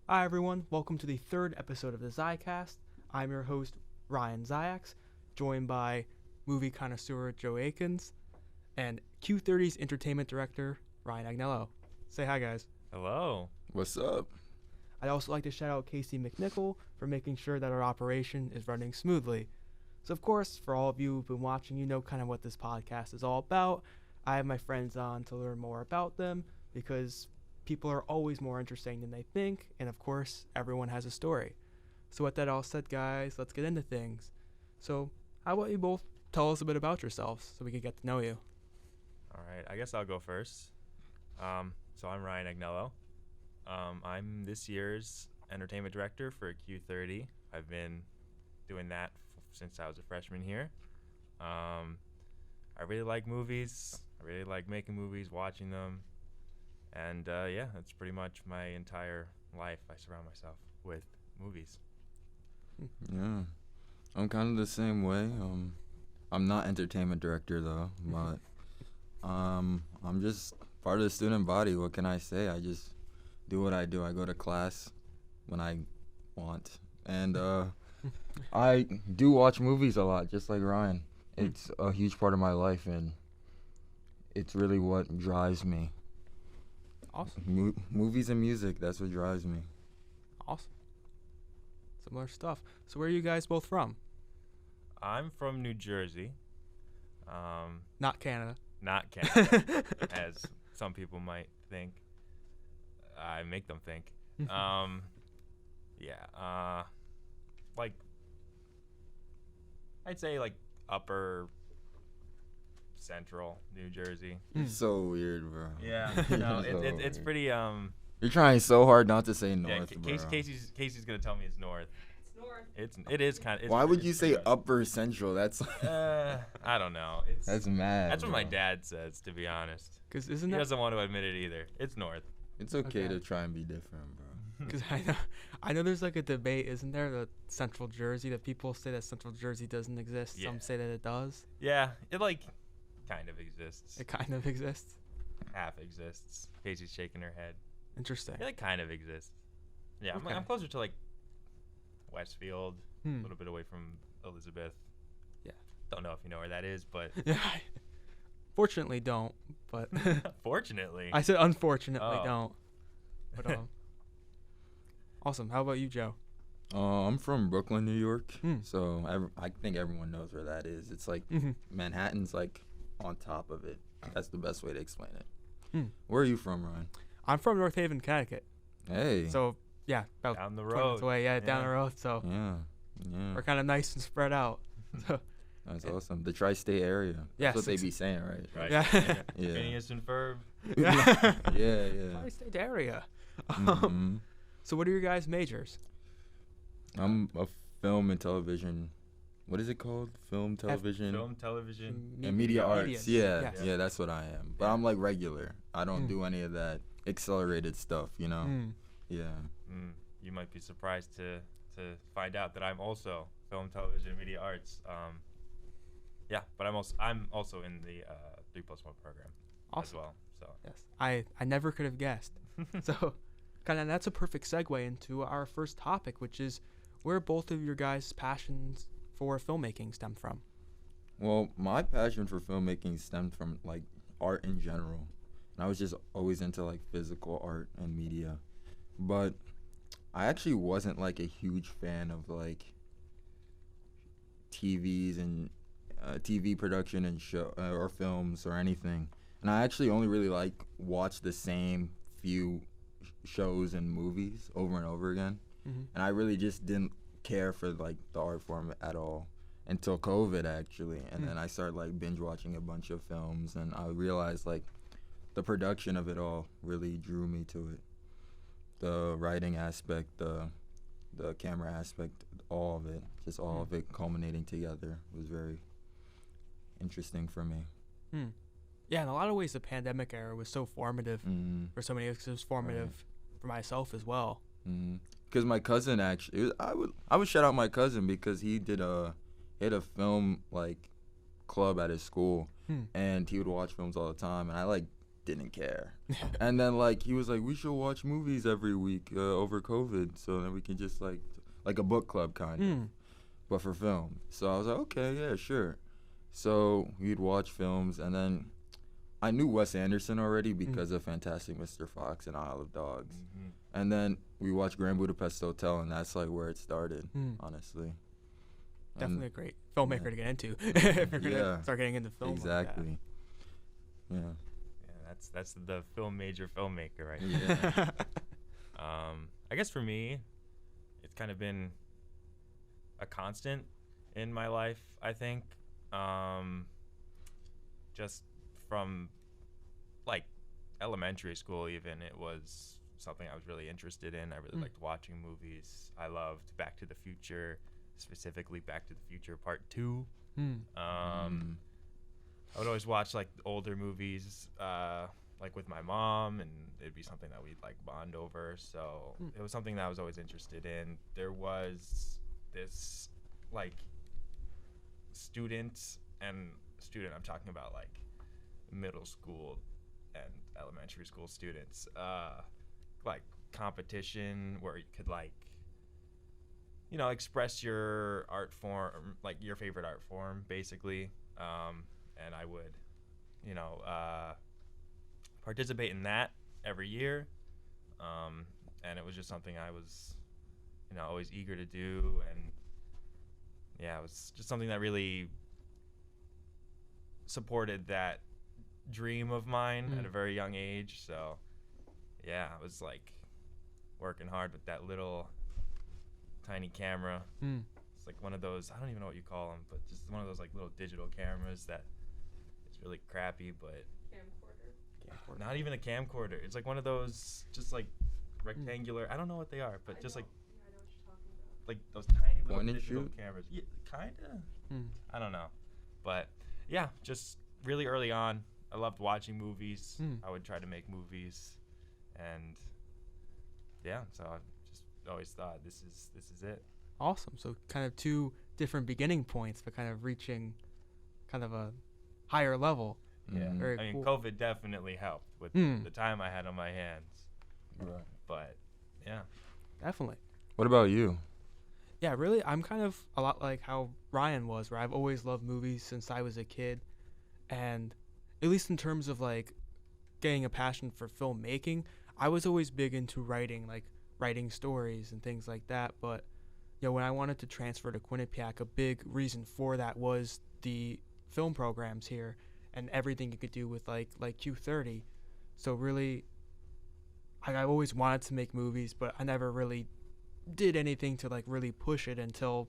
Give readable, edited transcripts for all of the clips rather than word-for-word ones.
Hi everyone, welcome to the third episode of the Zicast. I'm your host, Ryan Ziaks, joined by movie connoisseur Joe Aikins and Q30's entertainment director, Ryan Agnello. Say hi guys. Hello. What's up? I'd also like to shout out Casey McNichol for making sure that our operation is running smoothly. So of course, for all of you who've been watching, you know kind of what this podcast is all about. I have my friends on to learn more about them because people are always more interesting than they think, and of course, everyone has a story. So with that all said, guys, let's get into things. So how about you both tell us a bit about yourselves so we can get to know you? All right, I guess I'll go first. So I'm Ryan Agnello. I'm this year's entertainment director for Q30. I've been doing that since I was a freshman here. I really like movies. I really like making movies, watching them. And yeah, that's pretty much my entire life. I surround myself with movies. Yeah, I'm kind of the same way. I'm not entertainment director though, but I'm just part of the student body. What can I say? I just do what I do. I go to class when I want, and I do watch movies a lot, just like Ryan. It's a huge part of my life, and it's really what drives me. Awesome. Movies and music, that's what drives me. Awesome. Similar stuff. So where are you guys both from? I'm from New Jersey. Not Canada. Not Canada, as some people might think. I make them think. Like, I'd say like upper central New Jersey. It's so weird, bro. Yeah, You're no, so it's weird. pretty You're trying so hard not to say north, yeah. bro. Casey's gonna tell me it's north. It is kind of. Why would you say upper central? That's I don't know. that's mad. That's what bro. my dad says, to be honest. Because He isn't that... doesn't want to admit it either. It's north. It's okay Okay. to try and be different, bro. Because I know there's like a debate, isn't there, that Central Jersey, that people say that Central Jersey doesn't exist. Yeah. Some say that it does. Yeah, it like kind of exists. It kind of exists. Half exists. Casey's shaking her head. Interesting. It like kind of exists. Yeah, Okay. I'm closer to like Westfield, a Hmm. little bit away from Elizabeth. Yeah. Don't know if you know where that is, but Yeah. Fortunately, don't. But fortunately. I said unfortunately Oh. don't. But awesome. How about you, Joe? I'm from Brooklyn, New York, Hmm. so I think everyone knows where that is. It's like Manhattan's like on top of it. That's the best way to explain it. Hmm. Where are you from, Ryan? I'm from North Haven, Connecticut. Hey. So yeah, about Down the 20 minutes road. away. Yeah, down Yeah. the road. So yeah, we're kind of nice and spread out. So that's awesome. The tri-state area. That's Yes, what they be saying, right? Right. Yeah. Yeah. Phineas and Ferb. yeah. Yeah. Tri-state area. Mhm. So what are your guys' majors? I'm a film and television. What is it called? Film, television, Film, television. and media arts. Medias. Yeah, Yes. yeah, that's what I am. But Yeah. I'm like regular. I don't Mm. do any of that accelerated stuff, you know? Mm. Yeah. You might be surprised to find out that I'm also film, television, media arts. Yeah, but I'm also in the 3+1 program as Awesome. well. So Yes. I never could have guessed. So kind of that's a perfect segue into our first topic, which is where both of your guys' passions for filmmaking stem from. Well, my passion for filmmaking stemmed from like art in general. And I was just always into like physical art and media. But I actually wasn't like a huge fan of like TVs and TV production and show or films or anything. And I actually only really like watch the same few shows and movies over and over again. Mm-hmm. And I really just didn't care for like the art form at all until COVID actually. And then I started like binge watching a bunch of films, and I realized like the production of it all really drew me to it. The writing aspect, the camera aspect, all of it, just all of it culminating together was very interesting for me. Yeah, in a lot of ways, the pandemic era was so formative for so many. It was formative for myself as well. Because my cousin actually, I would shout out my cousin because he had a film like club at his school, and he would watch films all the time, and I like didn't care. And then like he was like, we should watch movies every week over COVID, so that we can just like a book club kind of, but for film. So I was like, okay, yeah, sure. So we'd watch films, and then I knew Wes Anderson already because of Fantastic Mr. Fox and Isle of Dogs. And then we watched Grand Budapest Hotel, and that's like where it started, honestly. Definitely a great filmmaker to get into if you're gonna start getting into film. Exactly. Yeah, that's the film major filmmaker right Yeah. I guess for me, it's kind of been a constant in my life, I think. Just from like elementary school even, it was something I was really interested in. I really liked watching movies. I loved Back to the Future, specifically Back to the Future Part 2. I would always watch like older movies like with my mom, and it'd be something that we'd like bond over. So it was something that I was always interested in. There was this like student, I'm talking about like middle school and elementary school students, like competition where you could like, you know, express your art form, like your favorite art form basically. And I would, you know, participate in that every year. And it was just something I was, you know, always eager to do. And yeah, it was just something that really supported that dream of mine at a very young age. So yeah, I was like working hard with that little tiny camera. It's like one of those, I don't even know what you call them, but just one of those like little digital cameras that is really crappy, but Camcorder. not even a camcorder. It's like one of those just like rectangular, I don't know what they are, but just like I know what you're talking about. like those tiny little Point and digital shoot? cameras. Yeah, kinda. I don't know, but yeah, just really early on, I loved watching movies. I would try to make movies, and yeah, so I just always thought this is it. Awesome. So kind of two different beginning points, but kind of reaching kind of a higher level. Yeah, Very I mean, cool. COVID definitely helped with the time I had on my hands. Right. But yeah, Definitely. What about you? Yeah, really, I'm kind of a lot like how Ryan was, where I've always loved movies since I was a kid. And at least in terms of like getting a passion for filmmaking, I was always big into writing, like writing stories and things like that. But you know, when I wanted to transfer to Quinnipiac, a big reason for that was the film programs here and everything you could do with like Q30. So really, I always wanted to make movies, but I never really did anything to like really push it until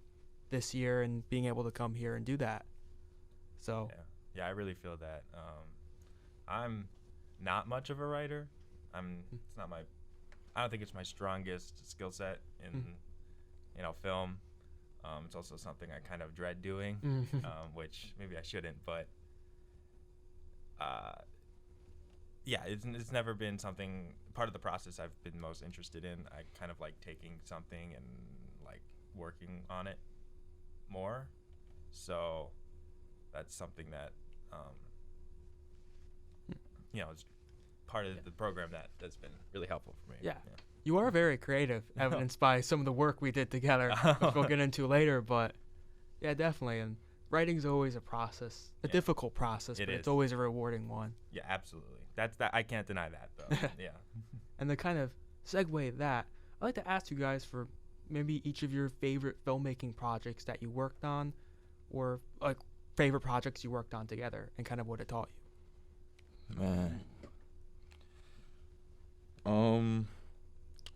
this year and being able to come here and do that. So yeah, I really feel that. I'm not much of a writer. It's not I don't think it's my strongest skill set in you know, film. It's also something I kind of dread doing, which maybe I shouldn't, but yeah, it's never been something, part of the process I've been most interested in. I kind of like taking something and like working on it more. So that's something that, you know, is part of the program that's been really helpful for me. Yeah. You are very creative, evidenced by some of the work we did together, which we'll get into later. But yeah, definitely. And writing's always a process, a difficult process, but it's always a rewarding one. Yeah, absolutely. That's that. I can't deny that, though. Yeah. And to kind of segue that, I'd like to ask you guys for maybe each of your favorite filmmaking projects that you worked on, or like favorite projects you worked on together, and kind of what it taught you. Man.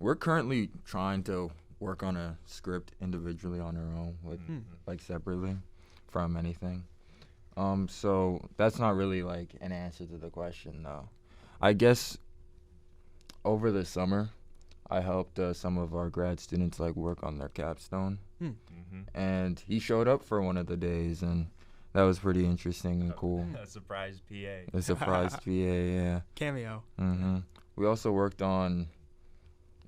We're currently trying to work on a script individually on our own, with like separately from anything. So that's not really like an answer to the question though. I guess over the summer, I helped some of our grad students like work on their capstone, and he showed up for one of the days, and that was pretty interesting and cool. A surprise PA. A surprise PA, yeah. Cameo. We also worked on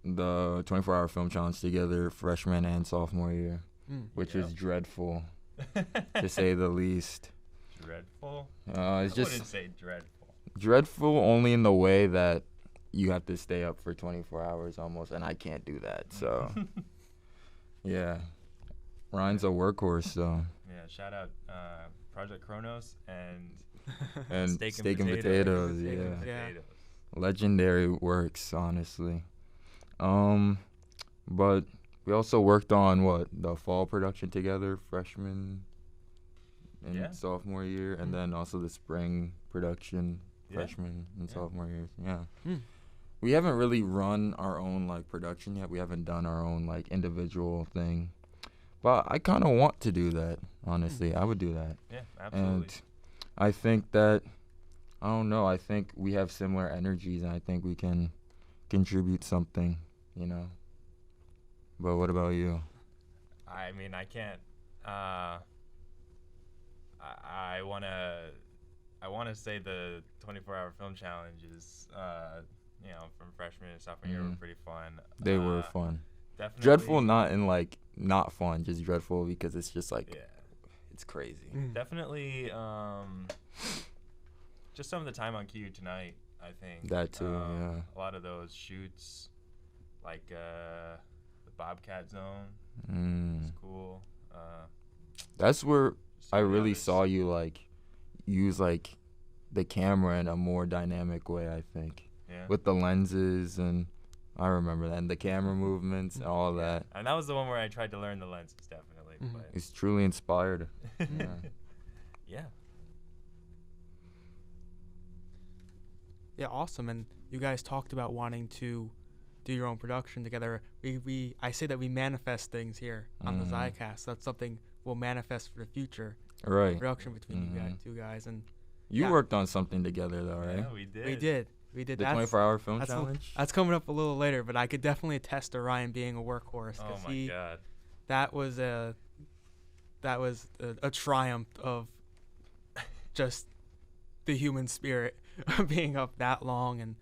the 24-hour film challenge together, freshman and sophomore year, which is dreadful, to say the least. Dreadful? It's I just wouldn't say dreadful. dreadful only in the way that you have to stay up for 24 hours almost, and I can't do that. So, yeah. Ryan's a workhorse, so. Yeah, shout out Project Kronos and And Steak steak and Potatoes. potatoes, yeah. Yeah. Legendary works, honestly. But we also worked on the fall production together, freshman and sophomore year, and then also the spring production, freshman and sophomore years. Yeah. We haven't really run our own production yet. We haven't done our own individual thing, but I kind of want to do that. Honestly, I would do that. Yeah, absolutely. And I think that I don't know. I think we have similar energies, and I think we can contribute something. But what about you? I mean, I can't. I wanna say the 24-hour film challenges, from freshman and sophomore year were pretty fun. They were fun. Definitely. Dreadful, not in not fun, just dreadful because it's just it's crazy. Definitely. Just some of the time on Q tonight, I think. That too, yeah. A lot of those shoots, the Bobcat Zone. It's cool. That's where I really others. saw you use the camera in a more dynamic way, I think. Yeah. With the lenses, and I remember that, and the camera movements and all that. And that was the one where I tried to learn the lenses, definitely. But It's truly inspired. Yeah. yeah. Yeah, awesome. And you guys talked about wanting to do your own production together. I say that we manifest things here on the Zicast. That's something we'll manifest for the future. Right. Production between you two guys. And You worked on something together, though, right? Yeah, we did. We did. The 24-hour film challenge? That's coming up a little later, but I could definitely attest to Ryan being a workhorse. Oh my God. That was a triumph of just the human spirit being up that long and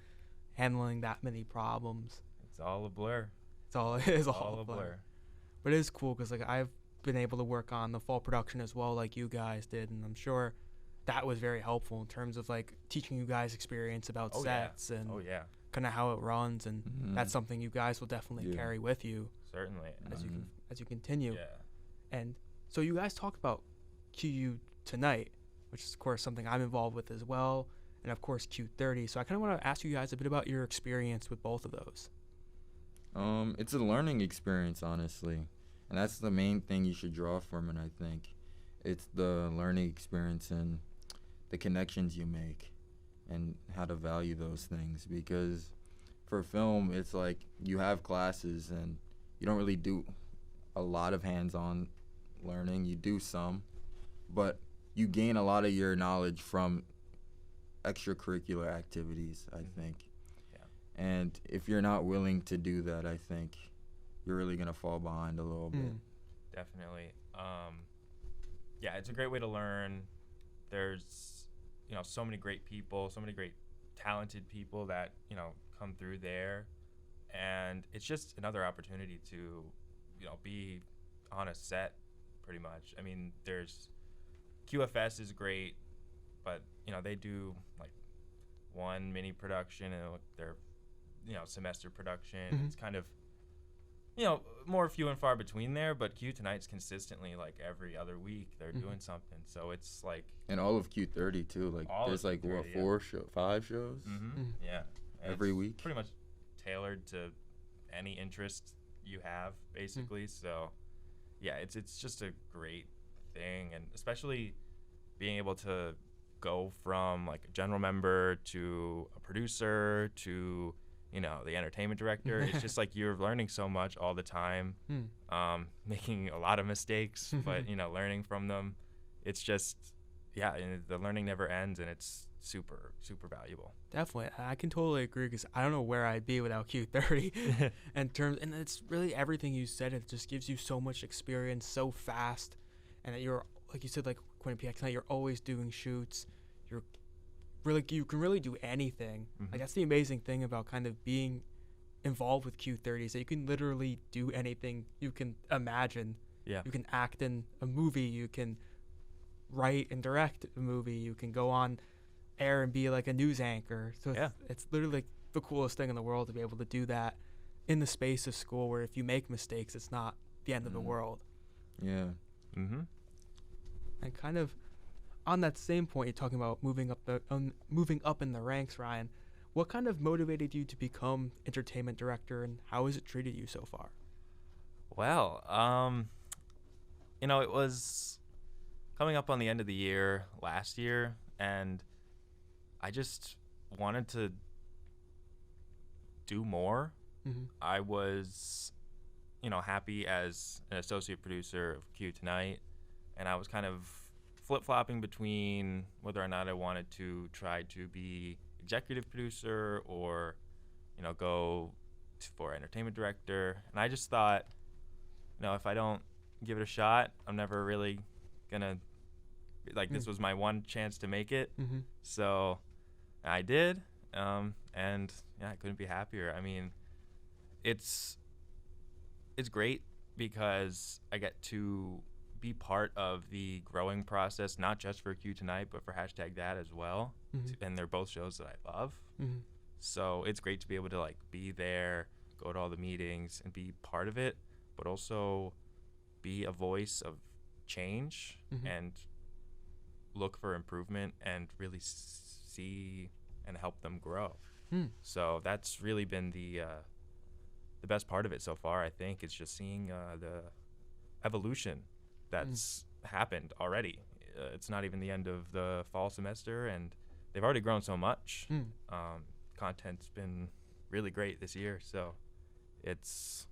handling that many problems. It's all a blur. It is all a blur. But it is cool because I've been able to work on the fall production as well, like you guys did, and I'm sure that was very helpful in terms of teaching you guys experience about sets and kind of how it runs, and that's something you guys will definitely carry with you. Certainly. As you continue. Yeah. And so you guys talked about QU tonight, which is of course something I'm involved with as well, and of course Q30. So I kind of want to ask you guys a bit about your experience with both of those. It's a learning experience, honestly, and that's the main thing you should draw from it. I think it's the learning experience and the connections you make and how to value those things, because for film it's you have classes and you don't really do a lot of hands-on learning. You do some, but you gain a lot of your knowledge from extracurricular activities, I think. Yeah. And if you're not willing to do that, I think you're really going to fall behind a little bit. Definitely. Yeah, it's a great way to learn. There's so many great people, so many great talented people that come through there, and it's just another opportunity to be on a set, pretty much. I mean, there's QFS is great, but they do one mini production and their semester production. It's kind of more few and far between there, but Q Tonight's consistently every other week they're doing something. So it's and all of Q30 too. There's Q30, 5 shows? Yeah. And every week. Pretty much tailored to any interest you have, basically. So yeah, it's just a great thing, and especially being able to go from a general member to a producer to the entertainment director. It's just you're learning so much all the time, making a lot of mistakes, but learning from them. It's just and the learning never ends, and it's super, super valuable. Definitely. I can totally agree, because I don't know where I'd be without Q30 and it's really everything you said. It just gives you so much experience so fast, and that you're, like you said, Quinnipiac tonight, you're always doing shoots. You can really do anything. That's the amazing thing about kind of being involved with Q30, is that you can literally do anything you can imagine. Yeah. You can act in a movie, you can write and direct a movie, you can go on air and be like a news anchor. So Yeah. it's literally like the coolest thing in the world to be able to do that in the space of school, where if you make mistakes, it's not the end of the world. Yeah. Mm-hmm. And kind of on that same point, you're talking about moving up in the ranks, Ryan. What kind of motivated you to become entertainment director, and how has it treated you so far? Well, it was coming up on the end of the year last year, and I just wanted to do more. Mm-hmm. I was, happy as an associate producer of Q Tonight, and I was kind of flip-flopping between whether or not I wanted to try to be executive producer or, go for entertainment director. And I just thought, if I don't give it a shot, I'm never really gonna, this was my one chance to make it. Mm-hmm. So I did, and I couldn't be happier. I mean, it's great because I get to be part of the growing process, not just for Q Tonight, but for #that as well. Mm-hmm. And they're both shows that I love. Mm-hmm. So it's great to be able to be there, go to all the meetings and be part of it, but also be a voice of change Mm-hmm. and look for improvement and really see and help them grow. So that's really been the best part of it so far, I think. It's just seeing the evolution that's happened already. It's not even the end of the fall semester, and they've already grown so much. Content's been really great this year, so it's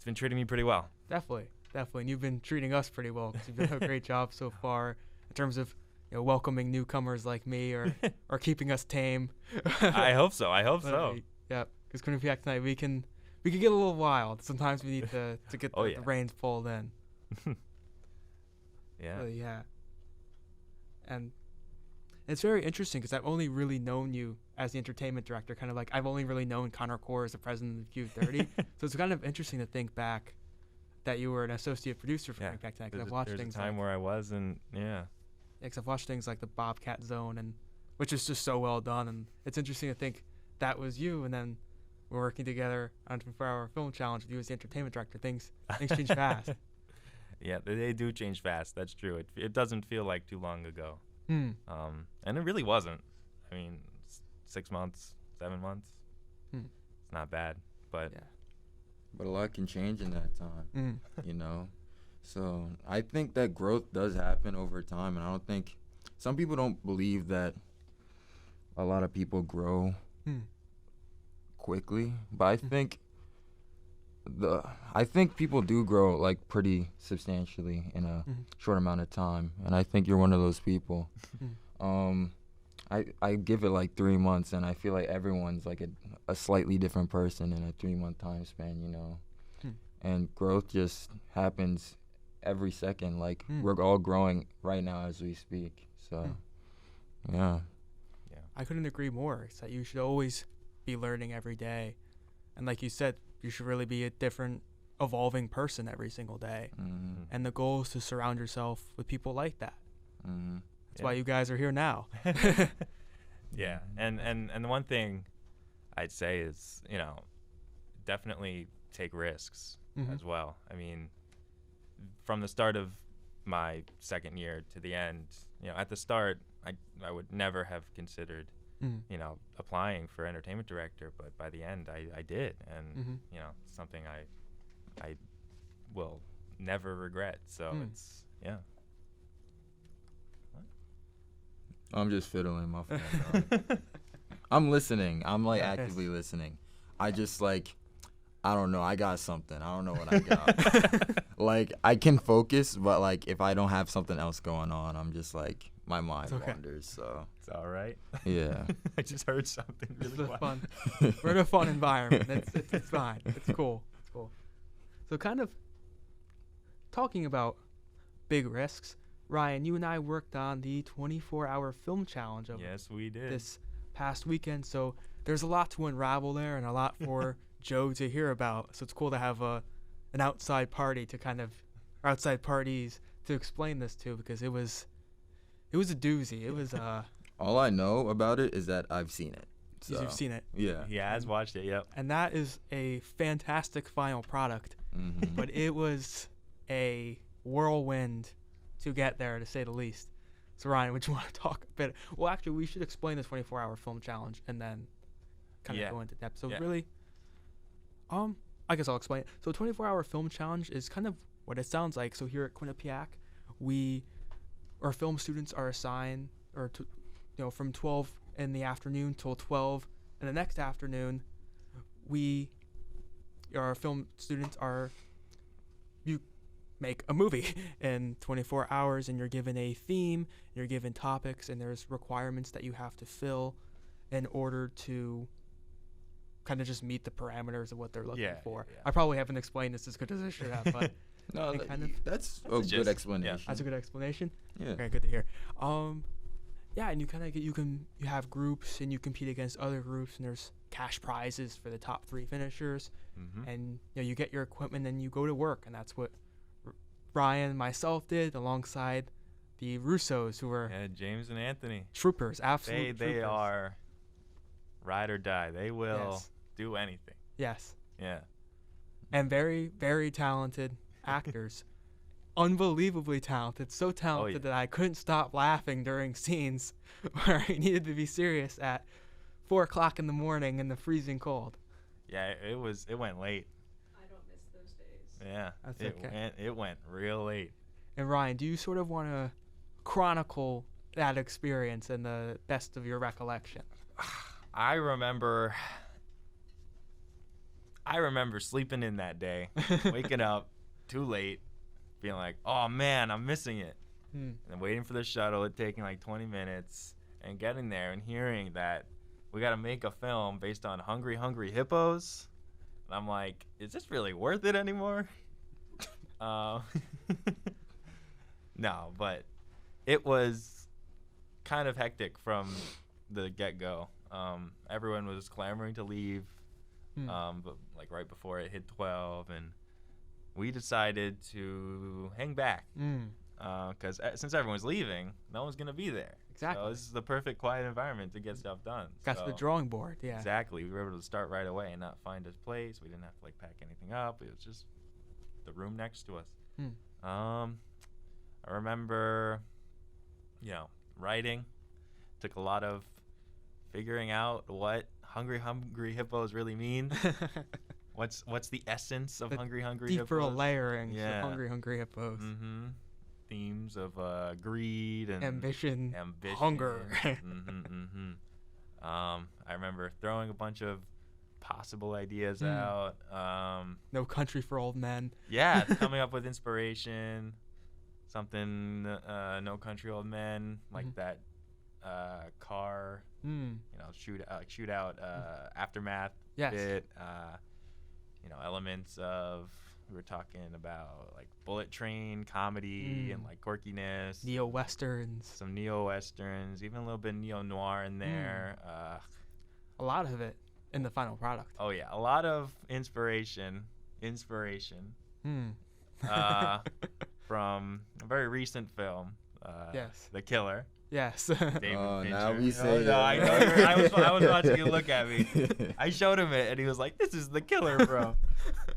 been treating me pretty well. Definitely. And you've been treating us pretty well, because you've done a great job so far in terms of welcoming newcomers like me, or keeping us tame. I hope so. Yeah, because Quinnipiac tonight we can get a little wild. Sometimes we need to get the reins pulled in. Yeah. Yeah. And it's very interesting because I've only really known you as the entertainment director, kind of like I've only really known Connor Core as the president of Q30. So it's kind of interesting to think back that you were an associate producer for Quinnipiac tonight. Because I've watched things. There's a time where I was, and because I've watched things like the Bobcat Zone, and which is just so well done, and it's interesting to think that was you, and then we're working together on a 24-hour film challenge with you as the entertainment director. Things change fast. Yeah, they do change fast. That's true. It doesn't feel like too long ago. And it really wasn't. I mean, 6 months, 7 months. It's not bad, but But a lot can change in that time, So I think that growth does happen over time, and I don't think some people don't believe that a lot of people grow quickly, but I think people do grow pretty substantially in a short amount of time, and I think you're one of those people. I give it 3 months, and I feel like everyone's a slightly different person in a 3-month time span, and growth just happens every second. We're all growing right now as we speak. So, yeah. I couldn't agree more. It's that you should always be learning every day, and like you said, you should really be a different, evolving person every single day. And the goal is to surround yourself with people like that. That's why you guys are here now. Yeah, and the one thing I'd say is, definitely take risks as well. I mean, from the start of my second year to the end, at the start, I would never have considered, applying for entertainment director, but by the end, I did, and something I will never regret. So it's I'm just fiddling my phone. I'm listening. I'm actively listening. I just I don't know. I got something. I don't know what I got. I can focus, but if I don't have something else going on, I'm just my mind wanders. So it's all right. Yeah. I just heard something really fun. We're in a fun environment. It's fine. It's cool. So kind of talking about big risks, Ryan, you and I worked on the 24-hour film challenge of Yes, we did. This past weekend. So there's a lot to unravel there, and a lot for Joe to hear about. So it's cool to have an outside party to outside parties to explain this to, because it was It was a doozy. It was All I know about it is that I've seen it. So, you've seen it. Yeah. He has watched it. Yep. And that is a fantastic final product. Mm-hmm. But it was a whirlwind to get there, to say the least. So Ryan, would you want to talk a bit? Well, actually, we should explain the 24-hour film challenge and then kind of go into depth. So really, I guess I'll explain it. So 24-hour film challenge is kind of what it sounds like. So here at Quinnipiac, our film students are assigned, from 12 in the afternoon till 12 in the next afternoon. Our film students you make a movie in 24 hours, and you're given a theme, you're given topics, and there's requirements that you have to fill in order to kind of just meet the parameters of what they're looking for. Yeah. I probably haven't explained this as good as I should have, but No, that's a just- good explanation. that's a good explanation. Yeah. Okay, good to hear. And you kind of you have groups, and you compete against other groups, and there's cash prizes for the top 3 finishers, Mm-hmm. and you get your equipment and you go to work, and that's what Ryan and myself did alongside the Russos, who were James and Anthony. troopers, absolute They troopers. are ride or die. They will Yes. do anything. Yes, Yeah. and very, very talented actors. Unbelievably talented, so talented that I couldn't stop laughing during scenes where I needed to be serious at 4 o'clock in the morning in the freezing cold. Yeah. It went late. I don't miss those days. Yeah. That's it okay. It went real late. And Ryan, do you sort of want to chronicle that experience in the best of your recollection? I remember sleeping in that day, waking up too late, being like, oh man, I'm missing it. And then waiting for the shuttle, it taking like 20 minutes, and getting there and hearing that we got to make a film based on Hungry Hungry Hippos. And I'm like, is this really worth it anymore? No, but it was kind of hectic from the get-go. Everyone was clamoring to leave, but like right before it hit 12, and we decided to hang back because since everyone's leaving, no one's gonna be there. Exactly. So this is the perfect quiet environment to get stuff done. Got to the drawing board, yeah. Exactly. We were able to start right away and not find a place. We didn't have to like pack anything up. It was just the room next to us. I remember, writing. Took a lot of figuring out what Hungry Hungry Hippos really mean. What's the essence of The Hungry Hungry Deeper Hippos? layering of Yeah. Hungry Hungry Hippos. Mm-hmm. Themes of greed and Ambition, ambition, hunger. I remember throwing a bunch of possible ideas out. No Country for Old Men. Yeah, coming up with inspiration. Something, No Country Old Men, like that car, shootout, aftermath Yes. bit. Elements of, we were talking about like bullet train comedy and like quirkiness. Neo-Westerns. Some neo-westerns, even a little bit neo-noir in there. A lot of it in the final product. Oh yeah, a lot of inspiration from a very recent film, Yes. The Killer. Yes. David Fincher. Now we say no, I know. it. I was watching you look at me. I showed him it, and he was like, "This is The Killer, bro."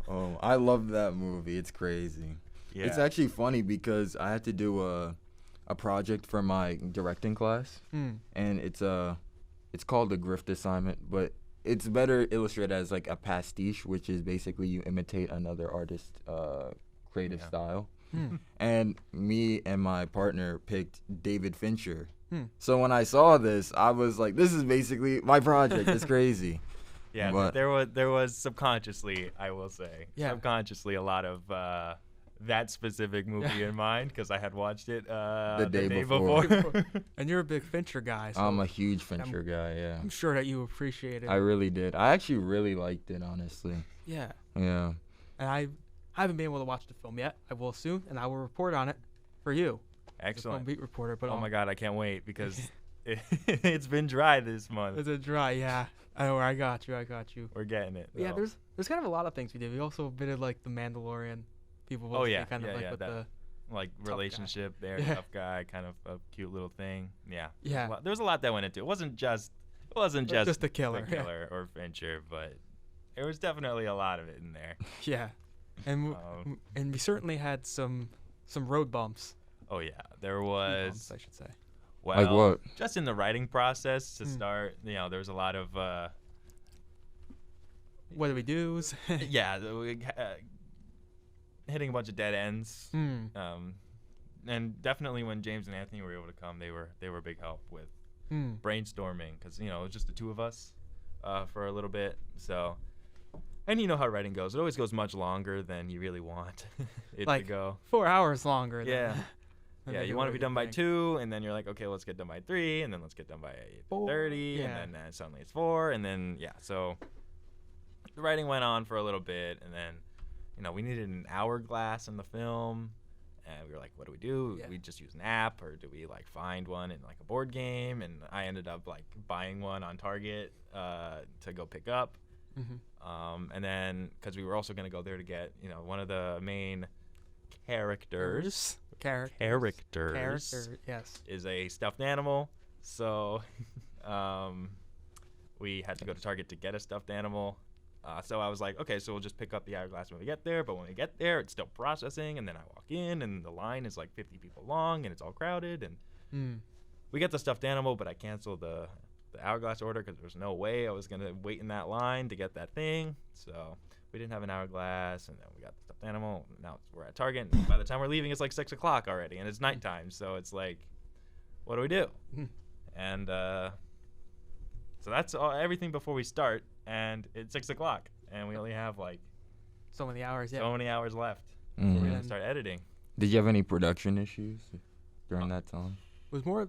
Oh, I love that movie. It's crazy. Yeah. It's actually funny because I had to do a project for my directing class, and it's called a grift assignment, but it's better illustrated as like a pastiche, which is basically you imitate another artist's creative style. And me and my partner picked David Fincher. So when I saw this, I was like, this is basically my project. It's crazy. Yeah, But- there was subconsciously, I will say, subconsciously a lot of that specific movie in mind because I had watched it the day before. And you're a big Fincher guy. So I'm a huge Fincher guy, yeah. I'm sure that you appreciate it. I really did. I actually really liked it, honestly. Yeah. Yeah. And I haven't been able to watch the film yet. I will soon, and I will report on it for you. As a film Excellent. beat reporter. But Oh my God, I can't wait because it's been dry this month. It's a dry, yeah. I got you. We're getting it. Yeah, though. there's kind of a lot of things we did. We also did like the Mandalorian. People will Oh, say yeah, kind of yeah, like yeah, with that- like guy. relationship there, Yeah. tough guy, kind of a cute little thing. Yeah. Yeah. There was a lot that went into it. It wasn't just Just the killer. the killer or Fincher, but there was definitely a lot of it in there. Yeah. And and we certainly had some road bumps. Oh yeah, there Speed was. bumps, I should say. Well, Like what? just in the writing process to start, there was a lot of What do we do? hitting a bunch of dead ends. Hmm. And definitely when James and Anthony were able to come, they were a big help with Hmm. brainstorming because it was just the two of us for a little bit. So, and you know how writing goes; it always goes much longer than you really want it Like, to go. 4 hours longer. Yeah. than Yeah, they you do want to what be you done by think. 2, and then you're like, okay, let's get done by 3, and then let's get done by 30, Yeah. and then suddenly it's 4, and then so the writing went on for a little bit, and then we needed an hourglass in the film, and we were like, what do we do? Yeah. We just use an app, or do we find one in a board game? And I ended up buying one on Target to go pick up, and then because we were also gonna go there to get one of the main characters. Character, yes. Is a stuffed animal, so we had to go to Target to get a stuffed animal. So I was like, okay, so we'll just pick up the hourglass when we get there. But when we get there, it's still processing, and then I walk in, and the line is 50 people long, and it's all crowded, and we get the stuffed animal, but I canceled the hourglass order because there was no way I was gonna wait in that line to get that thing. So we didn't have an hourglass, and then we got the stuffed animal. And now we're at Target, and by the time we're leaving, it's 6 o'clock already, and it's nighttime. So it's what do we do? And so that's everything before we start, and it's 6 o'clock, and we only have So many hours, yeah. so many hours left Mhm. before we're gonna start editing. Did you have any production issues during that time? It was more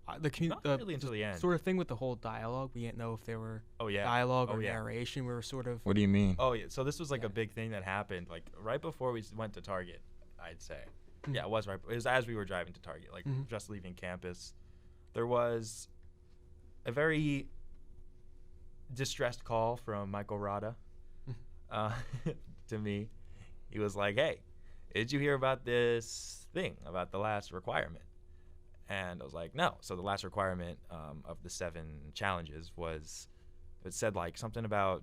Not really until the end. sort of thing with the whole dialogue. We didn't know if there were Oh yeah. dialogue or Oh, yeah. narration. We were sort of What do you mean? Oh yeah. So this was Yeah. a big thing that happened right before we went to Target, I'd say. Mhm. Yeah, it was right. It was as we were driving to Target, Mhm. just leaving campus. There was a very distressed call from Michael Rada to me. He was like, "Hey, did you hear about this thing about the last requirement?" And I was like, "No." So the last requirement of the 7 challenges was, it said something about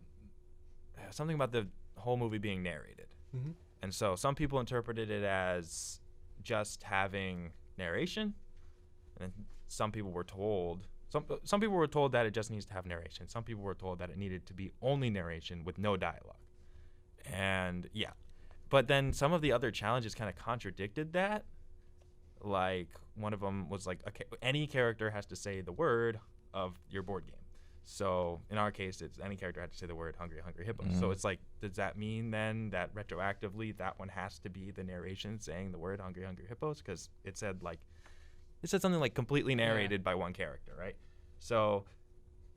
the whole movie being narrated. Mhm. And so some people interpreted it as just having narration, and some people were told some people were told that it just needs to have narration. Some people were told that it needed to be only narration with no dialogue. And yeah, but then some of the other challenges kind of contradicted that. One of them was any character has to say the word of your board game. So in our case, it's any character had to say the word "hungry, hungry hippo." Mhm. So it's does that mean then that retroactively that one has to be the narration saying the word "hungry, hungry hippos"? Because it said something completely narrated by one character, right? So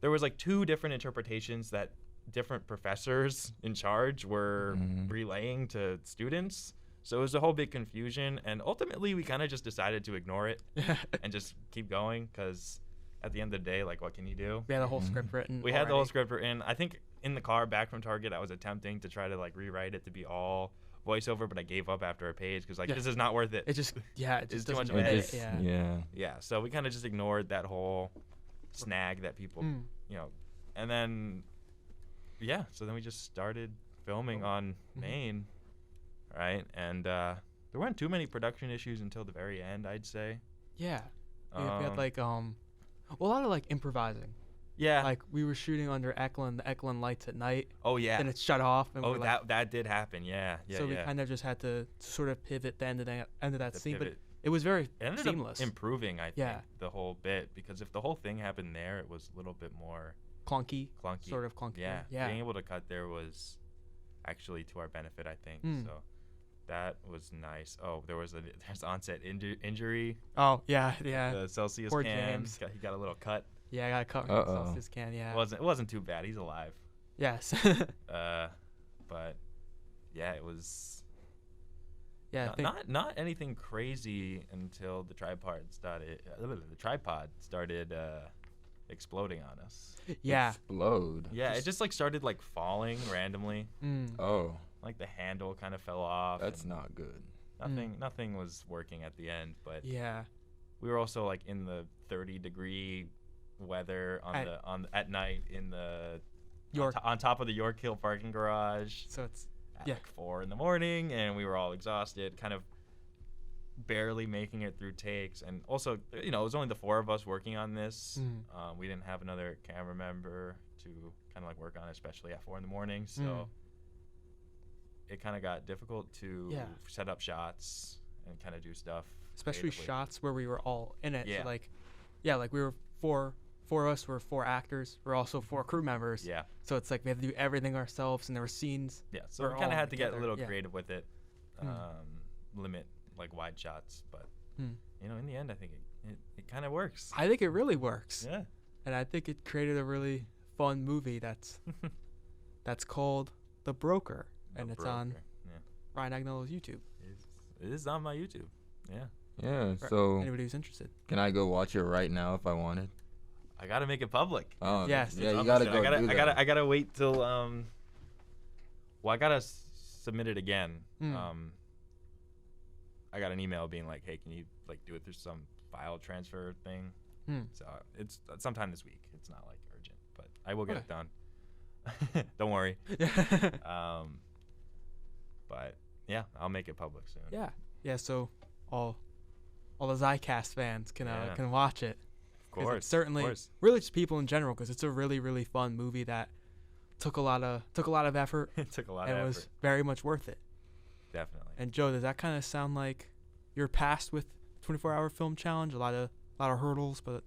there was 2 different interpretations that different professors in charge were relaying to students. So it was a whole big confusion, and ultimately we kind of just decided to ignore it and just keep going because at the end of the day, what can you do? we had the whole script written. We had the whole already. script written. I think in the car back from Target, I was attempting to try to rewrite it to be all voiceover, but I gave up after a page because Yeah. this is not worth it. It just It's just too much doesn't of a fit. headache. Yeah. Yeah, so we kind of just ignored that whole snag that people, and then, so then we just started filming on Maine, right? And there weren't too many production issues until the very end, I'd say. Yeah. We had a lot of improvising. Yeah. We were shooting under the Eklund lights at night. Oh yeah. Then it shut off. And Oh, we're that did happen. Yeah. Yeah. so we yeah. kind of just had to sort of pivot the end of that The scene, pivot. but it was very It ended seamless. up improving, I think, Yeah. the whole bit, because if the whole thing happened there, it was a little bit more clunky. clunky. Sort of clunky. Yeah. Yeah. Being able to cut there was actually to our benefit, I think. Mm. So that was nice. Oh, there's onset injury. Oh yeah, yeah. The Celsius Poor can. James. He got a little cut. Yeah, I got cut. Uh-oh. This can. Yeah. It wasn't too bad. He's alive. Yes. But yeah, it was yeah. I think, not anything crazy until the tripod started exploding on us. yeah. Explode. Yeah, it just started falling randomly. Mm. Oh, The handle kind of fell off. that's and- not good. Nothing was working at the end, but Yeah. we were also like in the 30-degree weather at night in the York. on top of the York Hill parking garage So it's at yeah. like 4 in the morning, and we were all exhausted, kind of barely making it through takes. And also, it was only the 4 of us working on this. We didn't have another camera member to kind of like work on it, especially at 4 in the morning. So it kind of got difficult to set up shots and kind of do stuff. Especially creatively. shots where we were all in it. Yeah. So like we were four of us were 4 actors. We're also 4 crew members. Yeah. So it's like we had to do everything ourselves, and there were scenes. Yeah. So we're we kind all of had to get a together, little yeah. creative with it, limit like wide shots. But in the end, I think it kind of works. I think it really works. Yeah. And I think it created a really fun movie that's called The Broker, and it's on Ryan Agnello's YouTube. It is on my YouTube. Yeah. Yeah. For So anybody who's interested. can I go watch it right now if I wanted? I gotta make it public. Oh Yes. Yeah, It's you on gotta the go. show. do that. I gotta wait till I gotta submit it again. I got an email being like, hey, can you like do it through some file transfer thing? So it's sometime this week. It's not like urgent, but I will get it done. Don't worry. But yeah, I'll make it public soon. Yeah. Yeah. So all the Zicast fans can watch it. Of course. It's certainly of course. really just people in general, because it's a really, really fun movie that took a lot of effort It took a lot and of effort. was very much worth it. Definitely. And Joe, does that kind of sound like your past with 24-hour film challenge? A lot of hurdles, but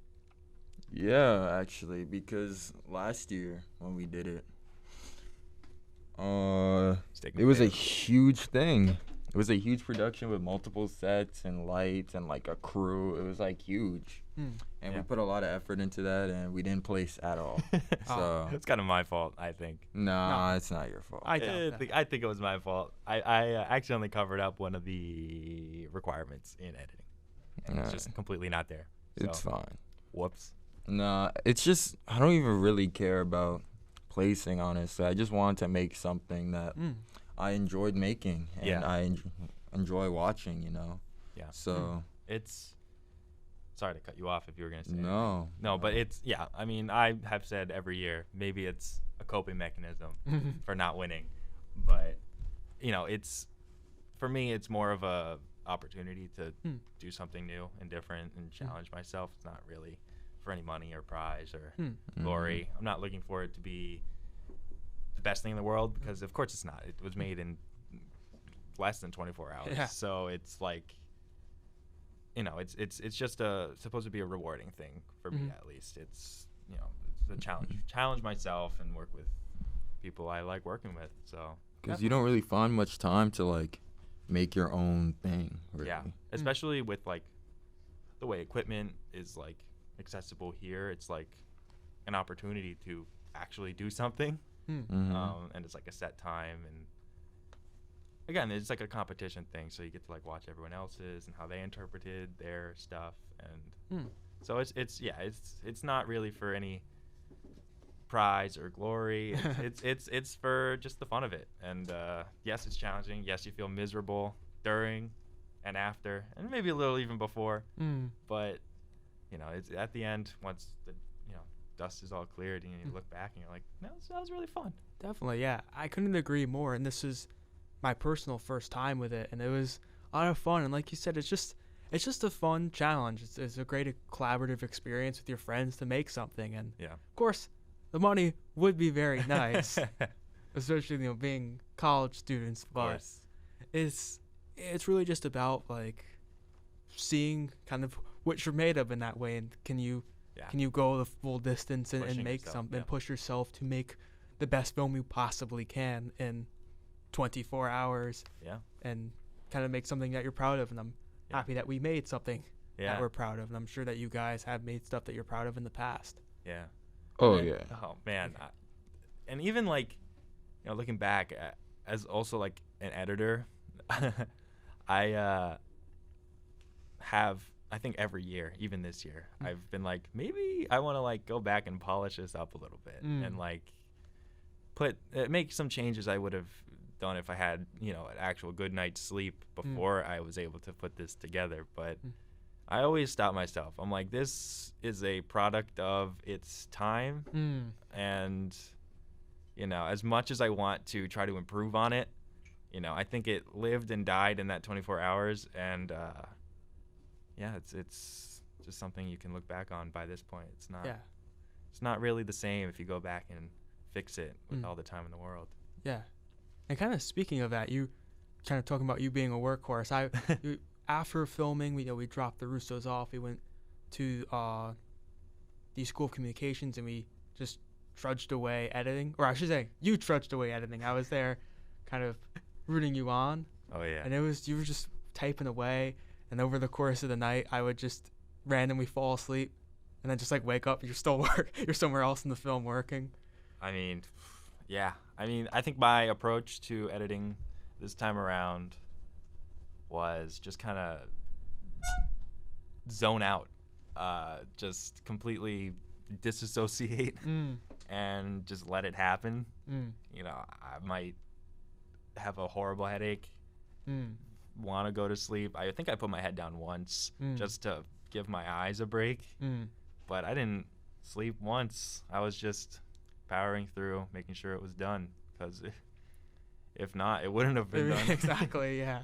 Yeah, actually, because last year when we did it, it was a huge thing. It was a huge production with multiple sets and lights and like a crew. It was like huge. And we put a lot of effort into that, and we didn't place at all. So It's kind of my fault, I think. no, it's not your fault. I doubt that. I think it was my fault. I accidentally covered up one of the requirements in editing. And it's just completely not there. It's So, fine. Whoops. Nah, it's just I don't even really care about placing, honestly. I just wanted to make something that I enjoyed making, and I enjoy watching, Yeah. So It's sorry to cut you off if you were going to say no. No, but it's I mean, I have said every year maybe it's a coping mechanism for not winning, but it's for me it's more of a opportunity to do something new and different and challenge myself. It's not really for any money or prize or glory. I'm not looking for it to be the best thing in the world, because of course it's not. It was made in less than 24 hours. Yeah. So it's like it's just supposed to be a rewarding thing for me, at least. It's it's a challenge myself and work with people I like working with. So Because you don't really find much time to like make your own thing, really. yeah, especially with like the way equipment is like accessible here, it's like an opportunity to actually do something. And it's like a set time, and again it's like a competition thing, so you get to like watch everyone else's and how they interpreted their stuff, and so it's not really for any prize or glory. It's for just the fun of it, and yes, it's challenging. Yes, you feel miserable during and after, and maybe a little even before, but it's at the end, once the dust is all cleared and you look back and you're like, no, that was really fun. Definitely, yeah. I couldn't agree more. And this is my personal first time with it, and it was a lot of fun. And like you said, it's just a fun challenge. It's a great collaborative experience with your friends to make something. And of course, the money would be very nice, especially being college students. But it's really just about like seeing kind of what you're made of in that way, and can you go the full distance and make yourself, something, push yourself to make the best film you possibly can in 24 hours, and kind of make something that you're proud of. And I'm happy that we made something that we're proud of, and I'm sure that you guys have made stuff that you're proud of in the past. Oh man, and even like looking back as also like an editor, I have, I think every year, even this year, I've been like, maybe I want to like go back and polish this up a little bit and like make some changes I would have done if I had, an actual good night's sleep before I was able to put this together. But I always stop myself. I'm like, this is a product of its time. And, as much as I want to try to improve on it, I think it lived and died in that 24 hours. And, it's just something you can look back on by this point. It's not really the same if you go back and fix it with all the time in the world. Yeah. And kind of speaking of that, you kind of talking about you being a workhorse. After filming, we dropped the Russos off. We went to the School of Communications, and we just trudged away editing. Or I should say, you trudged away editing. I was there kind of rooting you on. Oh, yeah. And you were just typing away. And over the course of the night, I would just randomly fall asleep and then just wake up. You're still you're somewhere else in the film working. I mean, yeah. I think my approach to editing this time around was just kind of zone out, just completely disassociate and just let it happen. I might have a horrible headache, want to go to sleep. I think I put my head down once just to give my eyes a break, but I didn't sleep once. I was just powering through, making sure it was done, because if not, it wouldn't have been done. Exactly, yeah.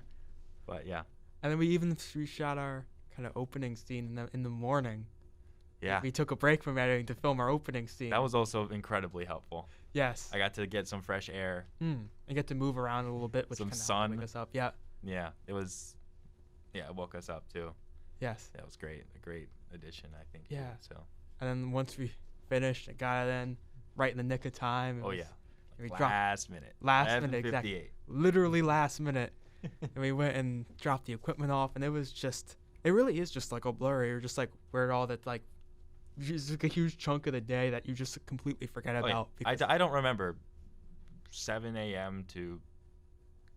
But yeah. And then we shot our kind of opening scene in the morning. Yeah. We took a break from editing to film our opening scene. That was also incredibly helpful. Yes. I got to get some fresh air. And get to move around a little bit, which some kind of sun. wake us up. Yeah. Yeah. It woke us up too. Yes. That was great. A great addition, I think. Yeah. So. And then once we finished, it got it in right in the nick of time. We last minute. Last minute, exactly. Literally last minute. And we went and dropped the equipment off, and it really is just like a blur. You're just where all that, just a huge chunk of the day that you just completely forget about. Yeah. I don't remember 7 a.m. to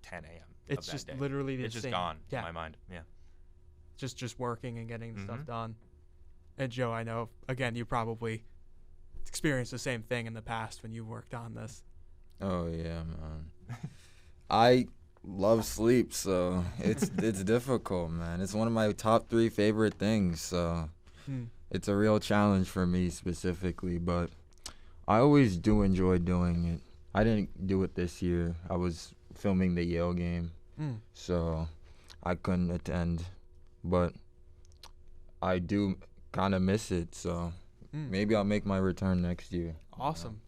10 a.m. It's just literally the same. It's just gone in my mind. Yeah. Just working and getting the stuff done. And Joe, I know, again, you probably experienced the same thing in the past when you worked on this. Oh, yeah, man. I love sleep, so it's difficult, man. It's one of my top 3 favorite things, so it's a real challenge for me specifically, but I always do enjoy doing it. I didn't do it this year. I was filming the Yale game, so I couldn't attend, but I do kind of miss it, so maybe I'll make my return next year. Awesome.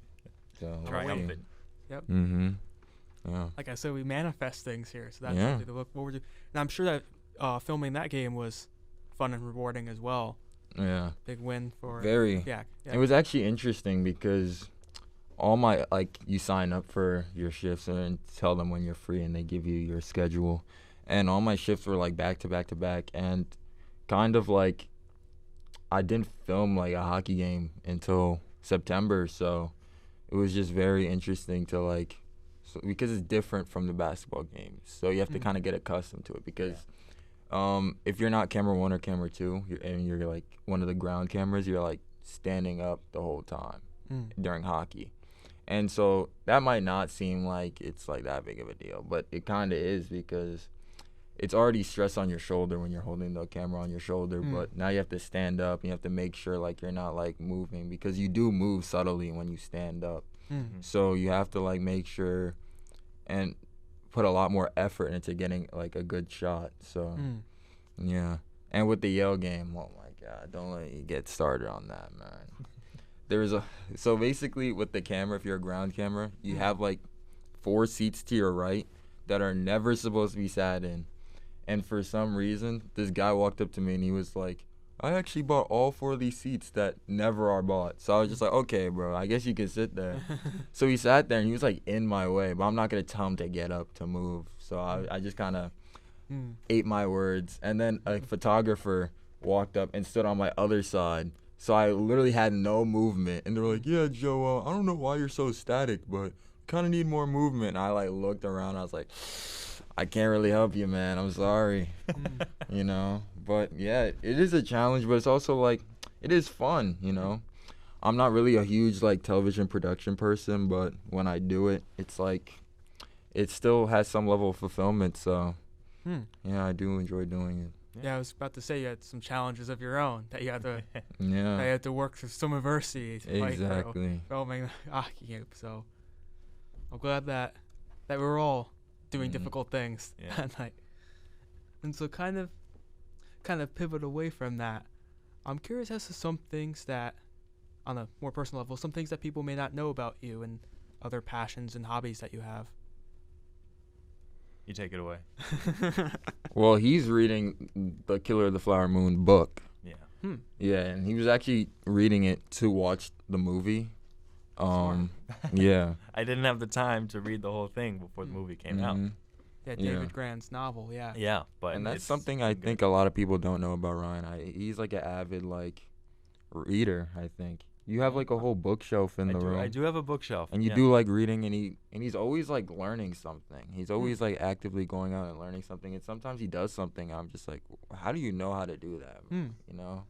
So triumphant. Yep. Yeah. Like I said, we manifest things here, so that's something to look forward to. And I'm sure that filming that game was fun and rewarding as well. Yeah. Big win for Very. Yeah. It was actually interesting because you sign up for your shifts and tell them when you're free, and they give you your schedule. And all my shifts were back to back to back, and kind of I didn't film a hockey game until September, so it was just very interesting to because it's different from the basketball games, so you have to kind of get accustomed to it because if you're not camera 1 or camera 2 you're one of the ground cameras, you're standing up the whole time during hockey, and so that might not seem like it's that big of a deal, but it kind of is because it's already stress on your shoulder when you're holding the camera on your shoulder, but now you have to stand up and you have to make sure you're not moving, because you do move subtly when you stand up. So you have to make sure and put a lot more effort into getting a good shot. So yeah. And with the Yale game, oh my God, don't let me get started on that, man. So basically with the camera, if you're a ground camera, you have 4 seats to your right that are never supposed to be sat in. And for some reason, this guy walked up to me and he was like, I actually bought all 4 of these seats that never are bought. So I was just like, okay, bro, I guess you can sit there. So he sat there and he was in my way, but I'm not going to tell him to get up to move. So I just kind of ate my words. And then a photographer walked up and stood on my other side. So I literally had no movement. And they were like, yeah, Joe, I don't know why you're so static, but kind of need more movement. And I looked around. I was like, I can't really help you, man. I'm sorry. But yeah, it is a challenge, but it's also it is fun, I'm not really a huge television production person, but when I do it, it's it still has some level of fulfillment. So Hmm. yeah, I do enjoy doing it. Yeah, I was about to say you had some challenges of your own that you had to that you Yeah, had to work through some adversity to fight through exactly. filming the hockey game. So I'm glad that we're all doing Mhm. difficult things Yeah. that night. And so kind of pivot away from that. I'm curious as to some things that, on a more personal level, some things that people may not know about you and other passions and hobbies that you have. You take it away. Well, he's reading the Killer of the Flower Moon book. Yeah. Yeah, and he was actually reading it to watch the movie. Yeah. I didn't have the time to read the whole thing before the movie came out. Mhm. Yeah, Yeah. David Grant's novel. Yeah. Yeah, but And that's it's something I been think good. a lot of people don't know about Ryan. He's like an avid reader, I think. You have like a whole bookshelf in the room. I do have a bookshelf. And you yeah. do like reading, and he's always like learning something. He's Hmm. always like actively going out and learning something. And sometimes he does something. I'm just like, how do you know how to do that? Hmm. You know?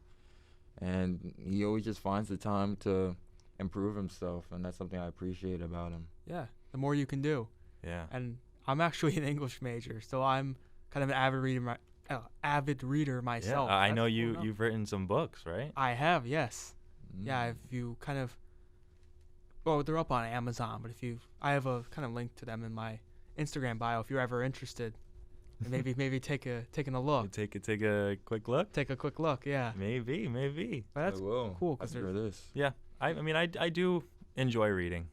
And he always just finds the time to improve himself, and that's something I appreciate about him. Yeah. The more you can do. Yeah. And I'm actually an English major, so I'm kind of an avid reader myself. Yeah, I That's know cool you. enough. You've written some books, right? I have, yes. Yeah, Mm. if you kind of, well, they're up on Amazon, but I have a kind of link to them in my Instagram bio if you're ever interested. And maybe taking a look. Take a quick look. Take a quick look, yeah. Maybe. But that's I will. cool, 'cause After this. Yeah. I mean, I do enjoy reading.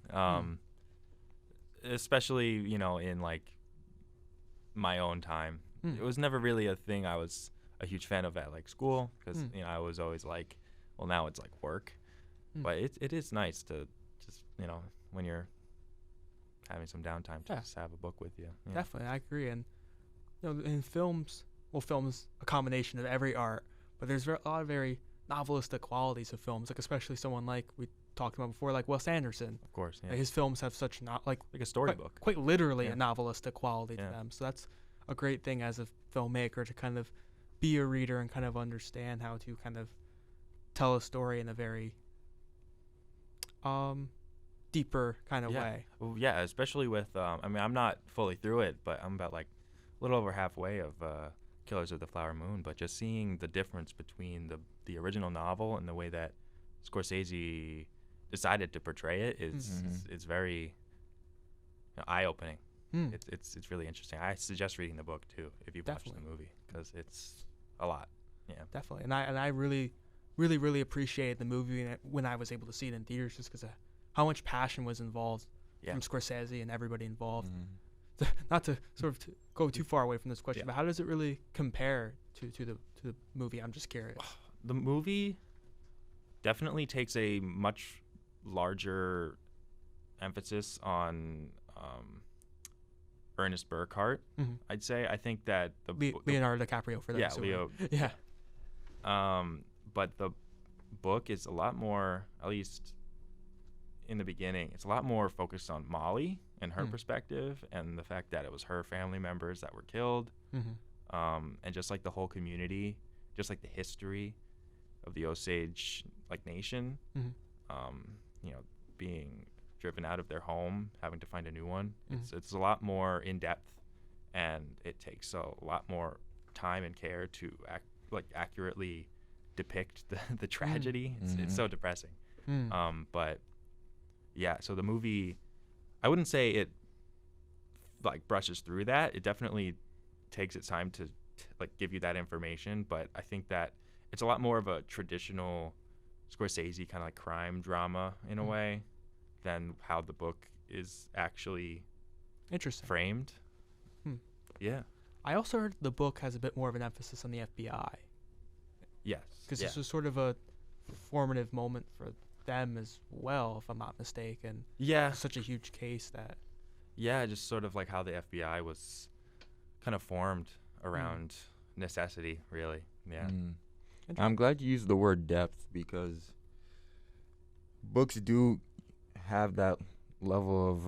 Especially in like my own time. Hmm. It was never really a thing I was a huge fan of at like school because Hmm. I was always like, well, now it's like work. Hmm. But it is nice to just when you're having some downtime to Yeah. just have a book with you. Yeah. Definitely, I agree. And in film's a combination of every art, but there's a lot of very novelistic qualities of films, like especially someone like we talked about before, like Wes Anderson. Of course, yeah. Like, his films have such like Like a storybook. quite literally Yeah. a novelistic quality to Yeah. them. So that's a great thing as a filmmaker to kind of be a reader and kind of understand how to kind of tell a story in a very deeper kind of Yeah. way. Well, yeah, especially with I mean, I'm not fully through it, but I'm about like a little over halfway of Killers of the Flower Moon. But just seeing the difference between the original novel and the way that Scorsese decided to portray it is Mhm. it's very eye-opening. Hmm. It's really interesting. I suggest reading the book too if you've watched the Definitely. movie because it's a lot. Yeah. Definitely, and I really appreciated the movie when I was able to see it in theaters, just because of how much passion was involved Yeah. from Scorsese and everybody involved. Mhm. Not to sort of go too far away from this question, Yeah. but how does it really compare to the movie? I'm just curious. The movie definitely takes a much larger emphasis on Ernest Burkhart. Mhm. I'd say. I think that the Leonardo DiCaprio for that. yeah, so Leo. Yeah. But the book is a lot more, at least in the beginning, it's a lot more focused on Molly and her Mm. perspective and the fact that it was her family members that were killed, Mm-hmm. and just like the whole community, just like the history of the Osage nation, Mhm. being driven out of their home, having to find a new one. Mhm. It's a lot more in depth, and it takes a lot more time and care to accurately depict the tragedy. It's so depressing. Mm. But yeah, so the movie, I wouldn't say it brushes through that. It definitely takes its time to give you that information, but I think that it's a lot more of a traditional Scorsese kind of crime drama in a Mm. way than how the book is actually Interesting. framed. Hmm. Yeah. I also heard the book has a bit more of an emphasis on the FBI, Yes. because yeah. this was sort of a formative moment for them as well, if I'm not mistaken. Yeah. It's such a huge case that. Yeah, just sort of how the FBI was kind of formed around necessity, really. Yeah. Mm. I'm glad you used the word depth, because books do have that level of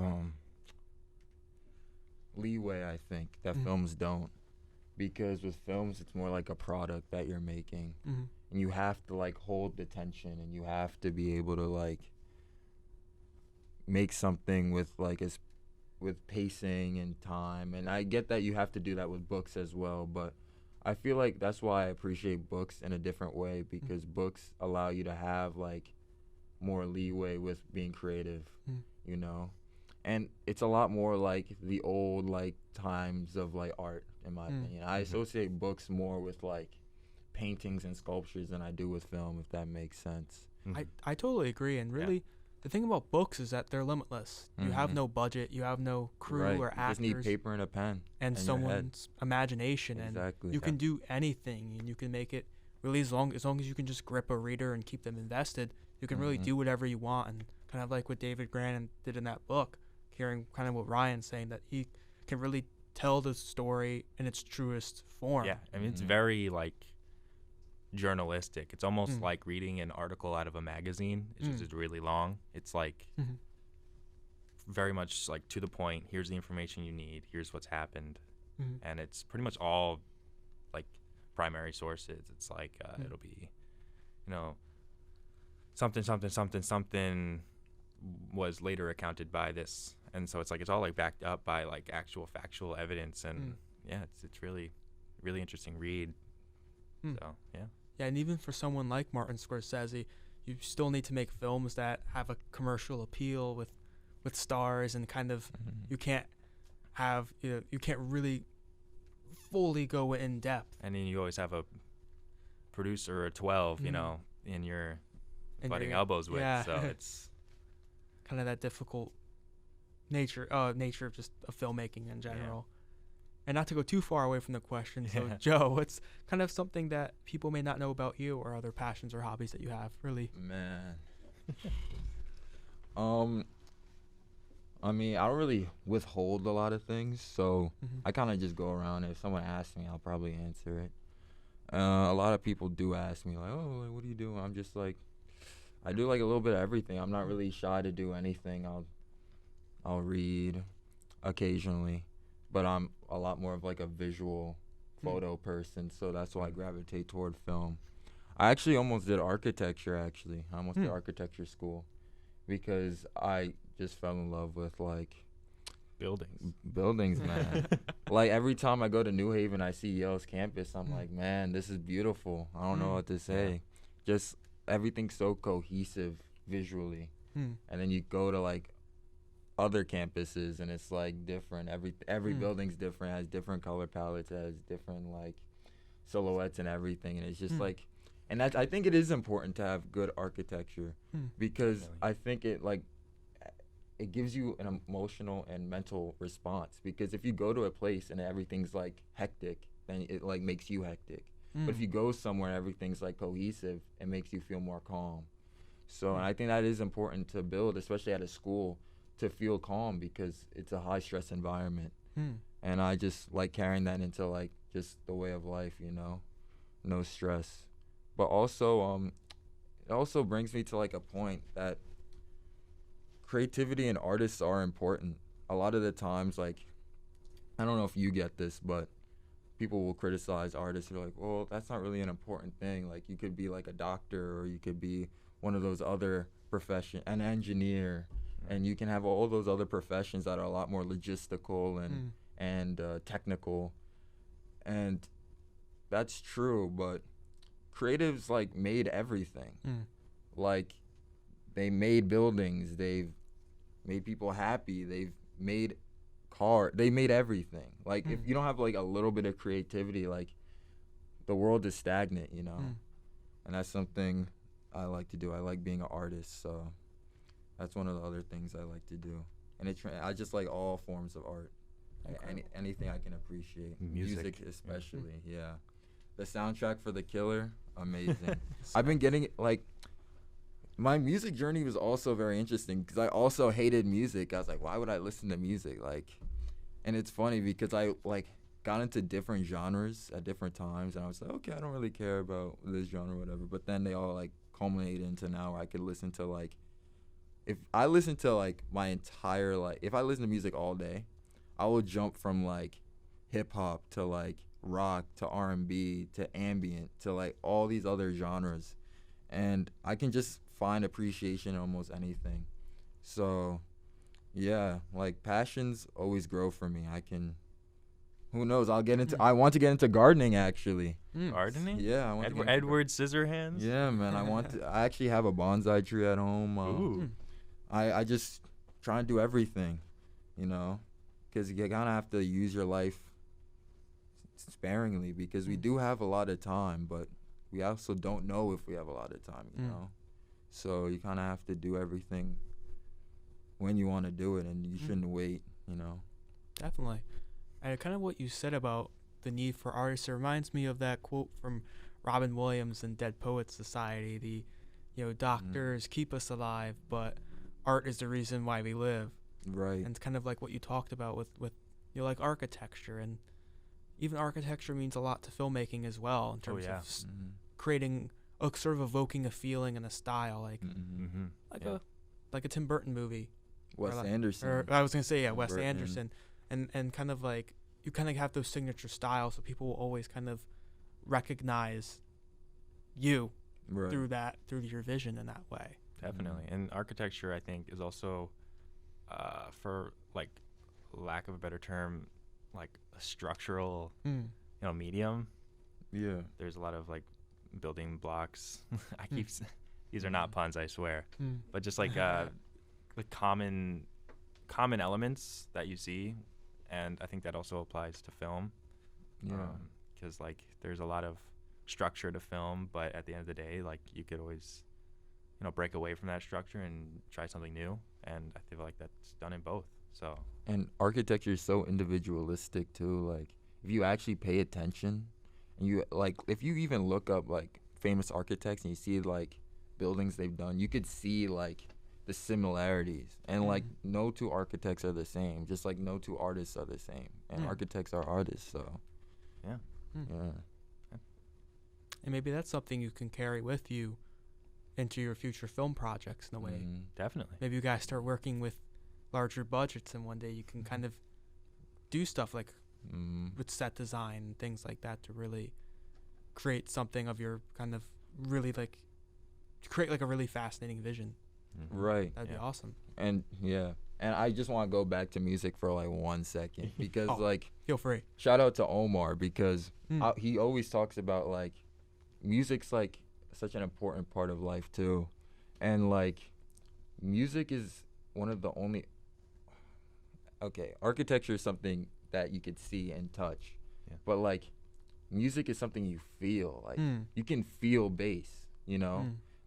leeway, I think, that Mhm. films don't. Because with films, it's more like a product that you're making. Mm-hmm. And you have to hold the tension, and you have to be able to make something with as with pacing and time, and I get that you have to do that with books as well, but I feel like that's why I appreciate books in a different way, because books allow you to have like more leeway with being creative, you know, and it's a lot more like the old like times of like art, in my opinion. I associate books more with like paintings and sculptures than I do with film, if that makes sense. I totally agree, and really the thing about books is that they're limitless. You have no budget, you have no crew or You actors. just need paper and a pen and your head. someone's imagination, Exactly. and you can do anything, and you can make it really as long as you can just grip a reader and keep them invested. You can really do whatever you want, and kind of like what David Grannon did in that book, hearing kind of what Ryan's saying, that he can really tell the story in its truest form. Yeah, I mean, it's very like journalistic. It's almost like reading an article out of a magazine. It's just really long. It's like very much like to the point. Here's the information you need. Here's what's happened. And it's pretty much all like primary sources. It's like it'll be, you know, something was later accounted by this, and so it's like it's all like backed up by like actual factual evidence, and yeah, it's really interesting read. So Yeah, and even for someone like Martin Scorsese, you still need to make films that have a commercial appeal with stars, and kind of you can't really fully go in depth. And then you always have a producer or 12, you know, in your butting elbows with. Yeah. So it's kind of that difficult nature of just of filmmaking in general. And not to go too far away from the question, so Joe, what's kind of something that people may not know about you, or other passions or hobbies that you have, really? Man. I mean, I don't really withhold a lot of things, so I kind of just go around. If someone asks me, I'll probably answer it. A lot of people do ask me, like, oh, like, what do you do? I'm just like, I do like a little bit of everything. I'm not really shy to do anything. I'll read occasionally, but I'm a lot more of like a visual photo person, so that's why I gravitate toward film. I actually almost did architecture, actually. I almost did architecture school because I just fell in love with like buildings, man. Like every time I go to New Haven, I see Yale's campus, I'm like, man, this is beautiful. I don't know what to say. Just everything's so cohesive visually. And then you go to like other campuses and it's like different. Every building's different, has different color palettes, has different like silhouettes and everything, and it's just like, and I think it is important to have good architecture because I think it like it gives you an emotional and mental response, because if you go to a place and everything's like hectic, then it like makes you hectic. But if you go somewhere and everything's like cohesive, it makes you feel more calm. So and I think that is important to build, especially at a school, to feel calm, because it's a high stress environment. And I just like carrying that into like just the way of life, you know, no stress. But also it also brings me to like a point that creativity and artists are important. A lot of the times, like, I don't know if you get this, but people will criticize artists. They're like, well, that's not really an important thing. Like, you could be like a doctor, or you could be one of those other professions, an engineer, and you can have all those other professions that are a lot more logistical and technical. And that's true, but creatives like made everything. Like, they made buildings, they've made people happy, they've made they made everything. Like, if you don't have like a little bit of creativity, like, the world is stagnant, you know. And that's something I like to do. I like being an artist, so that's one of the other things I like to do. And I just like all forms of art, anything I can appreciate. Music especially, yeah. The soundtrack for The Killer, amazing. I've been getting like, my music journey was also very interesting because I also hated music. I was like, why would I listen to music? Like, and it's funny because I like got into different genres at different times, and I was like, okay, I don't really care about this genre or whatever. But then they all like culminated into now where I could listen to like, if I listen to like my entire like, if I listen to music all day, I will jump from like hip hop to like rock to R&B to ambient to like all these other genres, and I can just find appreciation in almost anything. So, yeah, like passions always grow for me. Who knows? I want to get into gardening actually. Gardening? Yeah, I want to get into Edward Scissorhands? Yeah, man, I actually have a bonsai tree at home. Ooh. I just try and do everything, you know, because you kind of have to use your life sparingly because we do have a lot of time, but we also don't know if we have a lot of time, you know. So you kind of have to do everything when you want to do it, and you shouldn't wait, you know. Definitely. And kind of what you said about the need for artists, it reminds me of that quote from Robin Williams in Dead Poets Society. Doctors keep us alive, but art is the reason why we live. Right. And it's kind of like what you talked about with like architecture, and even architecture means a lot to filmmaking as well in terms of creating sort of evoking a feeling and a style, like a Tim Burton movie. Wes Anderson. Or I was gonna say Wes Anderson, and kind of like you kind of have those signature styles, so people will always kind of recognize you through your vision in that way. Definitely. And architecture, I think, is also, for like lack of a better term, like a structural, medium. Yeah. There's a lot of like building blocks. These are not puns, I swear. But just like the common elements that you see, and I think that also applies to film. Yeah. Because like there's a lot of structure to film, but at the end of the day, like you could always, break away from that structure and try something new. And I feel like that's done in both. So. And architecture is so individualistic too. Like if you actually pay attention, and you like if you even look up like famous architects and you see like buildings they've done, you could see like the similarities. And like no two architects are the same, just like no two artists are the same. And architects are artists, so yeah. And maybe that's something you can carry with you into your future film projects in a way. Definitely. Maybe you guys start working with larger budgets, and one day you can kind of do stuff like with set design and things like that to really create something of your kind of really like create like a really fascinating vision. Right. That'd be awesome. And and I just want to go back to music for like 1 second because like feel free. Shout out to Omar because he always talks about like music's like such an important part of life too, and like music is one of the only architecture is something that you could see and touch, but like music is something you feel. Like you can feel bass,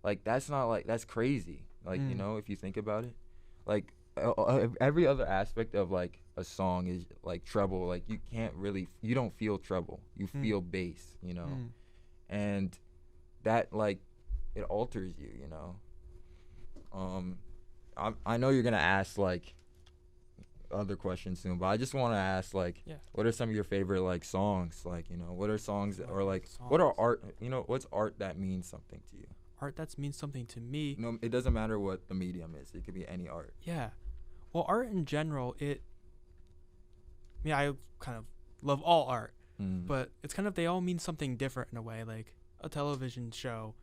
like that's not like that's crazy. Like if you think about it, like every other aspect of like a song is like treble. Like you don't feel treble, you feel bass, and that like it alters you. I know you're gonna ask like other questions soon, but I just want to ask like what are some of your favorite like songs? Like what are songs that, or like what are art? What's art that means something to you? Art that means something to me. No, it doesn't matter what the medium is. It could be any art. Yeah, well, art in general, I kind of love all art, but it's kind of they all mean something different in a way. Like a television show,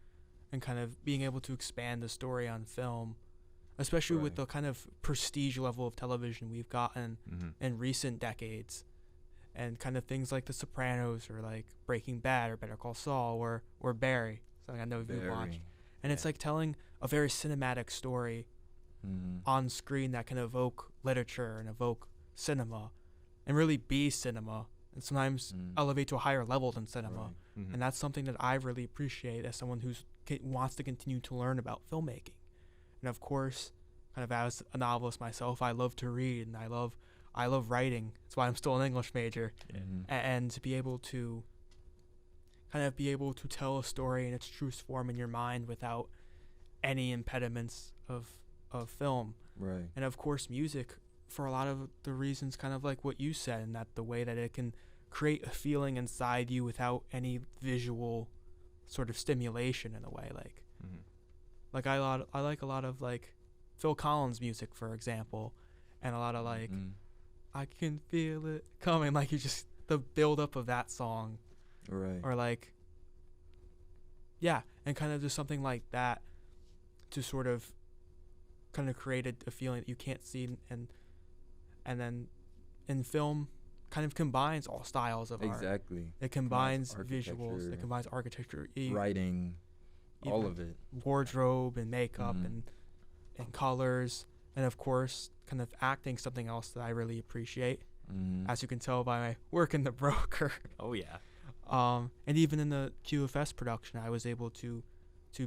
and kind of being able to expand the story on film, especially with the kind of prestige level of television we've gotten in recent decades, and kind of things like The Sopranos or like Breaking Bad or Better Call Saul or Barry, something I know you've watched. And it's like telling a very cinematic story on screen that can evoke literature and evoke cinema and really be cinema, and sometimes elevate to a higher level than cinema. And that's something that I really appreciate as someone who wants to continue to learn about filmmaking. And of course, kind of as a novelist myself, I love to read and I love writing. That's why I'm still an English major. And to be able to tell a story in its truest form in your mind without any impediments of film. Right. And of course music, for a lot of the reasons kind of like what you said, and that the way that it can create a feeling inside you without any visual sort of stimulation in a way. Like I like a lot of like Phil Collins music, for example, and a lot of like I can feel it coming, like you just the build up of that song. Right. Or like and kind of just something like that to sort of kind of created a feeling that you can't see, and then in film kind of combines all styles of art. Exactly. It combines architecture, visuals, it combines architecture, writing, all of it. wardrobe and makeup and colors, and of course kind of acting, something else that I really appreciate, as you can tell by my work in The Broker. Oh yeah. And even in the QFS production, I was able to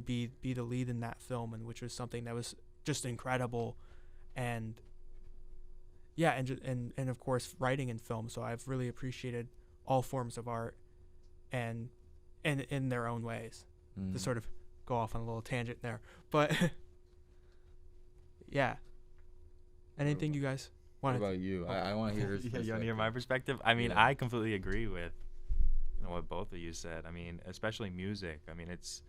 be the lead in that film, and which was something that was just incredible. And yeah, and of course writing in film. So I've really appreciated all forms of art, and in their own ways. To sort of go off on a little tangent there, but yeah. Anything you guys want? What about you? I want to hear his perspective. You want to hear my perspective? I mean, I completely agree with what both of you said. I mean, especially music. I mean, it's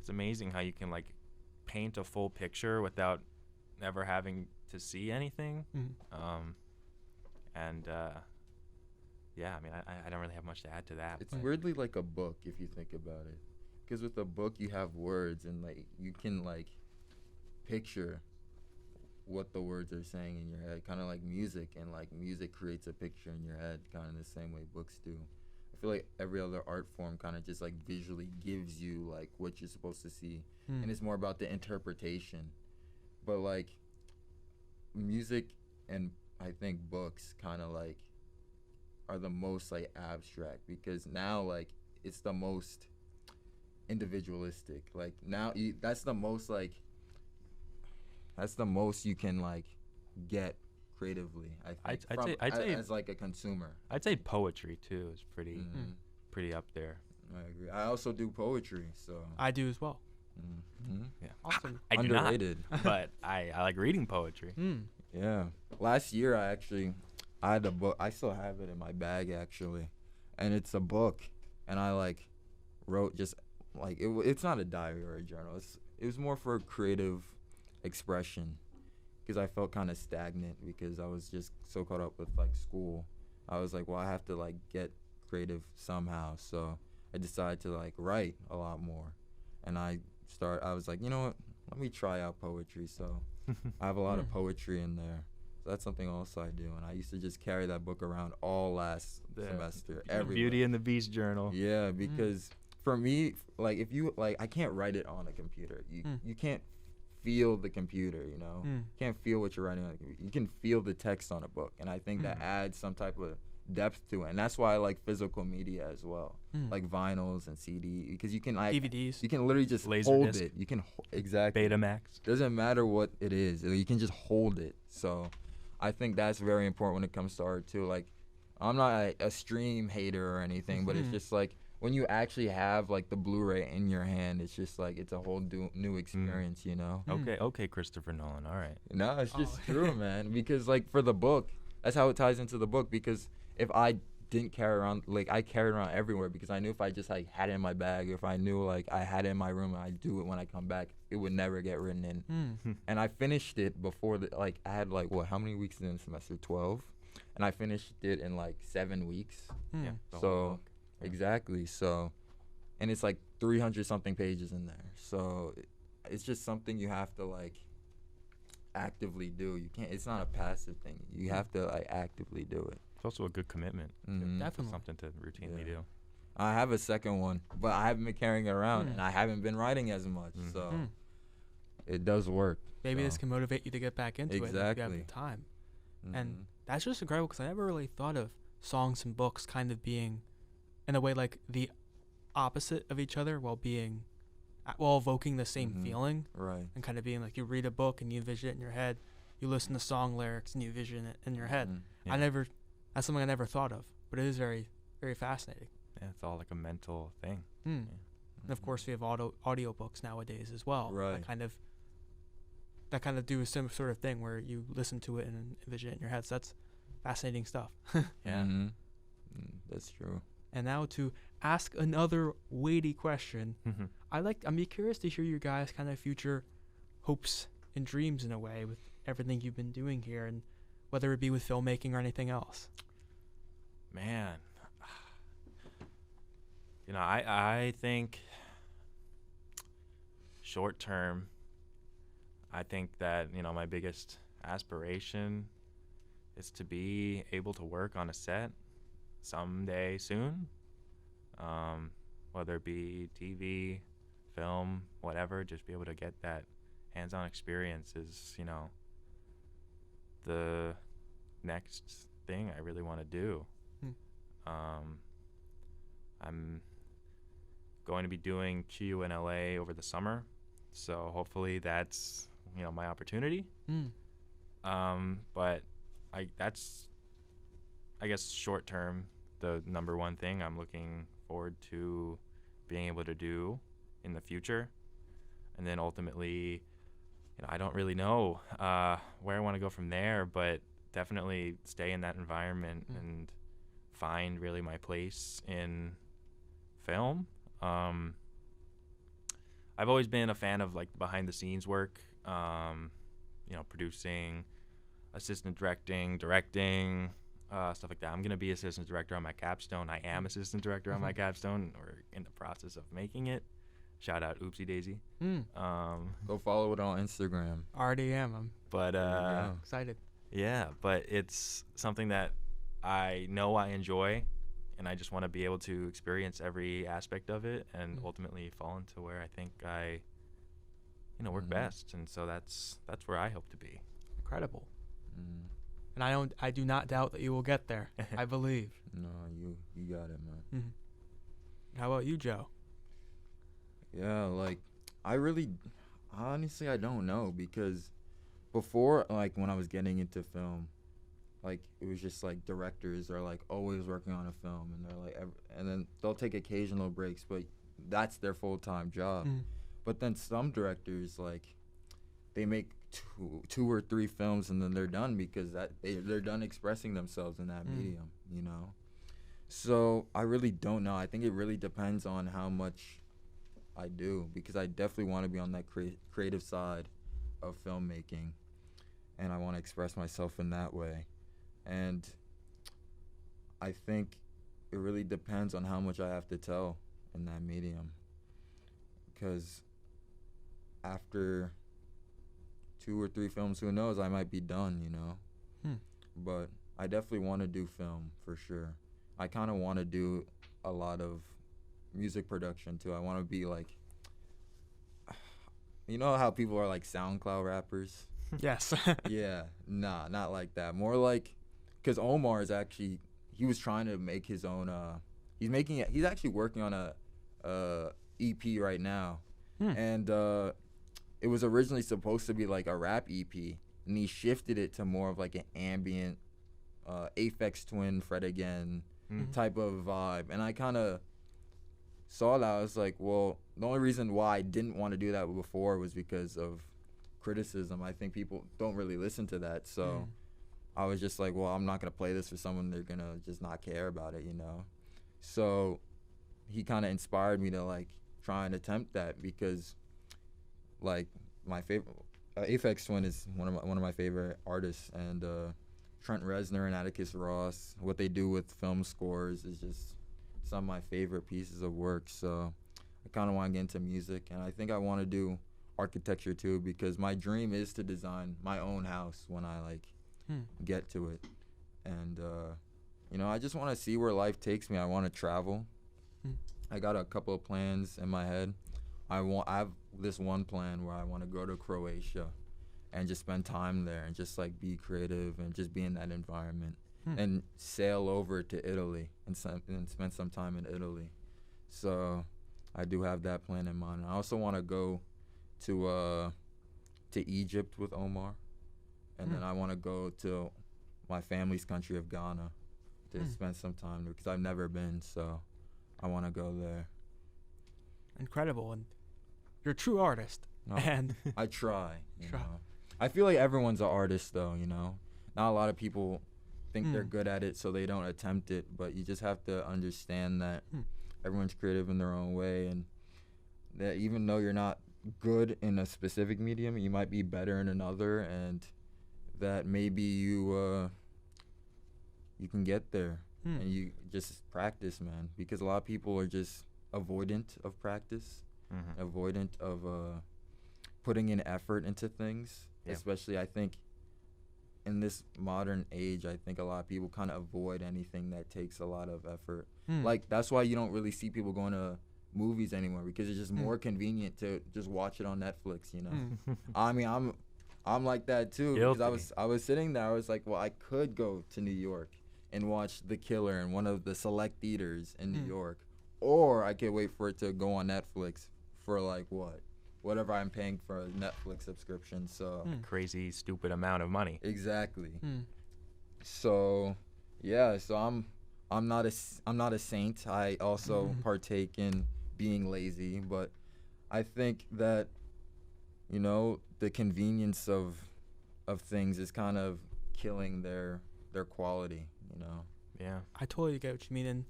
amazing how you can like paint a full picture without ever having to see anything. Yeah, I mean, I don't really have much to add to that. It's weirdly like a book if you think about it, because with a book you have words, and like you can like picture what the words are saying in your head, kind of like music, and like music creates a picture in your head kind of the same way books do. I feel like every other art form kind of just like visually gives you like what you're supposed to see, and it's more about the interpretation. But like music and I think books kind of like are the most like abstract, because now like it's the most individualistic. Like now that's the most you can like get creatively, I think, I'd say as like a consumer. I'd say poetry too is pretty up there. I agree. I also do poetry, so I do as well. Yeah. Awesome. I do Underrated. not, but I like reading poetry. Yeah. Last year I had a book. I still have it in my bag actually, and it's a book, and I like wrote just like it's not a diary or a journal. It was more for creative expression, because I felt kind of stagnant because I was just so caught up with like school. I was like, well, I have to like get creative somehow, so I decided to like write a lot more, and I was like, you know what, let me try out poetry. So I have a lot of poetry in there. So that's something else I do, and I used to just carry that book around all last semester. Beauty and the Beast journal. Yeah, because for me, like if you like, I can't write it on a computer. You can't feel the computer, you know. Can't feel what you're writing on a computer. You can feel the text on a book, and I think that adds some type of depth to it, and that's why I like physical media as well, like vinyls and CD, because you can like DVDs. You can literally just Laser hold disc. it. You can exactly Betamax. Doesn't matter what it is. You can just hold it. So I think that's very important when it comes to art too. Like I'm not a stream hater or anything, but it's just like when you actually have like the Blu-ray in your hand, it's just like it's a whole new experience, you know. Okay, Christopher Nolan. All right. No, it's just true, man. Because like for the book, that's how it ties into the book. Because if I didn't carry around, like I carried around everywhere, because I knew if I just like had it in my bag, if I knew like I had it in my room and I do it when I come back, it would never get written in. And I finished it before I had like how many weeks in the semester? 12, and I finished it in like 7 weeks. Yeah. The whole So book. exactly. So, and it's like 300 something pages in there. So it's just something you have to like actively do. You can't. It's not a passive thing. You have to like actively do it. It's also a good commitment. Definitely. Something to routinely do. I have a second one, but I haven't been carrying it around, and I haven't been writing as much. So it does work. Maybe this can motivate you to get back into it if you have the time. And that's just incredible, because I never really thought of songs and books kind of being, in a way, like the opposite of each other, while evoking the same feeling. Right. And kind of being like, you read a book and you envision it in your head, you listen to song lyrics and you envision it in your head. Yeah. That's something I never thought of, but it is very, very fascinating. Yeah, it's all like a mental thing. And of course we have audiobooks nowadays as well. Right. That kind of do a similar sort of thing where you listen to it and envision it in your head. So that's fascinating stuff. Yeah. That's true. And now to ask another weighty question, I'm be curious to hear your guys' kind of future hopes and dreams in a way with everything you've been doing here, and whether it be with filmmaking or anything else. Man, you know, I think short term, I think that, my biggest aspiration is to be able to work on a set someday soon, whether it be TV, film, whatever, just be able to get that hands-on experience is, the next thing I really want to do. I'm going to be doing Q in LA over the summer, so hopefully that's, my opportunity. But that's, I guess, short term, the number one thing I'm looking forward to being able to do in the future. And then ultimately, I don't really know where I want to go from there, but definitely stay in that environment and find really my place in film. I've always been a fan of like behind the scenes work, producing, assistant directing, stuff like that. I'm going to be assistant director on my capstone. I am assistant director on my capstone. We're in the process of making it. Shout out Oopsie Daisy. Go follow it on Instagram. Already am. But Excited. Yeah, but it's something that I know I enjoy, and I just want to be able to experience every aspect of it and ultimately fall into where I think I, work best. And so that's where I hope to be. Incredible. And I do not doubt that you will get there. I believe. No, you got it, man. How about you, Joe? Yeah, like, honestly, I don't know, because before, like, when I was getting into film, like, it was just, like, directors are, like, always working on a film, and they're, like, and then they'll take occasional breaks, but that's their full-time job. But then some directors, like, they make two or three films, and then they're done, because they're done expressing themselves in that medium, So I really don't know. I think it really depends on how much I do, because I definitely want to be on that creative side of filmmaking, and I want to express myself in that way. And I think it really depends on how much I have to tell in that medium, because after 2 or 3 films, who knows, I might be done, But I definitely want to do film for sure. I kind of want to do a lot of music production too. I want to be like, how people are like SoundCloud rappers? Yes. Yeah, nah, not like that. More like, because Omar is actually, he was trying to make his own, he's actually working on a EP right now. And it was originally supposed to be like a rap EP, and he shifted it to more of like an ambient, Aphex Twin, Fred Again type of vibe. And I kind of saw that. I was like, well, the only reason why I didn't want to do that before was because of criticism. I think people don't really listen to that. So I was just like, well, I'm not going to play this for someone they're going to just not care about it, So he kind of inspired me to like try and attempt that, because like my favorite Aphex Twin is one of my favorite artists, and Trent Reznor and Atticus Ross, what they do with film scores is just some of my favorite pieces of work. So I kind of want to get into music, and I think I want to do architecture too, because my dream is to design my own house when I like get to it. And I just want to see where life takes me. I want to travel. I got a couple of plans in my head. I have this one plan where I want to go to Croatia and just spend time there and just like be creative and just be in that environment, and sail over to Italy and spend some time in Italy. So I do have that plan in mind. I also want to go to Egypt with Omar, and then I want to go to my family's country of Ghana to spend some time there, because I've never been, so I want to go there. Incredible. And you're a true artist. No, And I try. You know. I feel like everyone's an artist, though. Not a lot of people think they're good at it, so they don't attempt it. But you just have to understand that everyone's creative in their own way, and that even though you're not good in a specific medium, you might be better in another, and that maybe you can get there. And you just practice, man, because a lot of people are just avoidant of practice, avoidant of putting in effort into things, Yeah. especially I think in this modern age, I think a lot of people kind of avoid anything that takes a lot of effort. Like, that's why you don't really see people going to movies anymore, because it's just more convenient to just watch it on Netflix, you know. I mean, I'm like that too, because I was sitting there, I was like, well, I could go to New York and watch The Killer in one of the select theaters in New York, or I could wait for it to go on Netflix for like whatever I'm paying for a Netflix subscription. So Crazy, stupid amount of money. exactly. So yeah, so I'm not a saint. I also partake in being lazy, but I think that, you know, the convenience of things is kind of killing their quality, you know. Yeah. I totally get what you mean. And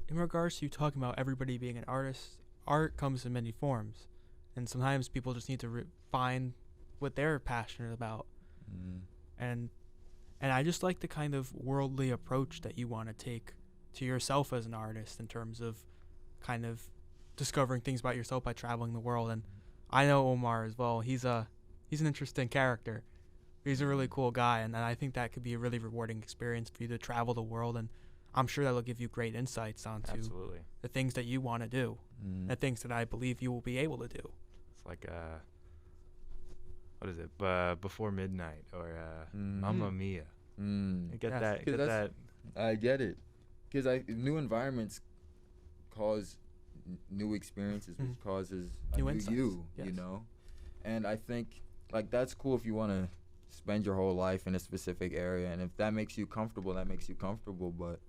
in regards to you talking about everybody being an artist, art comes in many forms. And sometimes people just need to find what they're passionate about. And I just like the kind of worldly approach that you want to take to yourself as an artist in terms of kind of discovering things about yourself by traveling the world. And I know Omar as well. He's an interesting character. He's a really cool guy, and I think that could be a really rewarding experience for you to travel the world, and I'm sure that'll give you great insights onto Absolutely. the things that you want to do, the things that I believe you will be able to do. It's like what is it? Before Midnight or Mamma Mia. You get Yes. that? Get that? I get it, because new environments cause new experiences, which causes a New new insights, you, yes. you know. And I think like that's cool if you want to spend your whole life in a specific area, and if that makes you comfortable, that makes you comfortable. But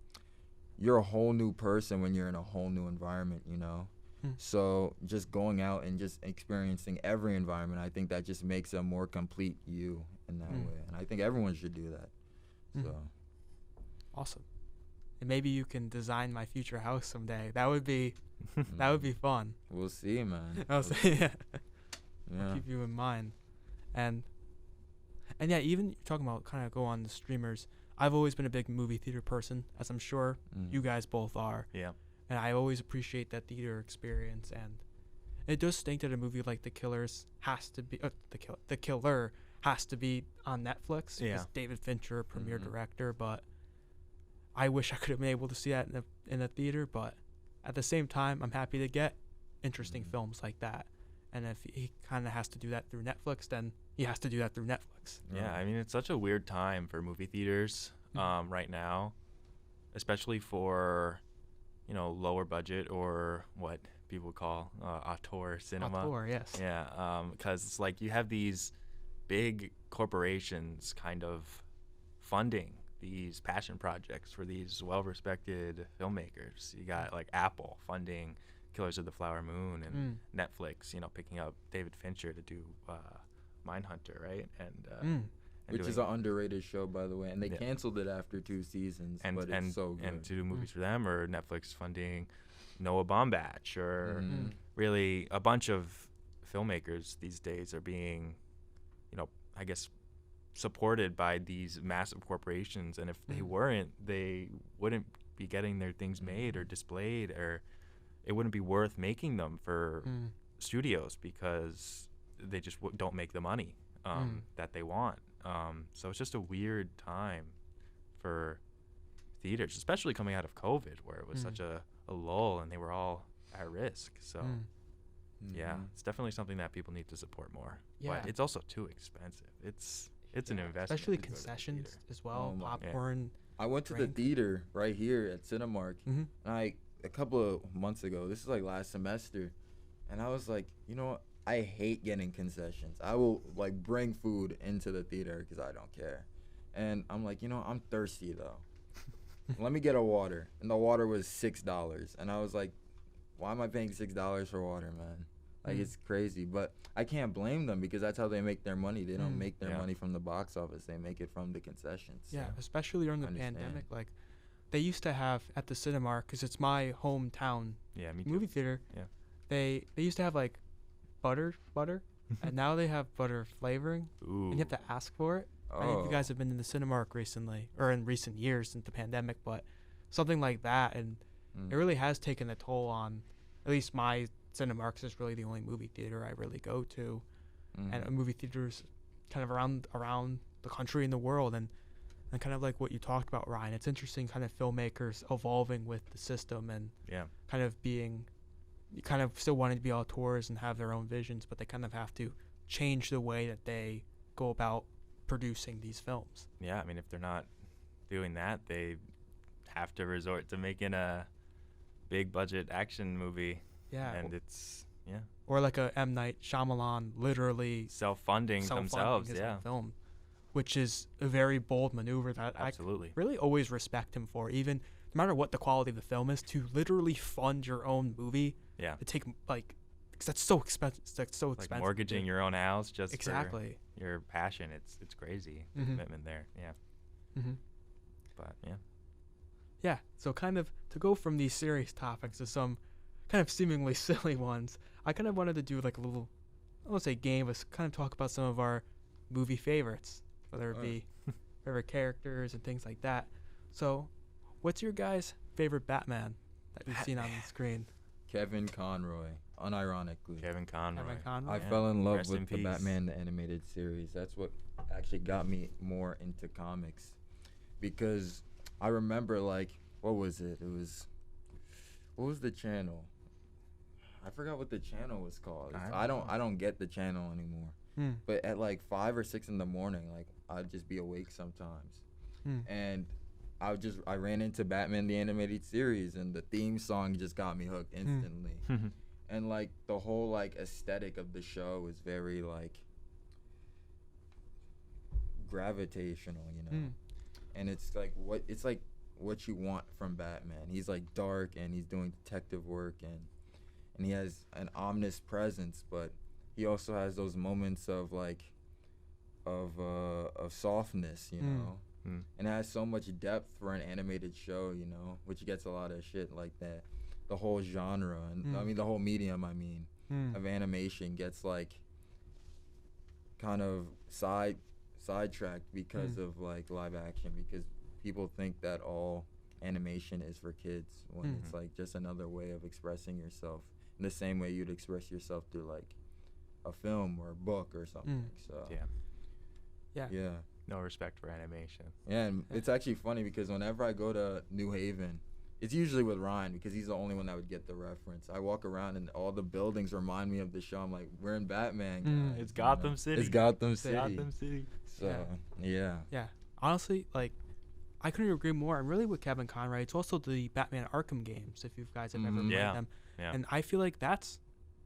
you're a whole new person when you're in a whole new environment, you know. So just going out and just experiencing every environment, I think that just makes a more complete you in that way, and I think everyone should do that. So Awesome. And maybe you can design my future house someday. That would be fun. we'll see, man. I'll say, yeah. Yeah. Keep you in mind. And yeah, even you're talking about kind of go on the streamers. I've always been a big movie theater person, as I'm sure you guys both are. Yeah. And I always appreciate that theater experience. And it does stink that a movie like The Killers has to be The Killer has to be on Netflix. Yeah. Because David Fincher, premier director. But I wish I could have been able to see that in a theater. But at the same time, I'm happy to get interesting films like that. And if he kind of has to do that through Netflix, then he has to do that through Netflix. Yeah, I mean, it's such a weird time for movie theaters right now, especially for, you know, lower budget or what people call auteur cinema. Auteur, yes. Yeah, because it's like you have these big corporations kind of funding these passion projects for these well-respected filmmakers. You got like Apple funding Killers of the Flower Moon, and Netflix, you know, picking up David Fincher to do Mindhunter, right? And Which is an underrated show, by the way, and they canceled it after 2 seasons, but it's so good. And to do movies for them, or Netflix funding Noah Baumbach, or really a bunch of filmmakers these days are being, you know, I guess supported by these massive corporations, and if they weren't, they wouldn't be getting their things made or displayed, or it wouldn't be worth making them for studios because they just don't make the money that they want. So it's just a weird time for theaters, especially coming out of COVID, where it was such a lull and they were all at risk. So yeah, it's definitely something that people need to support more. Yeah. But it's also too expensive. It's an investment. Especially to go to the concessions theater. as well, Oh my- popcorn. I went to the drink. theater right here at Cinemark, Mhm. and a couple of months ago, this is like last semester, and I was like, you know what? I hate getting concessions. I will like bring food into the theater because I don't care. And I'm like, you know, I'm thirsty though. Let me get a water. And the water was $6. And I was like, why am I paying $6 for water, man? Like, it's crazy. But I can't blame them because that's how they make their money. They don't make their money from the box office. They make it from the concessions. Yeah, So. especially during the Understand. pandemic. Like, they used to have at the Cinemark, because it's my hometown Yeah, me too. movie theater. Yeah. They used to have like butter, and now they have butter flavoring, Ooh. and you have to ask for it. I don't know if you guys have been in the Cinemark recently, or in recent years since the pandemic, but something like that, and it really has taken a toll on at least my Cinemark. 'Cause it's really the only movie theater I really go to, and movie theaters kind of around the country and the world, and kind of like what you talked about, Ryan. It's interesting kind of filmmakers evolving with the system and kind of still wanting to be auteurs and have their own visions, but they kind of have to change the way that they go about producing these films. Yeah, I mean, if they're not doing that, they have to resort to making a big budget action movie. Yeah. And it's, Or like a M. Night Shyamalan literally self-funding themselves, his own film, which is a very bold maneuver that absolutely. I really always respect him for, even no matter what the quality of the film is, to literally fund your own movie. Yeah. To take, like, because that's so expensive. That's so expensive. Like mortgaging your own house just exactly for your passion. It's crazy. The commitment there. Yeah. But yeah. So kind of to go from these serious topics to some kind of seemingly silly ones, I kind of wanted to do like a little, I won't say game, but kind of talk about some of our movie favorites, whether it be favorite characters and things like that. So, what's your guys' favorite Batman that you've seen on the screen? Kevin Conroy, unironically. Kevin Conroy. I fell in love Rest with in the peace. Batman the animated series. That's what actually got me more into comics, because I remember, like, what was it? What was the channel? I forgot what the channel was called. I don't get the channel anymore. But at like 5 or 6 in the morning, like, I'd just be awake sometimes, and I ran into Batman the animated series, and the theme song just got me hooked instantly. And like the whole like aesthetic of the show is very like gravitational, and it's like what you want from Batman. He's like dark, and he's doing detective work, and he has an ominous presence, but he also has those moments of like of softness, you know. And it has so much depth for an animated show, which gets a lot of shit like that. The whole genre, and I mean the whole medium, of animation gets like kind of sidetracked because of like live action, because people think that all animation is for kids, when it's like just another way of expressing yourself in the same way you'd express yourself through like a film or a book or something. So yeah. No respect for animation. Yeah, and it's actually funny because whenever I go to New Haven, it's usually with Ryan, because he's the only one that would get the reference. I walk around and all the buildings remind me of the show. I'm like, we're in Batman, guys. It's Gotham City. It's Gotham City. Gotham City. So, yeah. Honestly, like, I couldn't agree more. I'm really with Kevin Conroy. It's also the Batman Arkham games, if you guys have ever played them. Yeah. And I feel like that's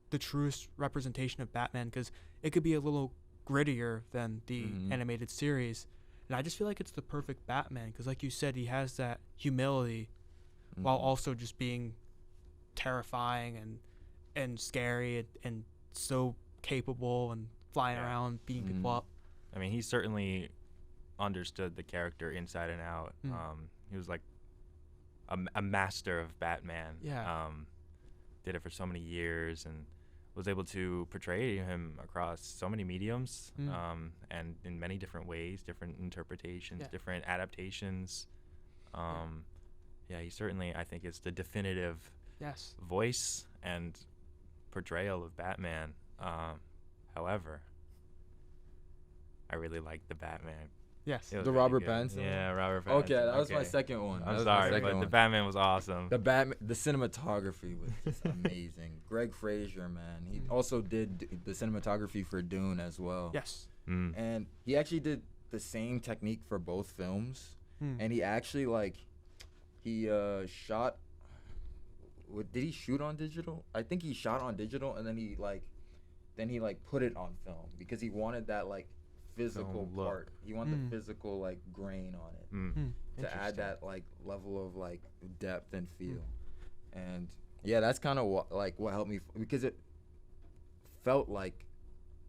the truest representation of Batman, because it could be a little grittier than the animated series. And I just feel like it's the perfect Batman, because like you said, he has that humility while also just being terrifying and scary and so capable and flying around, being people up. I mean, he certainly understood the character inside and out. He was like a master of Batman. Did it for so many years and was able to portray him across so many mediums, and in many different ways, different interpretations, different adaptations. He certainly, I think, is the definitive voice and portrayal of Batman. However, I really like the Batman. Yes. The Robert Pattinson? Yeah, Robert Pattinson. Okay, that was my second one. I'm sorry, but the Batman was awesome. The cinematography was just amazing. Greg Fraser, man. He also did the cinematography for Dune as well. Yes. And he actually did the same technique for both films. And he actually, like, he shot... Did he shoot on digital? I think he shot on digital, and then he put it on film, because he wanted that, like, physical part. He wanted the physical, like, grain on it to add that, like, level of, like, depth and feel. And yeah, that's kind of what helped me, because it felt like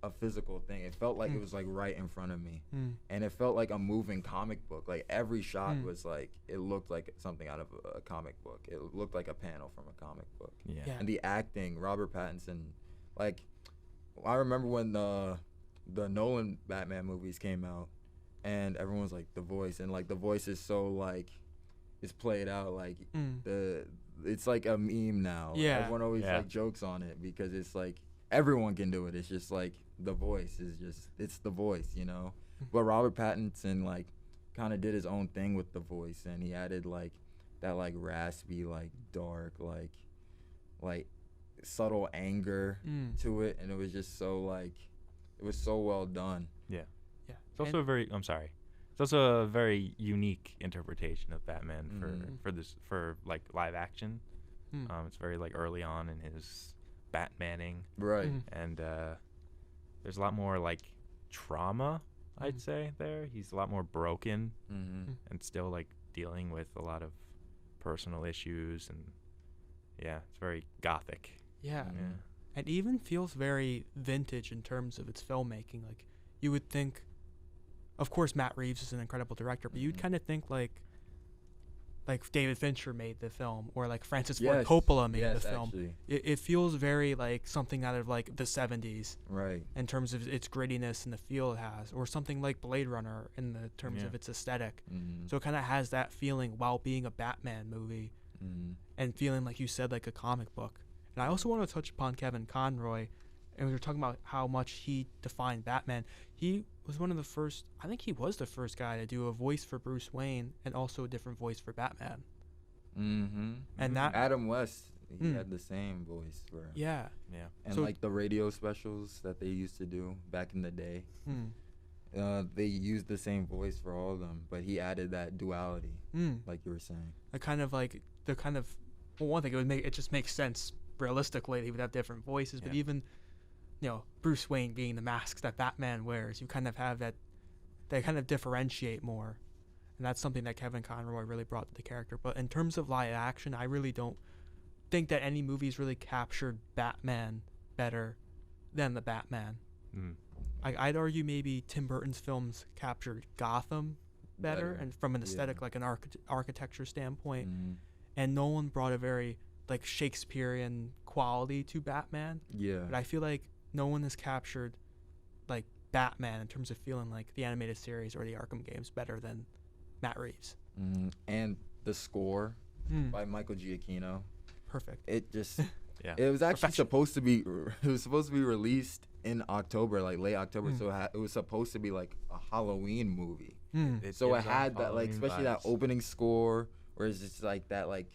a physical thing. It felt like it was like right in front of me, and it felt like a moving comic book. Like every shot was like, it looked like something out of a comic book. It looked like a panel from a comic book. And the acting, Robert Pattinson, like, I remember when the Nolan Batman movies came out, and everyone's like, the voice, and like the voice is so like, it's played out, like it's like a meme now. Everyone always like jokes on it, because it's like everyone can do it. It's just like the voice is just, it's the voice, you know. But Robert Pattinson like kind of did his own thing with the voice, and he added like that like raspy, like dark, like subtle anger to it, and it was just so like, it was so well done. Yeah. It's also It's also a very unique interpretation of Batman for like live action. It's very like early on in his Batmaning, Right. and there's a lot more like trauma, I'd say. There, he's a lot more broken, and still like dealing with a lot of personal issues, and it's very gothic. Yeah. It even feels very vintage in terms of its filmmaking. Like, you would think, of course, Matt Reeves is an incredible director, but you'd kind of think like David Fincher made the film, or like Francis Ford Coppola made the film. It feels very like something out of like the 70s, right? In terms of its grittiness and the feel it has, or something like Blade Runner in the terms of its aesthetic. So it kind of has that feeling while being a Batman movie, and feeling like you said like a comic book. And I also want to touch upon Kevin Conroy, and we were talking about how much he defined Batman. He was one of the first, I think he was the first guy to do a voice for Bruce Wayne and also a different voice for Batman. And that Adam West, he had the same voice for him. Yeah. And so like the radio specials that they used to do back in the day, they used the same voice for all of them, but he added that duality, like you were saying. Well, one thing, it just makes sense realistically. He would have different voices, but even, you know, Bruce Wayne being the mask that Batman wears, you kind of have that, they kind of differentiate more, and that's something that Kevin Conroy really brought to the character. But in terms of live action, I really don't think that any movies really captured Batman better than the Batman. I'd argue maybe Tim Burton's films captured Gotham better, and from an aesthetic, like an architecture standpoint, and Nolan brought a very like Shakespearean quality to Batman. But I feel like no one has captured like Batman in terms of feeling like the animated series or the Arkham games better than Matt Reeves. And the score by Michael Giacchino. Perfect. It just it was actually supposed to be released in October, like late October, so it was supposed to be like a Halloween movie. So it had that like, especially that opening score, where it's just like that like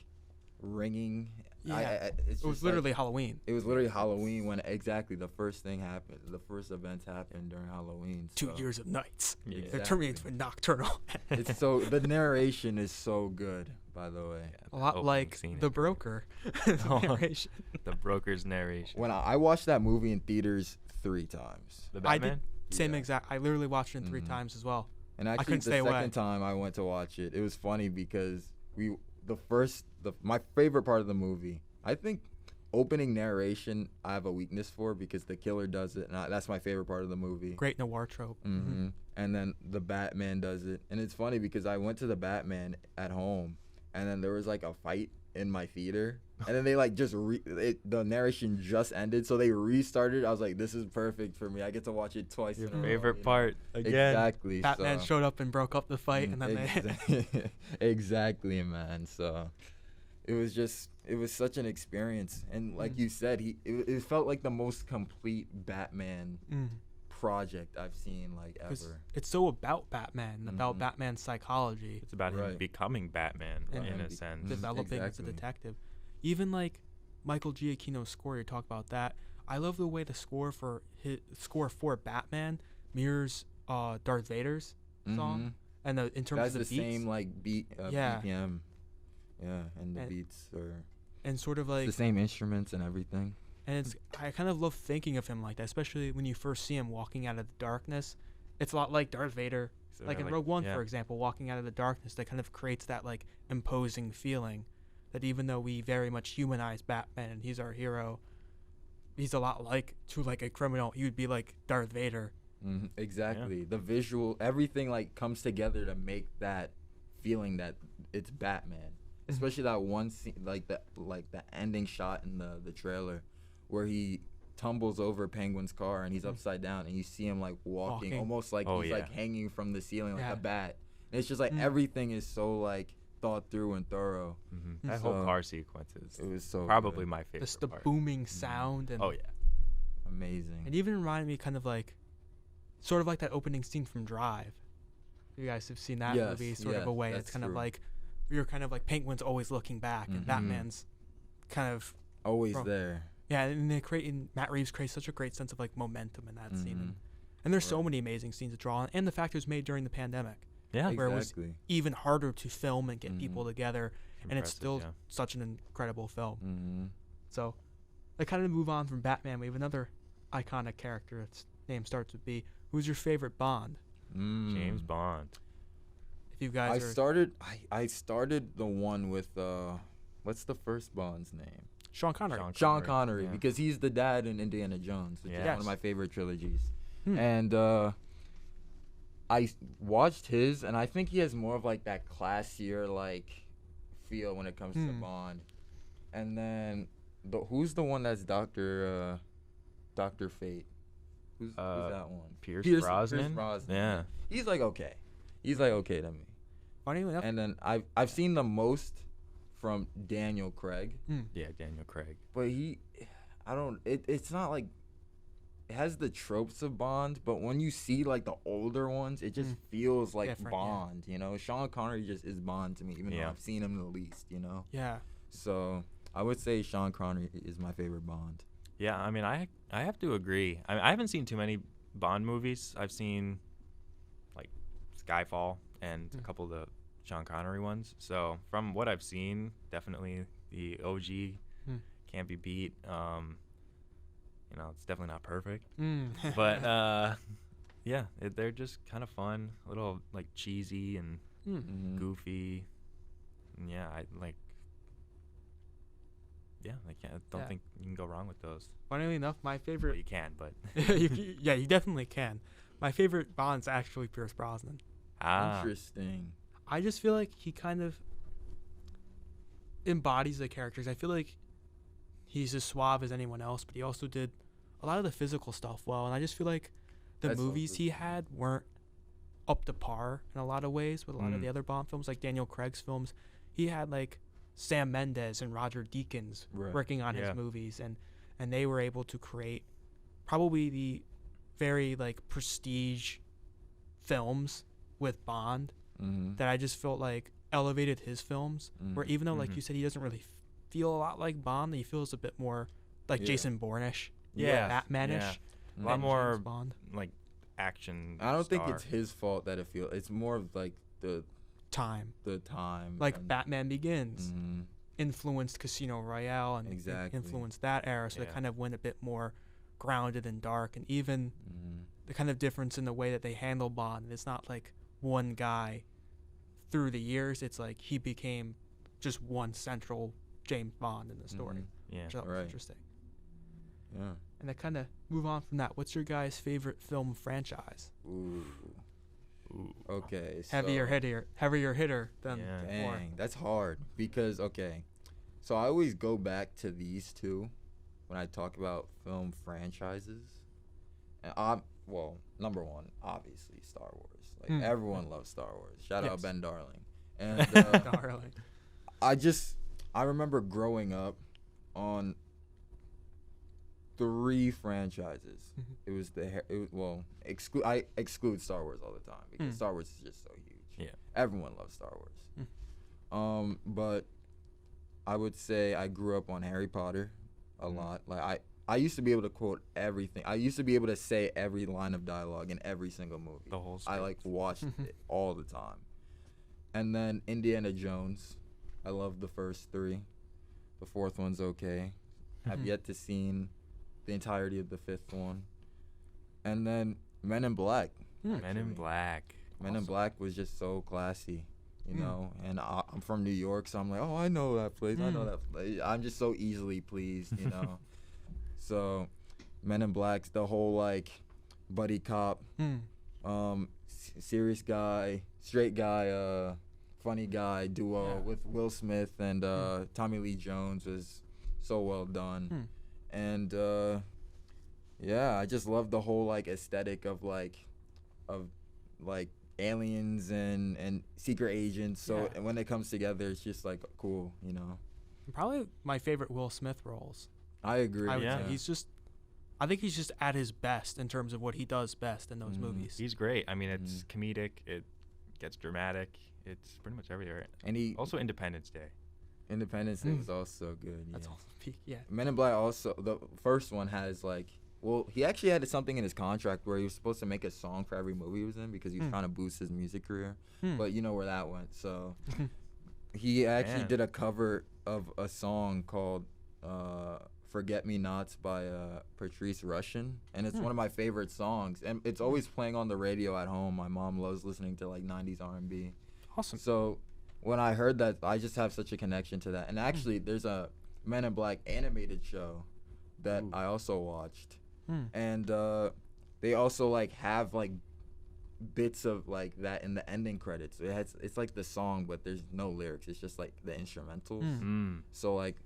ringing. It was literally like Halloween. It was literally Halloween when exactly the first thing happened. The first events happened during Halloween. So. 2 years of nights. It turned me into a nocturnal. It's so, the narration is so good, by the way. A lot like The Broker. Narration. The Broker's narration. When I watched that movie in theaters 3 times. The Batman? I did same exact. I literally watched it 3 times as well. And actually, the second time I went to watch it, it was funny because my favorite part of the movie, I think opening narration I have a weakness for because the killer does it, and that's my favorite part of the movie. Great noir trope. And then the Batman does it, and it's funny because I went to the Batman at home, and then there was like a fight in my theater, and then they like just the narration just ended, so they restarted. I was like, this is perfect for me. I get to watch it twice. Your favorite part again. Exactly. Batman showed up and broke up the fight, and then exactly, man. So it was such an experience, and like you said, it felt like the most complete Batman project I've seen like ever. It's so about Batman, about Batman's psychology. It's about him becoming Batman in a sense, developing as a detective. Even like Michael Giacchino's score, you talk about that. I love the way the score for Batman mirrors Darth Vader's song, and in terms of the beats, the same like BPM, and the beats and sort of like the same instruments and everything. And I kind of love thinking of him like that, especially when you first see him walking out of the darkness. It's a lot like Darth Vader, like in Rogue One, for example, walking out of the darkness. That kind of creates that like imposing feeling that even though we very much humanize Batman and he's our hero, he's a lot like a criminal. He would be like Darth Vader. Exactly. Yeah. The visual, everything like comes together to make that feeling that it's Batman. Especially that one scene, like the ending shot in the trailer, where he tumbles over Penguin's car and he's upside down, and you see him like walking. Almost like he's like hanging from the ceiling like a bat. And it's just like everything is so like thought through and thorough. That whole car sequence is it was so probably good. my favorite. Just the part. booming sound and Amazing. It even reminded me kind of like, sort of like that opening scene from Drive. You guys have seen that movie, sort of a way. It's kind of like, you're kind of like Penguin's always looking back, and Batman's kind of always there. Yeah, and Matt Reeves creates such a great sense of like momentum in that scene, and there's so many amazing scenes to draw on, and the fact it was made during the pandemic, where it was even harder to film and get people together, and it's still such an incredible film. So, I kind of move on from Batman. We have another iconic character. Its name starts with B. Who's your favorite Bond? James Bond. If you guys I started the one with what's the first Bond's name? Sean Connery. Sean Connery, because he's the dad in Indiana Jones, which is one of my favorite trilogies. And I watched his, and I think he has more of like that classier like feel when it comes to Bond. And then who's the one that's Dr. Fate? Who's that one? Pierce Brosnan. Yeah. He's like okay. He's like okay to me. Funny enough. And then I've seen the most from Daniel Craig. Yeah, Daniel Craig. But it's not like it has the tropes of Bond, but when you see like the older ones, it just feels like Bond, you know? Sean Connery just is Bond to me, even though I've seen him the least, you know? Yeah. So I would say Sean Connery is my favorite Bond. Yeah, I mean, I have to agree. I haven't seen too many Bond movies. I've seen like Skyfall and a couple of the Sean Connery ones. So from what I've seen, definitely the OG can't be beat. You know, it's definitely not perfect, but yeah, they're just kind of fun, a little like cheesy and goofy. And yeah, I like. Yeah, I don't think you can go wrong with those. Funnily enough, my favorite. Well, you can, but. you definitely can. My favorite Bond's actually Pierce Brosnan. Interesting. I just feel like he kind of embodies the characters. I feel like he's as suave as anyone else, but he also did a lot of the physical stuff well. And I just feel like the movies he had weren't up to par in a lot of ways with a lot of the other Bond films, like Daniel Craig's films. He had like Sam Mendes and Roger Deakins working on his movies, and they were able to create probably the very like prestige films with Bond that I just felt like elevated his films, where even though like you said he doesn't really feel a lot like Bond, he feels a bit more like Jason Bourne-ish, Batman-ish, a lot more Bond, like action. I don't think it's his fault that it's more of like the time, like Batman Begins influenced Casino Royale and influenced that era, so they kind of went a bit more grounded and dark, and even the kind of difference in the way that they handle Bond. It's not like one guy through the years, it's like he became just one central James Bond in the story, which I thought was interesting. And to kind of move on from that, what's your guys' favorite film franchise? Ooh. Okay. Heavier hitter than more. Dang, that's hard because so I always go back to these two when I talk about film franchises. And well, number one, obviously Star Wars. Like everyone loves Star Wars. Shout out Ben Darling. And Darling. I remember growing up on 3 franchises. It was I exclude Star Wars all the time because Star Wars is just so huge. Yeah. Everyone loves Star Wars. But I would say I grew up on Harry Potter a lot. Like I used to be able to quote everything. I used to be able to say every line of dialogue in every single movie. The whole script. I like watched it all the time. And then Indiana Jones. I love the first 3. The 4th one's okay. I've yet to seen the entirety of the 5th one. And then Men in Black. Men in Black. Men in Black was just so classy, you know. And I'm from New York, so I'm like, oh, I know that place. I know that place. I'm just so easily pleased, you know. So, Men in Black's the whole like buddy cop, serious guy, straight guy, funny guy duo with Will Smith and Tommy Lee Jones was so well done. And I just love the whole like aesthetic of aliens and secret agents. So and when it comes together, it's just like cool, you know. Probably my favorite Will Smith roles. I agree. I would say he's just, I think he's just at his best in terms of what he does best in those movies. He's great. I mean, it's comedic. It gets dramatic. It's pretty much everywhere. And he Also, Independence Day. Independence Day was also good. That's yeah. all peak. Yeah. Men in Black also, the first one has like, well, he actually had something in his contract where he was supposed to make a song for every movie he was in because he was trying to boost his music career. But you know where that went. So he actually did a cover of a song called Forget Me Nots by Patrice Rushen. And it's one of my favorite songs. And it's always playing on the radio at home. My mom loves listening to like 90s R&B. Awesome. So when I heard that, I just have such a connection to that. And actually, there's a Men in Black animated show that I also watched. And they also like have like bits of like that in the ending credits. It's like the song, but there's no lyrics. It's just like the instrumentals. So like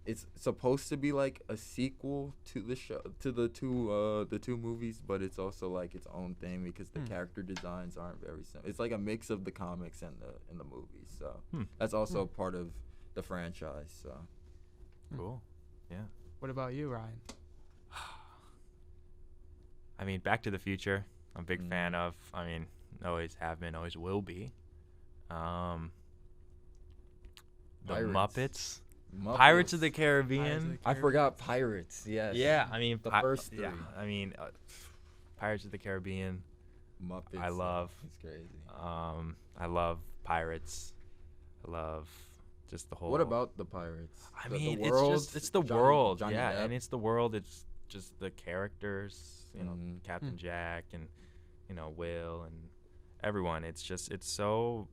it's supposed to be like a sequel to the show, to the two movies, but it's also like its own thing because the character designs aren't very similar. It's like a mix of the comics and the movies. So that's also part of the franchise. So Cool. Yeah. What about you, Ryan? I mean, Back to the Future, I'm a big fan of. I mean, always have been, always will be. The Muppets. Pirates of the Caribbean. I forgot Pirates. Yes. Yeah, I mean, the first three. Yeah, I mean, Pirates of the Caribbean. Muppets. I love. It's crazy. I love Pirates. I love just the whole. What about the Pirates? I The mean, world, it's the world. Johnny Yeah, Depp? and it's the world. It's just the characters. You know, Captain Jack and Will and everyone. It's so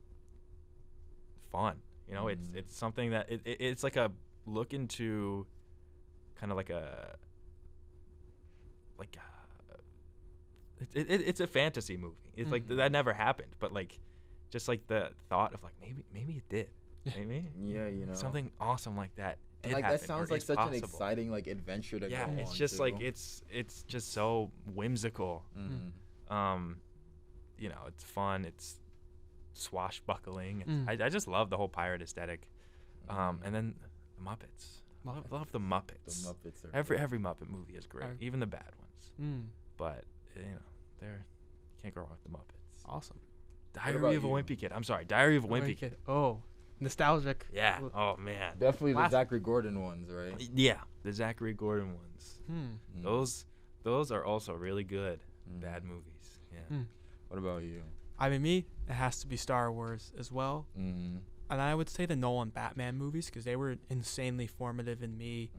fun. You know, it's something that it's like a look into kind of like it's a fantasy movie. It's like that never happened, but like just like the thought of like maybe it did. Maybe something awesome like that. And like that sounds like such an exciting like adventure to go on. Yeah, it's just like it's just so whimsical. You know, it's fun. It's swashbuckling. I just love the whole pirate aesthetic. And then the Muppets. Love the Muppets. The Muppets are Every Muppet movie is great, even the bad ones. But you can't go wrong with the Muppets. Awesome. Diary of a Wimpy Kid. I'm sorry, Diary of a Wimpy Kid. Oh, nostalgic. Yeah. Oh man. Definitely the Zachary Gordon ones, right? Yeah, the Zachary Gordon ones. Those are also really good bad movies. Yeah. What about you? I mean, me, it has to be Star Wars as well. And I would say the Nolan Batman movies because they were insanely formative in me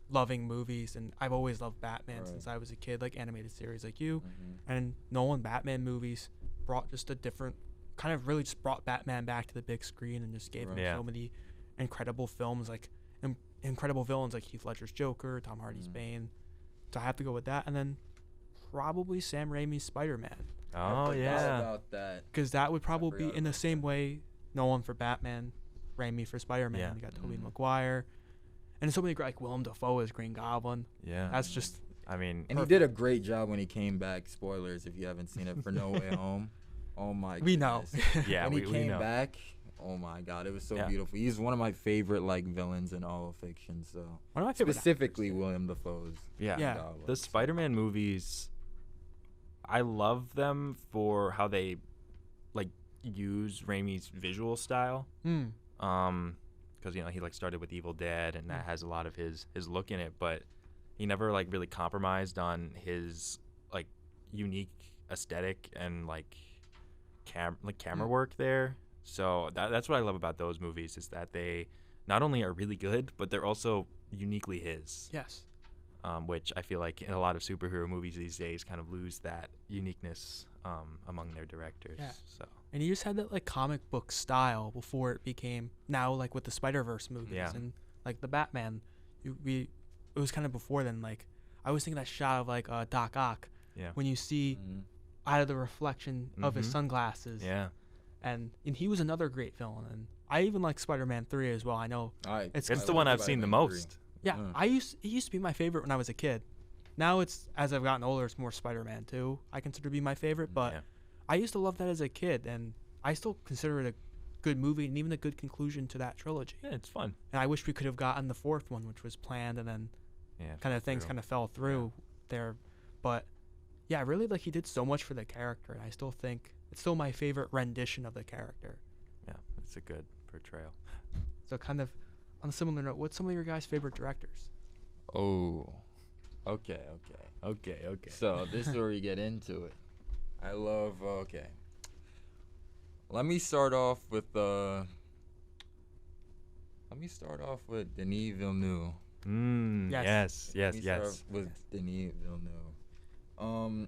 loving movies. And I've always loved Batman since I was a kid, like animated series like you. And Nolan Batman movies brought just a different, kind of really just brought Batman back to the big screen and just gave him so many incredible films, like incredible villains like Heath Ledger's Joker, Tom Hardy's Bane. So I have to go with that. And then probably Sam Raimi's Spider-Man. Oh yeah. About that. Because that would probably be in the same way Nolan for Batman, Raimi for Spider-Man. Yeah. You got Tobey Maguire. And so many great, like Willem Dafoe as Green Goblin. Yeah. That's just... I mean... And he did a great job when he came back. Spoilers if you haven't seen it for No Way Home. Oh my god. We know. Yeah, when we he came know. back, oh my god, it was so beautiful. He's one of my favorite like villains in all of fiction. So one of my favorite specifically William Dafoe's. Yeah. The Spider-Man movies, I love them for how they like use Raimi's visual style. Because he like started with Evil Dead and that has a lot of his look in it, but he never like really compromised on his like unique aesthetic and like camera work there. So that's what I love about those movies is that they not only are really good, but they're also uniquely his. Yes. Which I feel like in a lot of superhero movies these days kind of lose that uniqueness among their directors. Yeah. So. And he just had that like comic book style before it became now like with the Spider-Verse movies and like the Batman. It was kind of before then. Like I was thinking that shot of like Doc Ock when you see out of the reflection of his sunglasses. Yeah. And he was another great villain. And I even like Spider-Man 3 as well. I know it's the one I've seen the most. Yeah, it used to be my favorite when I was a kid. Now it's, as I've gotten older, it's more Spider-Man 2 I consider to be my favorite. But I used to love that as a kid, and I still consider it a good movie and even a good conclusion to that trilogy. Yeah, it's fun. And I wish we could have gotten the fourth one, which was planned, and then kind of things kind of fell through there. But yeah, I really like he did so much for the character, and I still think it's still my favorite rendition of the character. Yeah, it's a good portrayal. So kind of on a similar note, what's some of your guys' favorite directors? Oh, okay. So this is where we get into it. I love. Okay. Let me start off with Denis Villeneuve. Yes. Let me start off with Denis Villeneuve.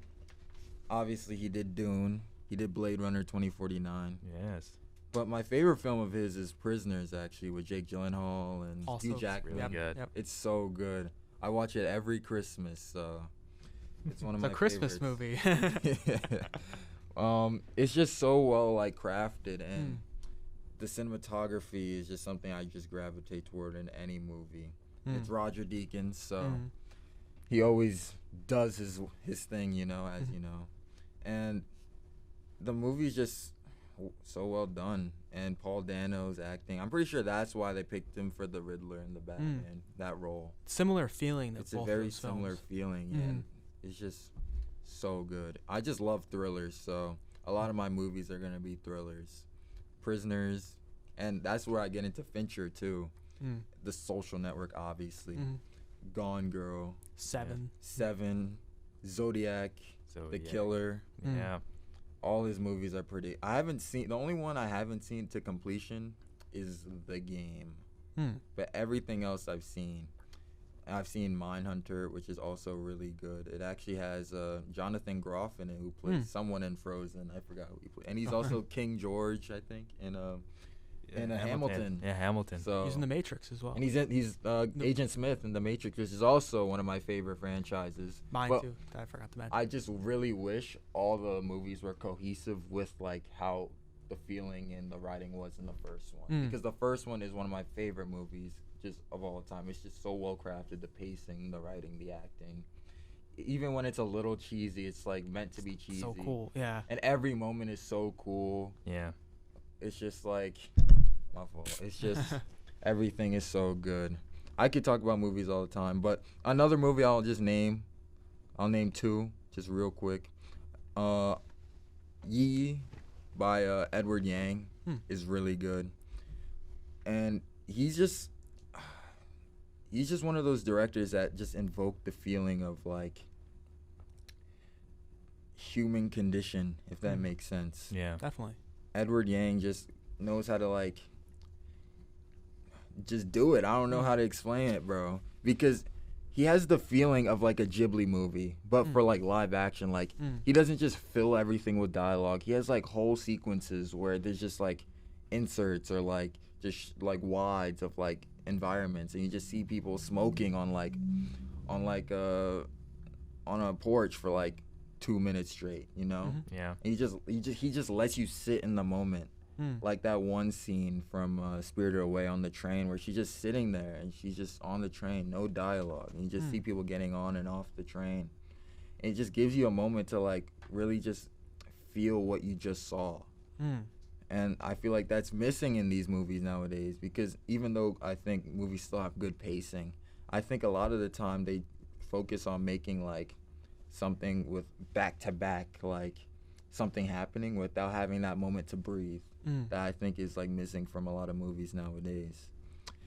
Obviously he did Dune. He did Blade Runner 2049. Yes. But my favorite film of his is Prisoners, actually, with Jake Gyllenhaal and Also, Hugh Jackman. really good. Yep. It's so good. I watch it every Christmas, so it's one of It's my a Christmas favorites. movie. It's just so well crafted, and the cinematography is just something I just gravitate toward in any movie. It's Roger Deakins, so he always does his thing, as you know. And the movie's just so well done, and Paul Dano's acting. I'm pretty sure that's why they picked him for the Riddler in the Batman, that role. Similar feeling. It's a very similar feeling, and it's just so good. I just love thrillers, so a lot of my movies are going to be thrillers. Prisoners, and that's where I get into Fincher, too. The Social Network, obviously. Gone Girl. Seven. Zodiac, The Killer. Yeah. All his movies are pretty. The only one I haven't seen to completion is The Game. But everything else I've seen. I've seen Mindhunter, which is also really good. It actually has Jonathan Groff in it, who plays someone in Frozen. I forgot who he played. And he's also King George, I think, in Hamilton. Yeah, Hamilton. So He's in The Matrix as well. and he's Agent Smith in The Matrix, which is also one of my favorite franchises. Mine But too. That I forgot to mention. I just really wish all the movies were cohesive with like how the feeling and the writing was in the first one, because the first one is one of my favorite movies just of all time. It's just so well crafted, the pacing, the writing, the acting. Even when it's a little cheesy, it's like meant to be cheesy. So cool. Yeah. And every moment is so cool. Yeah. It's just like my fault. It's just everything is so good. I could talk about movies all the time, but another movie I'll name two just real quick. Yi by Edward Yang is really good, and he's just one of those directors that just invoke the feeling of like human condition, if that makes sense. Yeah. Definitely. Edward Yang just knows how to like just do it. I don't know how to explain it, bro, because he has the feeling of like a Ghibli movie, but for like live action. Like he doesn't just fill everything with dialogue. He has like whole sequences where there's just like inserts or like just like wides of like environments, and you just see people smoking on a porch for like 2 minutes straight, Yeah. And he just lets you sit in the moment. Like that one scene from Spirited Away on the train where she's just sitting there and she's just on the train, no dialogue, and you just see people getting on and off the train, and it just gives you a moment to like really just feel what you just saw. And I feel like that's missing in these movies nowadays, because even though I think movies still have good pacing, I think a lot of the time they focus on making like something with back-to-back, like something happening without having that moment to breathe, that I think is like missing from a lot of movies nowadays.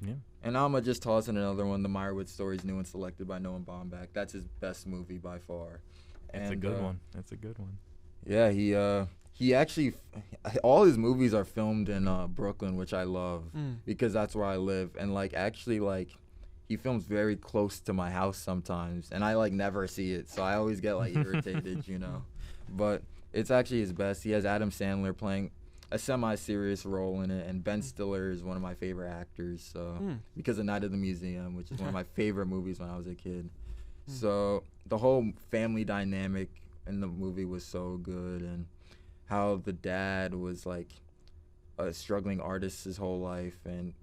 Yeah. And I'm gonna just toss in another one, The Meyerowitz Stories, new and selected by Noah Baumbach. That's his best movie by far. It's a good one. It's a good one. Yeah, he actually, all his movies are filmed in Brooklyn, which I love, because that's where I live. And like actually like he films very close to my house sometimes, and I like never see it, so I always get like irritated, But it's actually his best. He has Adam Sandler playing a semi-serious role in it, and Ben Stiller is one of my favorite actors. So because of Night of the Museum, which is one of my favorite movies when I was a kid. So the whole family dynamic in the movie was so good, and how the dad was like a struggling artist his whole life,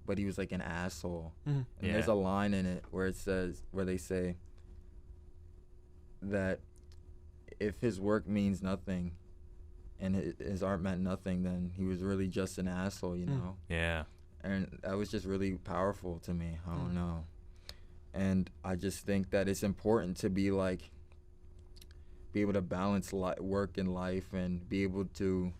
but he was like an asshole. And there's a line in it where they say that if his work means nothing and his art meant nothing, then he was really just an asshole, Yeah. And that was just really powerful to me. I don't know. And I just think that it's important to be like be able to balance work and life and be able to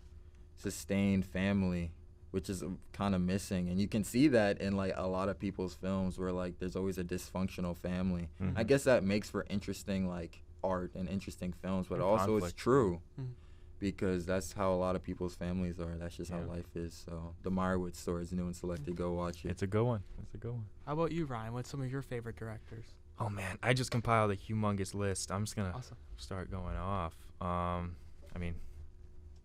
sustain family, which is kind of missing. And you can see that in like a lot of people's films where like there's always a dysfunctional family. Mhm. I guess that makes for interesting like art and interesting films, but And also conflict. it's true Mhm. because that's how a lot of people's families are. That's just how Yeah. life is. So the Meyerowitz story is new and selected. Go watch it. It's a good one. It's a good one. How about you, Ryan? What's some of your favorite directors? Oh man, I just compiled a humongous list. I'm just gonna Awesome. start going off. I mean,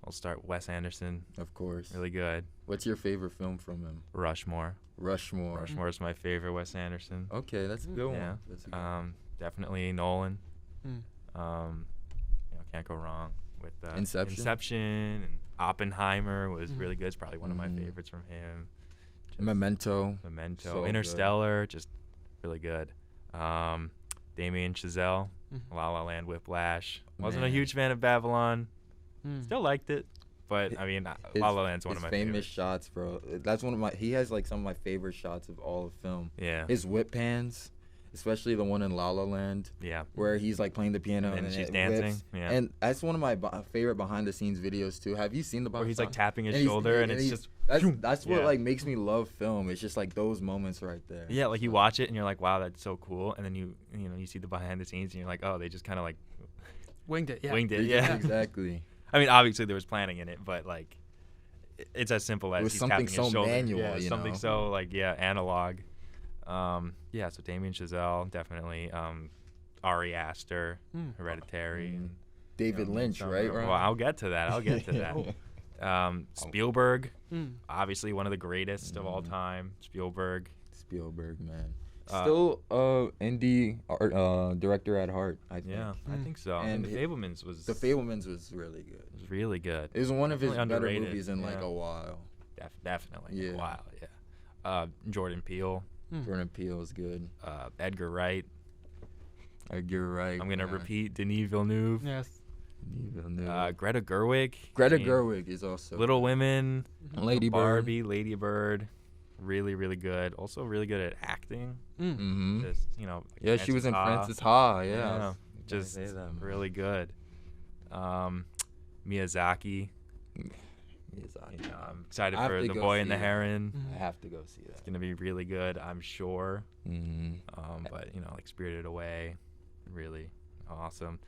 I'll start Wes Anderson. Of course. Really good. What's your favorite film from him? Rushmore. Rushmore. Rushmore is my favorite Wes Anderson. Okay, that's a good Yeah. one. That's a good one. Definitely Nolan. Mm. Can't go wrong with Inception? Inception and Oppenheimer was Mhm. really good. It's probably one of my Mhm. favorites from him. Just Memento. Memento. So good. Interstellar, just really good. Damien Chazelle, Mhm. La La Land, Whiplash. Wasn't a Man. huge fan of Babylon. Mm. Still liked it, but I mean, His- La La Land's one of his my famous favorites. shots, bro. That's one of my. He has like some of my favorite shots of all of film. Yeah, His whip pans, especially the one in La La Land yeah. where he's like playing the piano And and she's it dancing. whips. Yeah. And that's one of my favorite behind the scenes videos too. Have you seen the? Where he's like behind- tapping his and he's- shoulder, and it's he's- just That's what Yeah. like makes me love film. It's just like those moments right there. yeah. Like you So- watch it and you're like, wow, that's so cool. And then you see the behind the scenes and you're like, oh, they just kind of like Winged it. Yeah. winged it. Yeah, Yeah. exactly. I mean, obviously there was planning in it, but like, it's as simple as was he's something tapping his so shoulder. manual, Yeah, you something know? so like analog. Yeah. So Damien Chazelle definitely. Ari Aster, Mm. Hereditary. Mm. And, David Lynch, right? Well, I'll get to that. I'll get to that. Spielberg, Mm. obviously one of the greatest of all Mhm. time. Spielberg. Spielberg, man. Uh, Still indie art, director at heart, I think. Yeah, I Mm. think so. And And The hi- Fablemans was The Fablemans was really good. was really good. It was one of his Definitely better underrated, movies in like yeah. a while. Definitely. Yeah. Wow. Yeah. Jordan Peele, Mm. Jordan Peele is good. Edgar Wright. You're right. I'm gonna man. repeat Denis Villeneuve. Yes. Greta Gerwig. Greta I mean, Gerwig is also Little Women. Lady Bird. Barbie, Lady Bird. Really, really good. Also really good at acting. Mm. Mm-hmm. Just like Yeah, she was in Ha. Frances Ha. Yeah. Yeah, I was gonna just say that, man. really good. Miyazaki. Miyazaki. I'm excited I have for to The go Boy and see the it. Heron. I have to go see that. It's gonna be really good, I'm sure. Mm-hmm. But like Spirited Away, really awesome.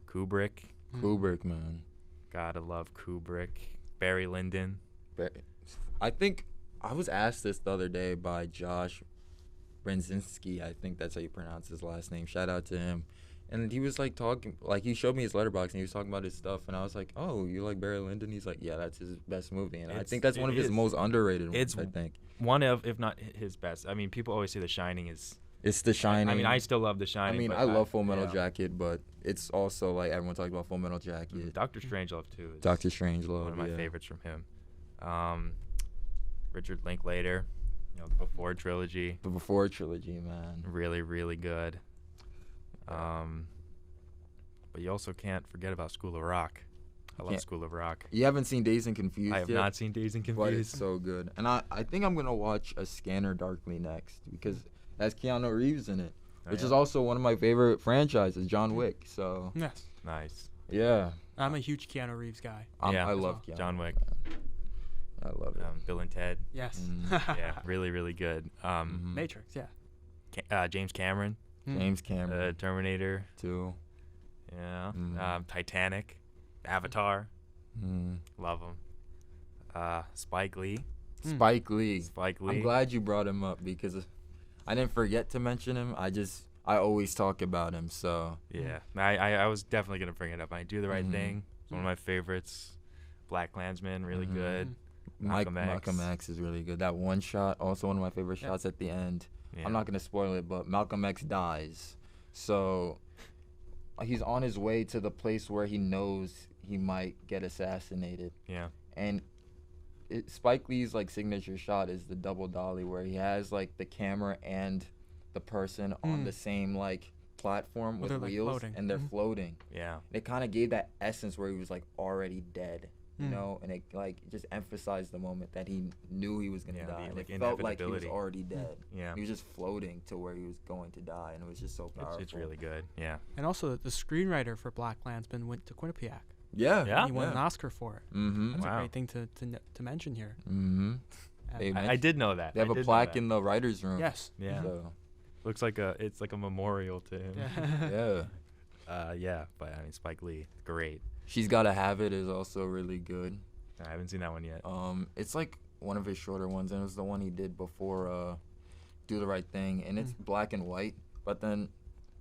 Kubrick, Mm. Kubrick, man. gotta love Kubrick. Barry Lyndon. But I think I was asked this the other day by Josh Brzezinski. I think that's how you pronounce his last name. Shout out to him. And he was like talking, like he showed me his letterbox and he was talking about his stuff. And I was like, oh, you like Barry Lyndon? He's like, yeah, that's his best movie. And I It's- think that's one of it his is. most underrated ones, It's I think. One of, if not his best. I mean, people always say The Shining is. It's The Shining. I mean, I still love The I Shining. mean, but I love Full Metal yeah. Jacket, but it's also like everyone talks about Full Metal Jacket. Doctor Strangelove too. Is Doctor Strangelove, one of my yeah. favorites from him. Richard Linklater, the Before trilogy, The Before trilogy, man. really, really good. But you also can't forget about School of Rock. I love Can't- School of Rock. You haven't seen Dazed and Confused I have yet? not seen Dazed and But it's Confused. so good. And I think I'm going to watch A Scanner Darkly next because it has Keanu Reeves in it, Oh, which yeah? is also one of my favorite franchises, John Wick. So, Yes. Nice. yeah. I'm a huge Keanu Reeves guy. Yeah, I as love well. Keanu. John Wick. man. I love it. Bill and Ted. Yes. Yeah, really, really good. Mhm. Matrix. Yeah. James Cameron, Mm. James Cameron, Terminator. too. Yeah. Mhm. Titanic, Avatar. Mm. Love him. Spike Lee. Mm. Spike Lee. Spike Lee. I'm glad you brought him up because I didn't forget to mention him. I always talk about him. So, Yeah, I was definitely gonna bring it up. I Do the Right Mhm. Thing. It's one of my favorites. Black Klansman, really Mhm. good. Malcolm Malcolm X is really good. That one shot, also one of my favorite Yeah. shots at the end. Yeah. I'm not going to spoil it, but Malcolm X dies. So he's on his way to the place where he knows he might get assassinated. Yeah. And Spike Lee's like signature shot is the double dolly where he has like the camera and the person on Mm. the same like platform Well, with they're, like, wheels floating. and they're Mhm. floating. Yeah. It kind of gave that essence where he was like already dead. you know, and it like just emphasized the moment that he knew he was gonna die, and like it felt like he was inevitability. already dead. Yeah. He was just floating to where he was going to die, and it was just so powerful. It's really good. Yeah. And also, the screenwriter for Black Klansman went to Quinnipiac. Yeah. Yeah? He won an Oscar for it. Mm-hmm. That's Wow. a great thing to mention here. Mm-hmm. And- They I did know that. They have I a did know plaque that. in the writers' room. Yes. Yeah. So, Looks like it's like a memorial to him. Yeah. yeah. But I mean, Spike Lee, great. She's Gotta Have It is also really good. I haven't seen that one yet. It's like one of his shorter ones, and it was the one he did before Do the Right Thing, and it's black and white, but then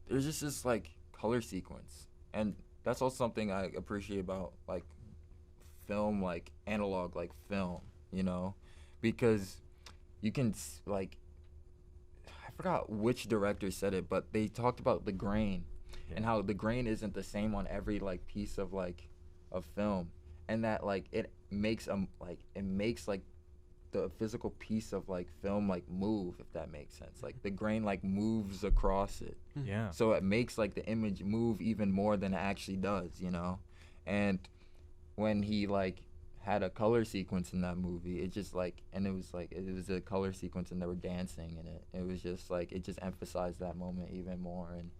there's just this like color sequence, and that's also something I appreciate about like film, like analog like film, you know, because you can like, I forgot which director said it, but they talked about the grain and how the grain isn't the same on every like piece of like of film, and that like it makes the physical piece of like film like move, if that makes sense. Like the grain like moves across it, Yeah. so it makes like the image move even more than it actually does, you know. And when he like had a color sequence in that movie, it just like, and it was a color sequence and they were dancing in it. It was just like, it just emphasized that moment even more, and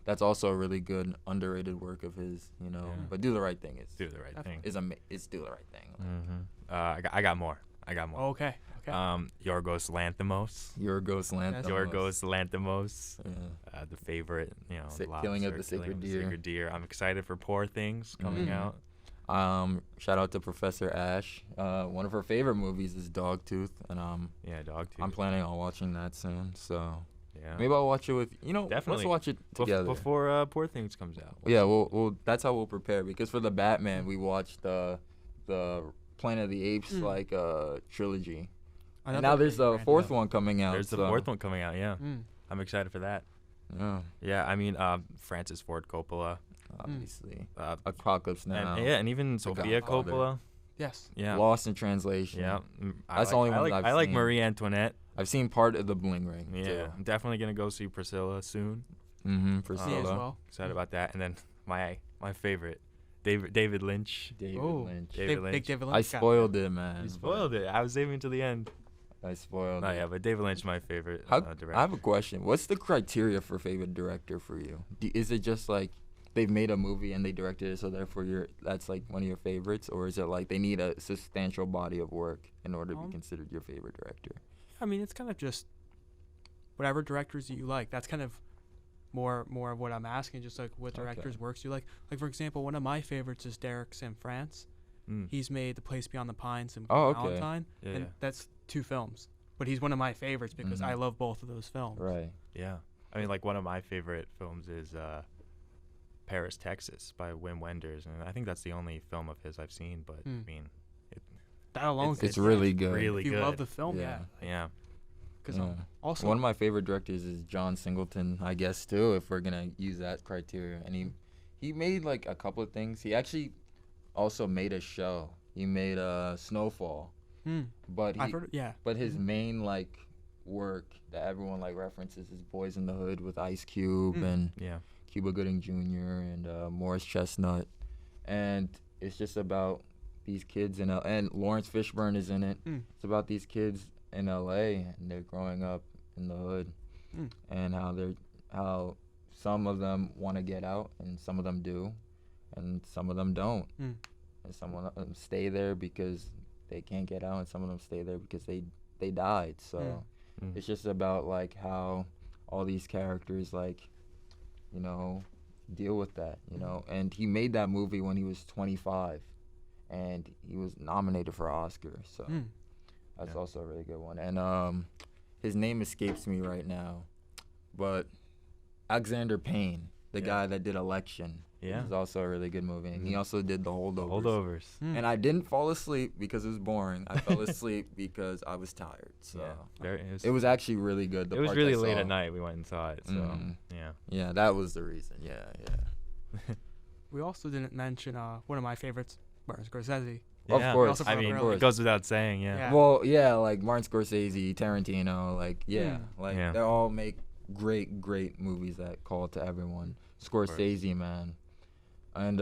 that's also a really good underrated work of his, you know. Yeah. But Do the Right Thing Do the right thing. it's Do the Right Thing. Mm-hmm. I got more. Okay. Yorgos Lanthimos. Yorgos Lanthimos. Yorgos Lanthimos. Yeah. The favorite, you know, Killing of the lobster, Sacred Killing of the Deer. Sacred Deer. I'm excited for Poor Things coming out. Shout out to Professor Ash. One of her favorite movies is Dogtooth, and Yeah, Dogtooth. I'm planning on watching that soon. So Yeah. maybe I'll watch it with Definitely. Let's watch it together. Before Poor Things comes out. Yeah, we'll that's how we'll prepare, because for the Batman we watched the Planet of the Apes like trilogy. And now there's the fourth one coming out. There's the fourth one coming out. Yeah. I'm excited for that. Yeah, Yeah, I mean, Francis Ford Coppola. obviously. Uh, Apocalypse Now. and even Sofia Godfather. Coppola. Yes. Yeah. Lost in Translation. Yeah. That's the only one I've I like seen. Marie Antoinette. I've seen part of The Bling Ring. Yeah. I'm definitely going to go see Priscilla soon. Mm-hmm. Me Priscilla. as well. Excited about that. And then my favorite, David Lynch. David Oh. Lynch. David Lynch. Big David Lynch. I guy. spoiled it, man. You spoiled it. I was saving to the end. I spoiled Oh it. yeah, but David Lynch is my favorite How, director. I have a question. What's the criteria for favorite director for you? Is it just like they've made a movie and they directed it, so therefore that's like one of your favorites, or is it like they need a substantial body of work in order to be considered your favorite director? I mean, it's kind of just whatever directors you like. That's kind of more of what I'm asking. Just like what directors' works you like. Like for example, one of my favorites is Derek Sanfrance. He's made The Place Beyond the Pines and Valentine, Yeah, and yeah. that's 2 films. But he's one of my favorites because I love both of those films. Right. Yeah. I mean, like one of my favorite films is Paris, Texas by Wim Wenders, and I think that's the only film of his I've seen. But I mean, That alone, It's really good. really if you good. love the film, Yeah. Yeah. Because Yeah. also One of my favorite directors is John Singleton, I guess, too, if we're gonna use that criteria. And he made like a couple of things. He actually also made a show. He made Snowfall. But I've heard, yeah. But his main like work that everyone like references is Boys in the Hood with Ice Cube and Yeah. Cuba Gooding Jr. and Morris Chestnut, and it's just about these kids in and Lawrence Fishburne is in it. It's about these kids in LA and they're growing up in the hood, and how some of them want to get out and some of them do, and some of them don't, and some of them stay there because they can't get out, and some of them stay there because they died. So it's just about like how all these characters like, you know, deal with that, you know. And he made that movie when he was 25 and he was nominated for an Oscar, so that's also a really good one. And his name escapes me right now, but Alexander Payne, the guy that did Election, is also a really good movie, and he also did The Holdovers. And I didn't fall asleep because it was boring. I fell asleep because I was tired. So it was actually really good. It was really late at night. We went and saw it. So yeah, that was the reason. Yeah. We also didn't mention one of my favorites, Martin Scorsese. Of course. I mean, early. it goes without saying. Yeah. Well, yeah, like Martin Scorsese, Tarantino, like they all make great movies that call to everyone. Scorsese, man. And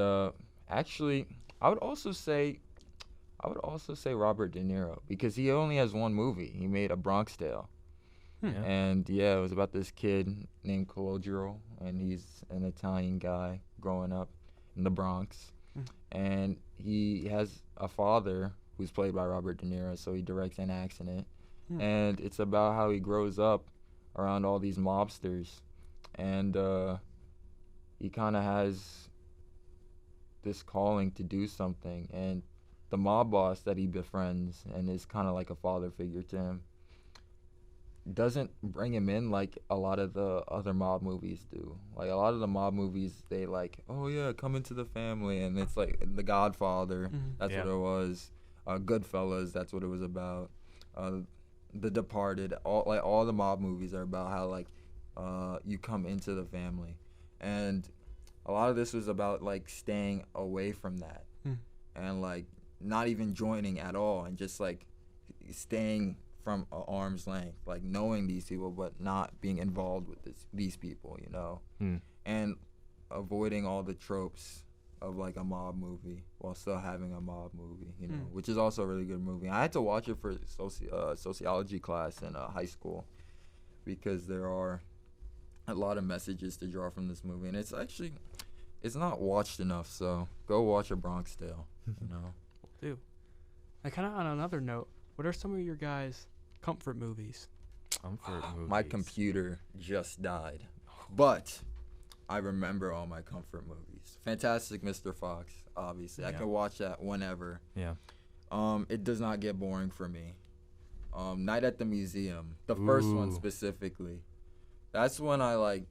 actually, I would also say I would also say Robert De Niro because he only has one movie. He made A Bronx Tale. Yeah. And yeah, it was about this kid named Calogero, and he's an Italian guy growing up in the Bronx. And he has a father who's played by Robert De Niro, so he directs and acts in it. And it's about how he grows up around all these mobsters, and he kind of has this calling to do something, and the mob boss that he befriends and is kind of like a father figure to him doesn't bring him in like a lot of the other mob movies do. Like a lot of the mob movies, they like, oh yeah, come into the family, and it's like The Godfather, that's what it was. Goodfellas, that's what it was about. The Departed, all the mob movies are about how like you come into the family, and a lot of this was about like staying away from that, and like not even joining at all, and just like staying from arm's length, like knowing these people but not being involved with these people, you know, and avoiding all the tropes of like a mob movie while still having a mob movie, you know, which is also a really good movie. I had to watch it for sociology class in high school because there are a lot of messages to draw from this movie, and it's not watched enough, so go watch A Bronx Tale, you know. Do. And kind of on another note, what are some of your guys' comfort movies? Comfort movies. My computer just died, but I remember all my comfort movies. Fantastic Mr. Fox, obviously. I can watch that whenever. Yeah. It does not get boring for me. Night at the Museum, the first one specifically. That's when it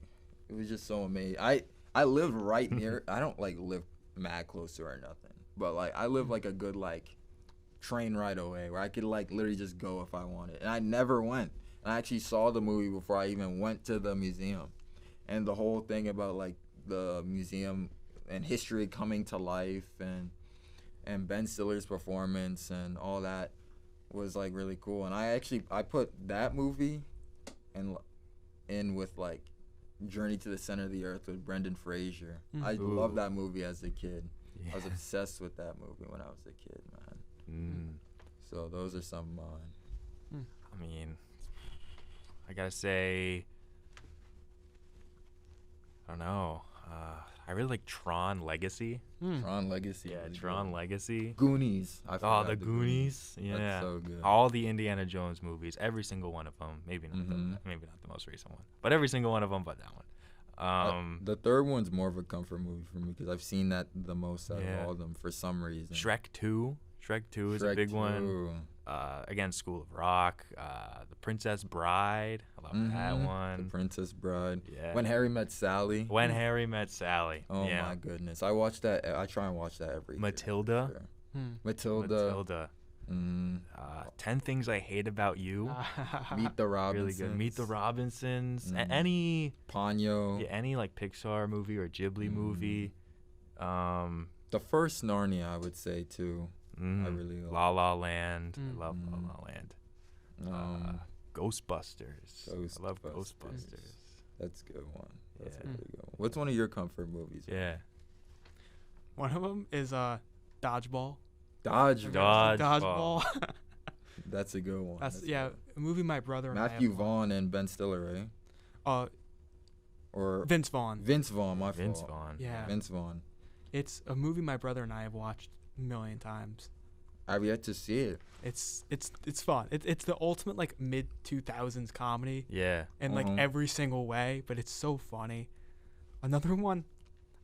was just so amazing. I lived right near, I don't like live mad close to her or nothing, but like I live like a good like train ride away where I could like literally just go if I wanted. And I never went. And I actually saw the movie before I even went to the museum. And the whole thing about like the museum and history coming to life and Ben Stiller's performance and all that was like really cool. And I put that movie in with like Journey to the Center of the Earth with Brendan Fraser. I loved that movie as a kid. Yeah. I was obsessed with that movie when I was a kid, man. So those are some of mine. I mean, I gotta say, I don't know. I really like Tron Legacy. Tron Legacy. Yeah, Tron Legacy. Goonies. The Goonies. Yeah. That's so good. All the Indiana Jones movies, every single one of them. Maybe not the most recent one, but every single one of them but that one. The third one's more of a comfort movie for me because I've seen that the most out of all of them for some reason. Shrek 2. Shrek 2 is a big one. Again, School of Rock. The Princess Bride. I love that one. The Princess Bride. Yeah. When Harry Met Sally. When Harry Met Sally. Oh my goodness. I watch that. I try and watch that every Matilda. year. Matilda. 10 Things I Hate About You. Meet the Robinsons. Really good. Meet the Robinsons. Any Ponyo. Yeah, any like Pixar movie or Ghibli movie. The first Narnia, I would say too. I really love. La La Land. I love La La Land. Ghostbusters. I love Ghostbusters. That's a good one. That's a really good one. What's one of your comfort movies? Yeah. One of them is Dodgeball. Dodgeball. That's a good one. That's a movie my brother and Matthew I Vaughn and Ben Stiller, right? Or Vince Vaughn. Vince Vaughn, my fault. Vince Vaughn. Yeah. Vince Vaughn. It's a movie my brother and I have watched a million times. I've yet to see it. It's fun. It's the ultimate like mid 2000s comedy. Yeah. In like every single way, but it's so funny. Another one,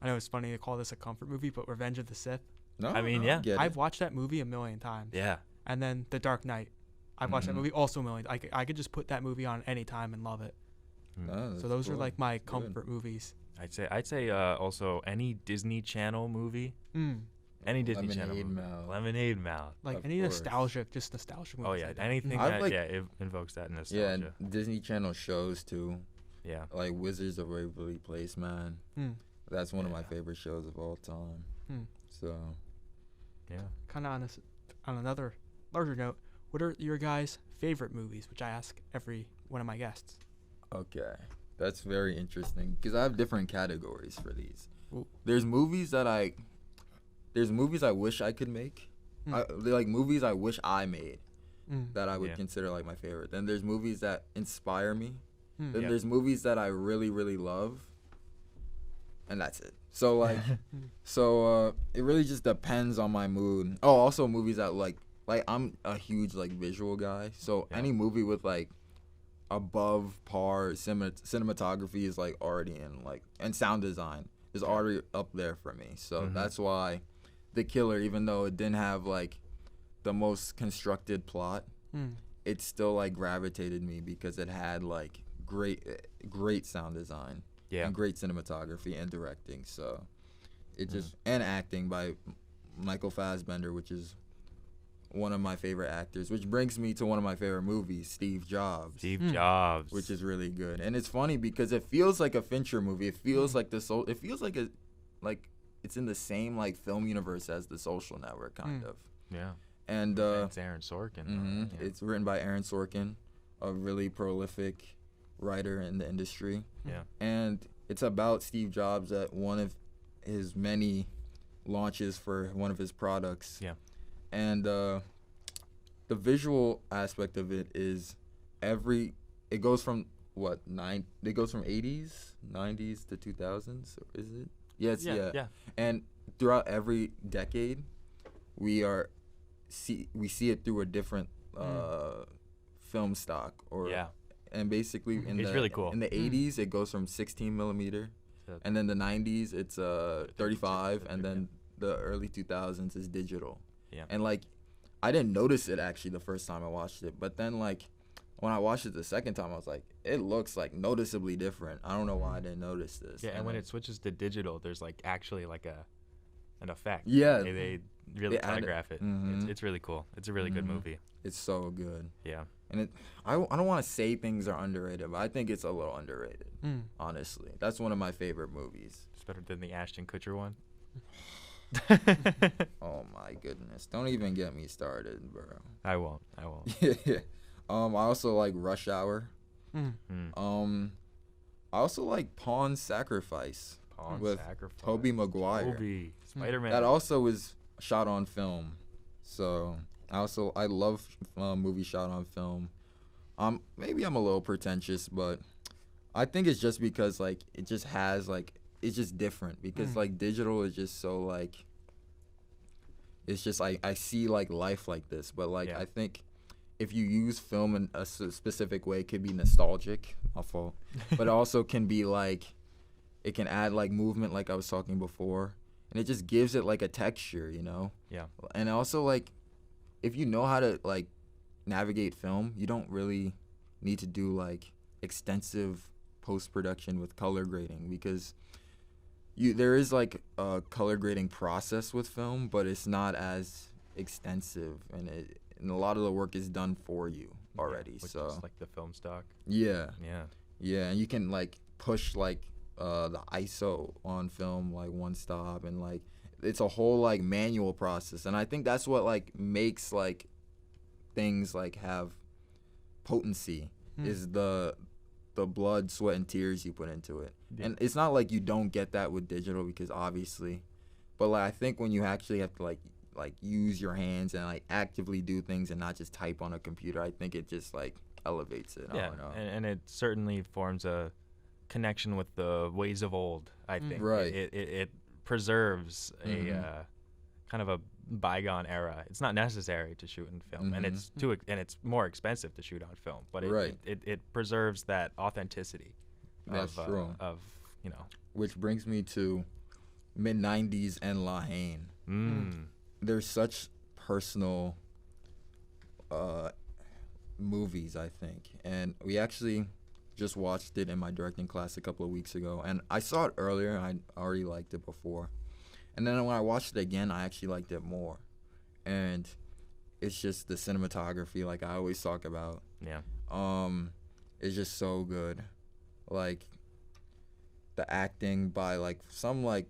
I know it's funny to call this a comfort movie, but Revenge of the Sith. No, I mean, yeah. I've watched that movie a million times. Yeah. And then The Dark Knight. I've watched that movie also a million. I could just put that movie on any time and love it. So those are like my comfort movies. I'd say also any Disney Channel movie. Any Disney Channel movie. Lemonade Mouth. Like any nostalgic movies. Oh yeah, anything that it invokes that nostalgia. Yeah, Disney Channel shows too. Yeah. Like Wizards of Waverly Place, man. That's one of my favorite shows of all time. So. Yeah. Kind of on another larger note, what are your guys' favorite movies? Which I ask every one of my guests. Okay, that's very interesting because I have different categories for these. Ooh. There's movies I wish I could make, They're like movies I wish I made that I would Yeah. consider like my favorite. Then there's movies that inspire me. Then Yeah. there's movies that I really, really love. And that's it. So like, it really just depends on my mood. Oh, also movies that like I'm a huge like visual guy. So Yeah. any movie with like above par cinematography is like already in like, and sound design is already up there for me. So that's why The Killer, even though it didn't have like the most constructed plot, it still like gravitated me because it had like great sound design and great cinematography and directing. So it just and acting by Michael Fassbender, which is one of my favorite actors, which brings me to one of my favorite movies, Steve Jobs. Steve Jobs. Which is really good. And it's funny because it feels like a Fincher movie. It feels like it feels like it's in the same like film universe as The Social Network kind of. Yeah. And it's Aaron Sorkin. It's written by Aaron Sorkin, a really prolific writer in the industry. Yeah. And it's about Steve Jobs at one of his many launches for one of his products. Yeah. And the visual aspect of it is it goes from it goes from 80s, 90s to 2000s, is it? Yes, yeah. And throughout every decade, we see it through a different film stock and basically It's really cool. In the 80s, it goes from 16 millimeter, and then the 90s it's 35, and then the early 2000s is digital. Yeah. And like, I didn't notice it actually the first time I watched it, but then like when I watched it the second time, I was like, it looks like noticeably different. I don't know why I didn't notice this. Yeah, and when it switches to digital, there's like actually like an effect. Yeah. They really telegraph it. It's really cool. It's a really good movie. It's so good. Yeah. And I don't want to say things are underrated, but I think it's a little underrated. Honestly, that's one of my favorite movies. It's better than the Ashton Kutcher one. Oh my goodness! Don't even get me started, bro. I won't. I also like Rush Hour. I also like Pawn Sacrifice with Tobey Maguire. Spider-Man. That also was shot on film. So I love movies shot on film. Maybe I'm a little pretentious, but I think it's just because like it just has like it's just different because like digital is just so like it's just like I see like life like this, but like I think if you use film in a specific way, it could be nostalgic, my fault, but also can be like it can add like movement, like I was talking before, and it just gives it like a texture, you know. Yeah. And also like if you know how to like navigate film, you don't really need to do like extensive post-production with color grading because there is like a color grading process with film, but it's not as extensive, and a lot of the work is done for you already. Which so is like the film stock. Yeah, and you can like push like the ISO on film like one stop, and like it's a whole like manual process, and I think that's what like makes like things like have potency is the blood, sweat, and tears you put into it. And it's not like you don't get that with digital because obviously, but like I think when you actually have to like use your hands and like actively do things and not just type on a computer, I think it just like elevates it. I don't know. And it certainly forms a connection with the ways of old, I think. Right. It preserves a kind of a bygone era. It's not necessary to shoot in film, and it's more expensive to shoot on film, but it preserves that authenticity. That's true. Of you know. Which brings me to mid-90s and La Haine. They're such personal movies, I think, and we actually just watched it in my directing class a couple of weeks ago, and I saw it earlier. I already liked it before. And then when I watched it again, I actually liked it more. And it's just the cinematography, like I always talk about. Yeah. It's just so good. Like, the acting by, like, some, like,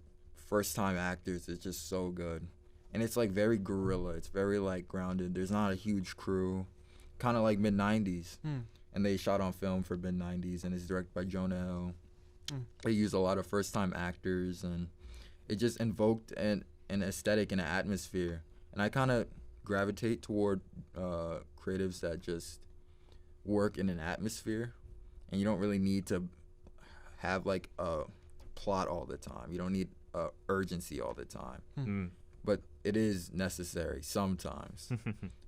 first-time actors is just so good. And it's, like, very guerrilla. It's very, like, grounded. There's not a huge crew. Kind of like mid-90s. And they shot on film for mid-90s, and it's directed by Jonah Hill. They used a lot of first-time actors, and it just invoked an aesthetic and an atmosphere. And I kind of gravitate toward creatives that just work in an atmosphere, and you don't really need to have like a plot all the time. You don't need urgency all the time. But it is necessary sometimes.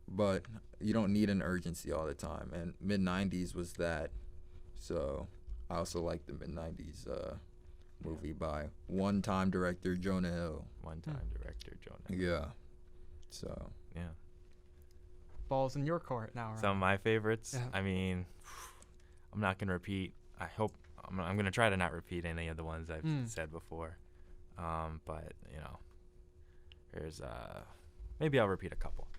But you don't need an urgency all the time. And mid-90s was that. So I also like the mid-90s movie by one-time director Jonah Hill. One-time director Jonah. Yeah. So. Yeah. Balls in your court now, right? Some of my favorites. Yeah. I mean, I'm not gonna repeat. I hope I'm gonna try to not repeat any of the ones I've said before. But you know, there's maybe I'll repeat a couple.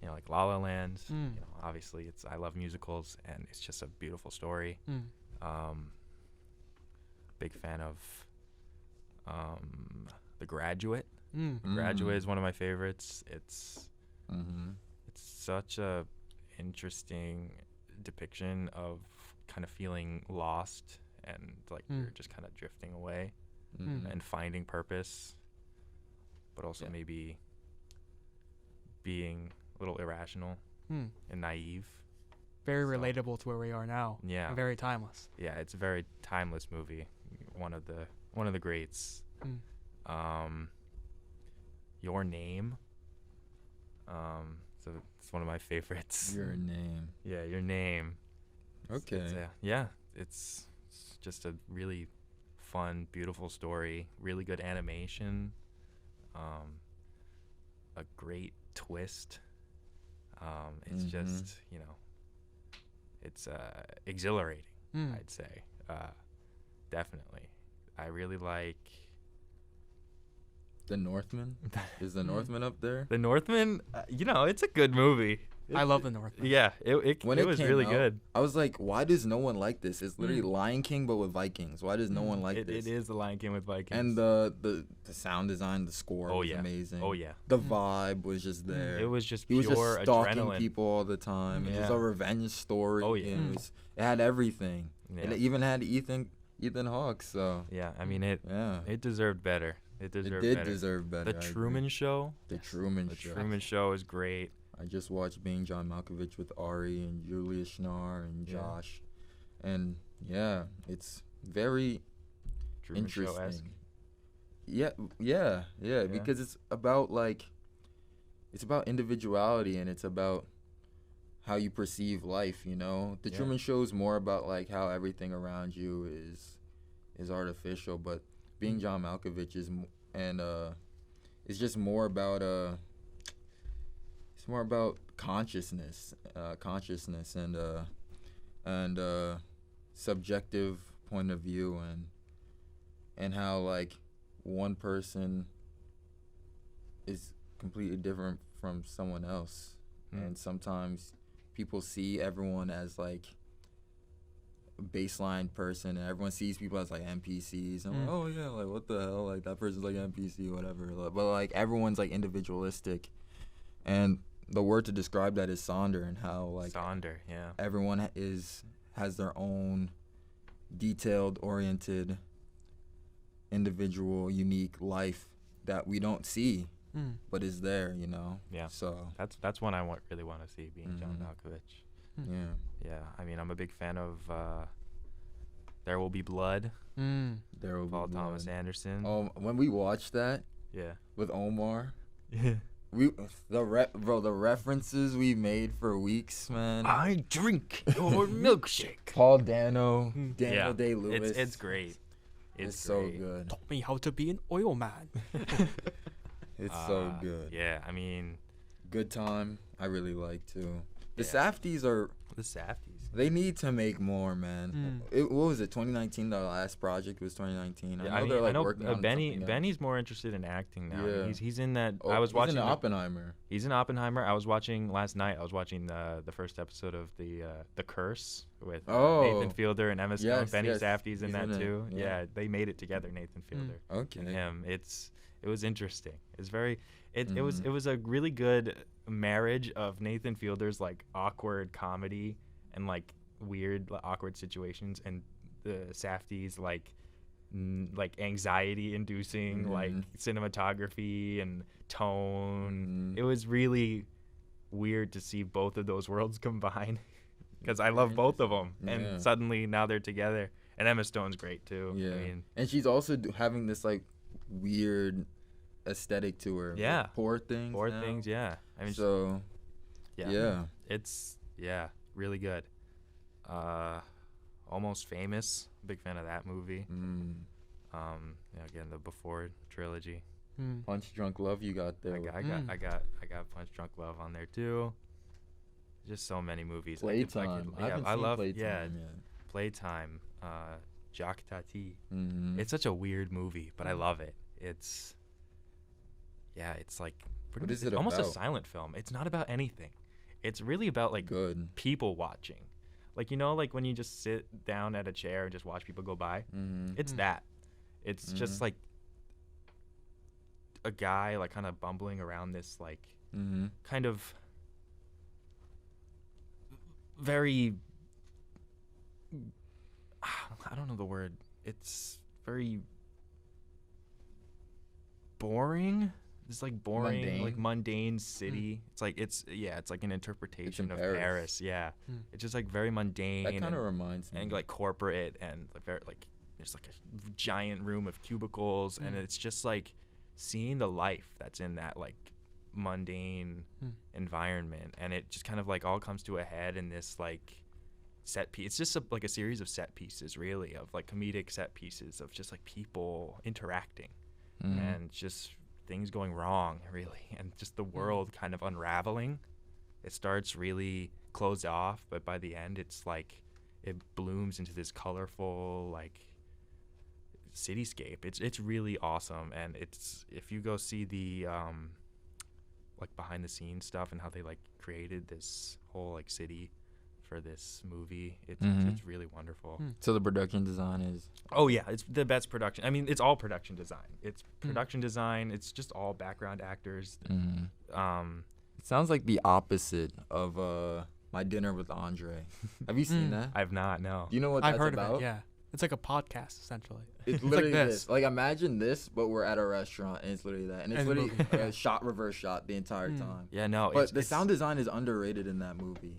You know, like La La Land. You know, obviously I love musicals, and it's just a beautiful story. Big fan of The Graduate. The Graduate is one of my favorites. It's such a interesting depiction of kind of feeling lost and like you're just kind of drifting away and finding purpose, but also maybe being a little irrational and naive. Very relatable to where we are now. Yeah. And very timeless. Yeah, it's a very timeless movie. One of the greats. Your Name. So it's one of my favorites. Your Name. Yeah, Your Name. Okay. It's just a really fun, beautiful story. Really good animation. A great twist. It's just, you know, it's exhilarating, I'd say. Definitely. I really like The Northman. Is The Northman up there? The Northman. You know, it's a good movie. I love The Northman. Yeah, it was came really out, good. I was like, why does no one like this? It's literally Lion King, but with Vikings. Why does no one like this? It is The Lion King with Vikings. And the sound design, the score was amazing. Oh, yeah. The vibe was just there. It was just he was pure just stalking adrenaline. people all the time. It was a revenge story. Oh, yeah. It had everything. Yeah. It even had Ethan Hawke. So yeah, I mean it deserved better. It did deserve better. The Truman Show. The Truman The Show. Truman Show is great. I just watched Being John Malkovich with Ari and Julia Schnarr and Josh. And yeah, it's very Truman interesting. Show-esque. Yeah, because it's about individuality, and it's about how you perceive life, you know. The Truman Show is more about like how everything around you is artificial, but Being John Malkovich is it's just more about it's more about consciousness and subjective point of view, and how like one person is completely different from someone else, and sometimes people see everyone as like a baseline person, and everyone sees people as like NPCs. And I'm like, oh yeah, like what the hell, like that person's like NPC, whatever. But like everyone's like individualistic, and the word to describe that is Sonder, and how like everyone has their own detailed, oriented, individual, unique life that we don't see, but is there, you know. Yeah. So that's one I really want to see, Being John Malkovich. Yeah. I mean, I'm a big fan of There Will Be Blood. There Will Be Paul Blood. Thomas Anderson. Oh, when we watched that. Yeah. With Omar. Yeah. The references we made for weeks, man. I drink your milkshake. Paul Daniel Day-Lewis. It's great. It's so good. Taught me how to be an oil man. It's so good. Yeah, I mean, Good Time. I really like too. The Safdies. They need to make more, man. What was it? 2019. The last project was 2019. Yeah, I know they're like working on Benny's more interested in acting now. Yeah. He's in that. Oh, I was watching Oppenheimer. He's in Oppenheimer. I was watching last night. I was watching the first episode of the Curse with Nathan Fielder and Emma Stone. Yes, Benny yes. Safdie's in He's that in it, too. yeah. Yeah, they made it together. Nathan Fielder. Okay. And him. It was interesting. It's very. It was a really good marriage of Nathan Fielder's like awkward comedy and like weird awkward situations, and the Safdie's like anxiety inducing like cinematography and tone. It was really weird to see both of those worlds combine because I love both of them, and suddenly now they're together. And Emma Stone's great too. Yeah, I mean, and she's also having this like weird aesthetic to her. Yeah, like, poor things. Yeah. I mean, so it's really good. Almost Famous, big fan of that movie. Again, the Before trilogy. Punch Drunk Love, you got there. I got Punch Drunk Love on there too. Just so many movies. Playtime. I love Playtime. Playtime. Jacques Tati. It's such a weird movie, but I love it. It's like what is it almost about? a silent film. It's not about anything. It's really about like people watching. Like, you know, like when you just sit down at a chair and just watch people go by. It's that. It's just like a guy like kind of bumbling around this like kind of very, I don't know the word. It's very boring. It's like boring, like mundane city. It's like it's like an interpretation of Paris. Yeah, it's just like very mundane. That kind of reminds me. And like corporate and like very like there's like a giant room of cubicles, and it's just like seeing the life that's in that like mundane environment, and it just kind of like all comes to a head in this like set piece. It's just like a series of set pieces, really, of like comedic set pieces of just like people interacting and just things going wrong, really, and just the world kind of unraveling. It starts really closed off, but by the end it's like it blooms into this colorful like cityscape. It's really awesome, and it's if you go see the like behind the scenes stuff and how they like created this whole like city for this movie, it's really wonderful. So the production design is it's the best production. I mean, it's all production design. It's production design. It's just all background actors. It sounds like the opposite of My Dinner with Andre. Have you seen that? I've not. No. Do you know what I've that's heard about? of it. Yeah, it's like a podcast essentially. It's literally like this. Like imagine this, but we're at a restaurant, and it's literally that, and it's literally a reverse shot the entire time. Yeah, no. But the sound design is underrated in that movie.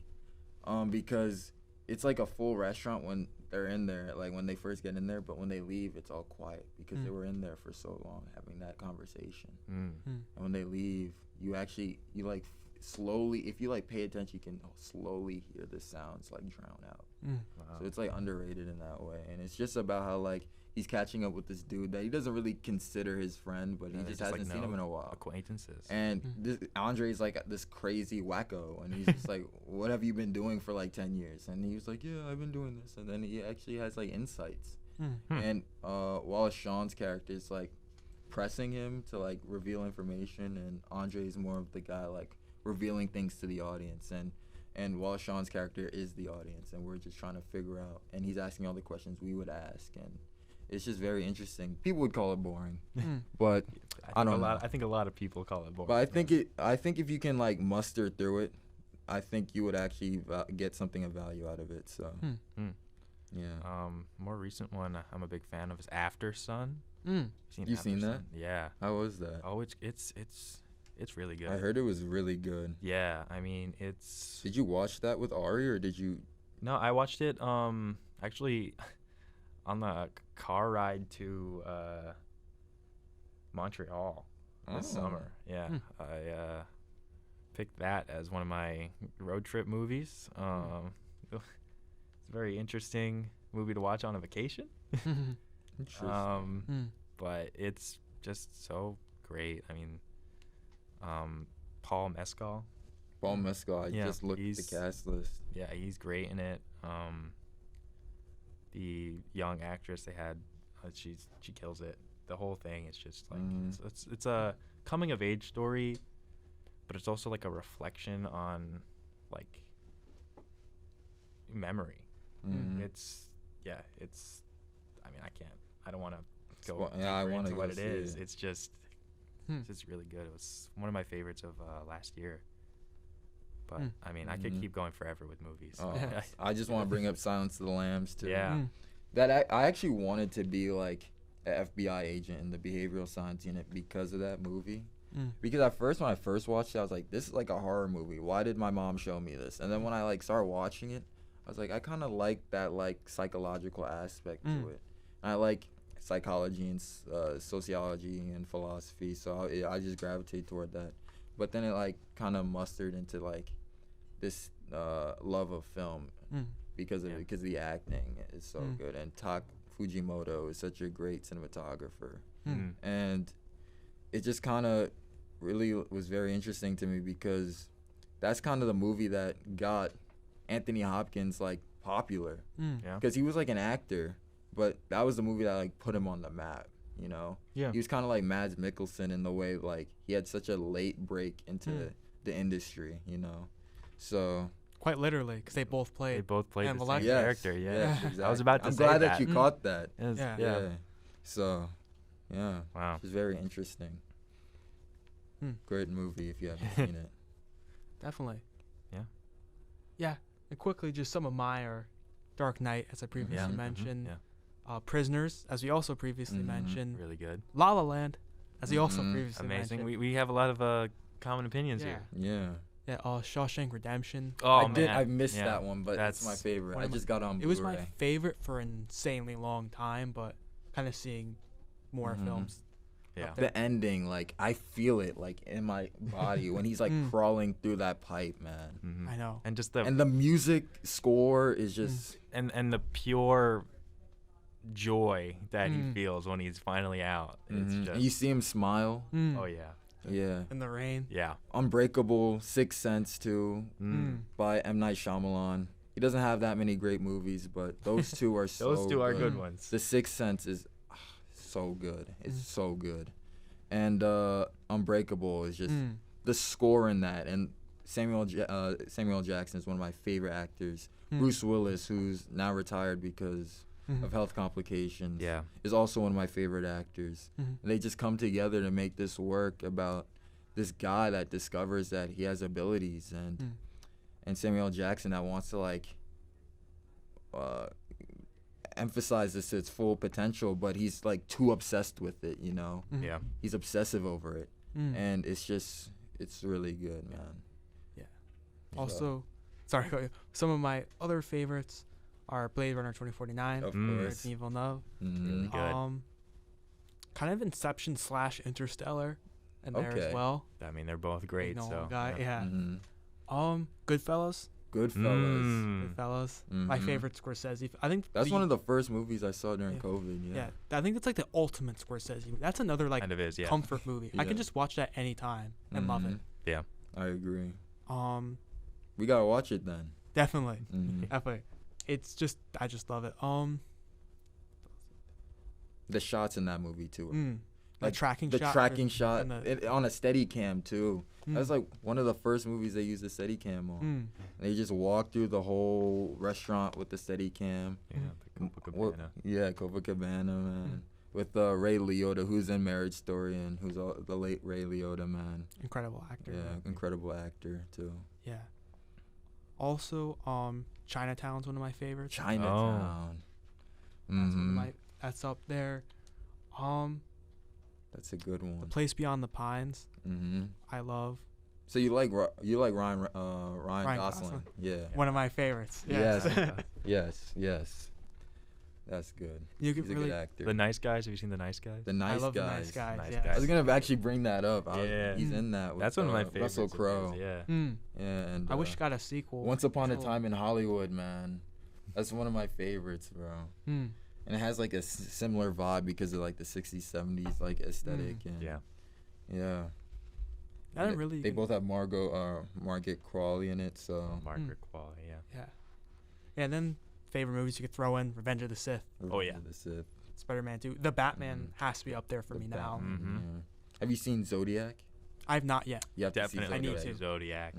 Because it's like a full restaurant when they're in there, like when they first get in there, but when they leave, it's all quiet because they were in there for so long having that conversation. And when they leave, you like slowly, if you like pay attention, you can slowly hear the sounds like drown out. Wow. So it's like underrated in that way, and it's just about how like he's catching up with this dude that he doesn't really consider his friend, but he just hasn't like seen him in a while. Acquaintances. And this Andre's like this crazy wacko, and he's just like, "What have you been doing for like 10 years?" And he was like, "Yeah, I've been doing this." And then he actually has like insights. And Wallace Shawn's character is like pressing him to like reveal information, and Andre's more of the guy like revealing things to the audience, and Wallace Shawn's character is the audience, and we're just trying to figure out, and he's asking all the questions we would ask, and it's just very interesting. People would call it boring, but I don't know. I think a lot of people call it boring. But I think if you can like muster through it, I think you would actually get something of value out of it. So, yeah. More recent one I'm a big fan of is After Sun. You seen that? Yeah. How was that? Oh, it's really good. I heard it was really good. Yeah, I mean it's. Did you watch that with Ari, or did you? No, I watched it actually on the car ride to Montreal this summer. Yeah, I picked that as one of my road trip movies. It's a very interesting movie to watch on a vacation. Interesting. But it's just so great. I mean, Paul Mescal. I just looked at the cast list. Yeah, he's great in it. The young actress they had, she kills it. The whole thing is just like it's a coming of age story, but it's also like a reflection on like memory. It's I mean I don't want to go into what it is. It's just it's really good. It was one of my favorites of last year. But I mean, I could keep going forever with movies. Oh, I just want to bring up Silence of the Lambs too. Yeah, that I actually wanted to be like an FBI agent in the behavioral science unit because of that movie. Because at first, when I first watched it, I was like, this is like a horror movie. Why did my mom show me this? And then when I like started watching it, I was like, I kind of like that like psychological aspect to it. And I like psychology and sociology and philosophy, so I just gravitate toward that. But then it like kind of mustered into like this love of film because the acting is so good, and Fujimoto is such a great cinematographer, and it just kind of really was very interesting to me because that's kind of the movie that got Anthony Hopkins like popular, because he was like an actor, but that was the movie that like put him on the map, you know. He was kind of like Mads Mikkelsen in the way like he had such a late break into the industry, you know. So quite literally, because they both played the same Malek. character. Yeah, exactly. I was about to I'm say glad that you caught that. Yeah. So Wow. it's very interesting. Great movie if you haven't seen it. Definitely. Yeah. Yeah. And quickly, just some of my are Dark Knight, as I previously mentioned. Prisoners, as we also previously mentioned. Really good. La La Land, as we also previously Amazing. mentioned. We have a lot of common opinions here. Yeah. Yeah. Shawshank Redemption. Oh, I missed that one, but that's my favorite. I just got on Blu-ray. It was my favorite for an insanely long time, but kind of seeing more films. Yeah. The ending, like I feel it like in my body when he's like crawling through that pipe, man. I know. And just the music score is just and the pure joy that he feels when he's finally out. It's just, and you see him smile. oh yeah. Yeah. In the rain. Yeah. Unbreakable, Sixth Sense too, by M. Night Shyamalan. He doesn't have that many great movies, but those two are so Those two are good ones. The Sixth Sense is so good. It's so good. And Unbreakable is just the score in that. And Samuel Jackson is one of my favorite actors. Bruce Willis, who's now retired because of health complications, is also one of my favorite actors. And they just come together to make this work about this guy that discovers that he has abilities, and Samuel Jackson that wants to like emphasize this to its full potential, but he's like too obsessed with it, you know. Yeah. He's obsessive over it, and it's really good, man. Yeah. Also, sorry, some of my other favorites are Blade Runner 2049, Of course. Denis Villeneuve. Really good. Kind of Inception / Interstellar, in there as well. I mean, they're both great. So Goodfellas. Goodfellas. My favorite Scorsese. I think that's one of the first movies I saw during COVID. Yeah. I think that's like the ultimate Scorsese movie. That's another like kind of is, comfort movie. I can just watch that anytime and love it. Yeah. I agree. We gotta watch it then. Definitely. Definitely. It's just I just love it. The shots in that movie too. Like the tracking shot on a steady cam too. That was like one of the first movies they used a steady cam on. They just walked through the whole restaurant with the steady cam. Yeah, the Copacabana. Copacabana, man. With Ray Liotta, who's in Marriage Story, and who's the late Ray Liotta, man. Incredible actor. Yeah, incredible actor too. Yeah. Also, Chinatown's one of my favorites. Chinatown. That's up there. That's a good one. The Place Beyond the Pines. I love. So you like Ryan Gosling? Yeah. One of my favorites. Yes. yes. That's good. He's a good actor. The Nice Guys. Have you seen The Nice Guys? The Nice I love Guys. The Nice Guys. Nice Guys. I was gonna actually bring that up. He's in that. With, that's one of my favorites. Russell Crowe. Yeah. Yeah, and I wish it got a sequel. Once Upon a Time in Hollywood, man. That's one of my favorites, bro. And it has like a similar vibe because of like the 60s, 70s like aesthetic. And yeah. They both have Margaret Qualley in it, so. Margaret Qualley, yeah. And then favorite movies you could throw in: Revenge of the Sith. Revenge of the Sith. Spider-Man 2. The Batman has to be up there for me now. Have you seen Zodiac? I have not yet. You have Definitely. I need to. Zodiac.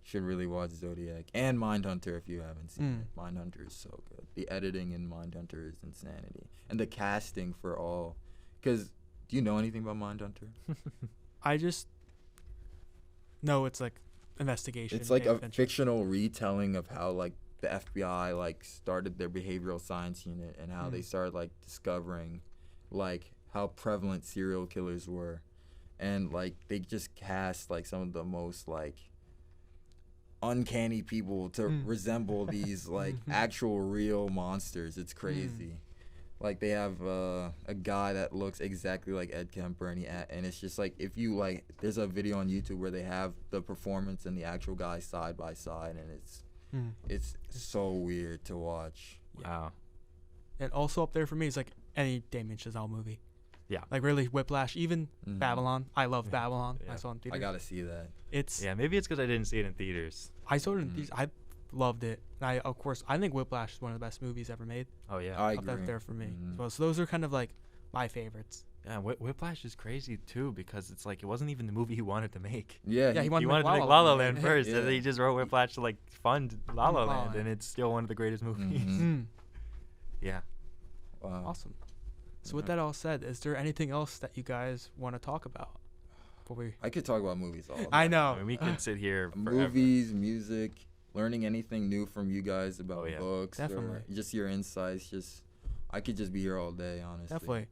Should really watch Zodiac and Mindhunter if you haven't seen it. Mindhunter is so good. The editing in Mindhunter is insanity, and the casting for all. Because do you know anything about Mindhunter? I just know it's like investigation. It's like a fictional retelling of how like the FBI like started their behavioral science unit and how they started like discovering like how prevalent serial killers were, and like they just cast like some of the most like uncanny people to resemble these like actual real monsters. It's crazy. Like they have a guy that looks exactly like Ed Kemper, and it's just like if you like, there's a video on YouTube where they have the performance and the actual guy side by side, and it's so weird to watch. Wow. And also up there for me is like any Damien Chazelle movie. Yeah. Like really Whiplash, even Babylon. I love Babylon. Yeah. I saw it in theaters. I gotta see that. Maybe it's because I didn't see it in theaters. I saw it in theaters. I loved it. And I think Whiplash is one of the best movies ever made. Oh yeah. I Up agree. there for me. So those are kind of like my favorites. Yeah, Whiplash is crazy too because it's like it wasn't even the movie he wanted to make. Yeah, Yeah, He wanted to make La La Land first, and then he Yeah. just wrote Whiplash to like fund La La La La Land, Land. and it's still one of the greatest movies. Yeah. Wow. Awesome. So with that all said, is there anything else that you guys want to talk about? Before we... I could talk about movies all day. I know. I mean, we can sit here forever. Movies, music, learning anything new from you guys about Oh, yeah. books, Definitely. or just your insights. I could just be here all day, honestly. Definitely.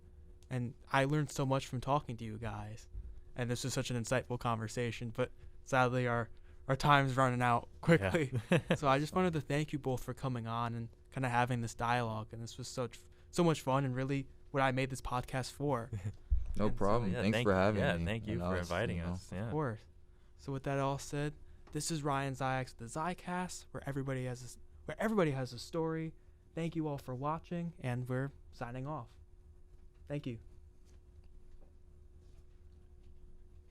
And I learned so much from talking to you guys. And this was such an insightful conversation. But sadly, our time's running out quickly. Yeah. So I just wanted to thank you both for coming on and kind of having this dialogue. And this was so much fun and really what I made this podcast for. No And so, problem. Thanks for having me. Thank you and for us, inviting you know. us. Yeah. Of course. So with that all said, this is Ryan Ziaks, the Zicast, where everybody has a story. Thank you all for watching, and we're signing off. Thank you.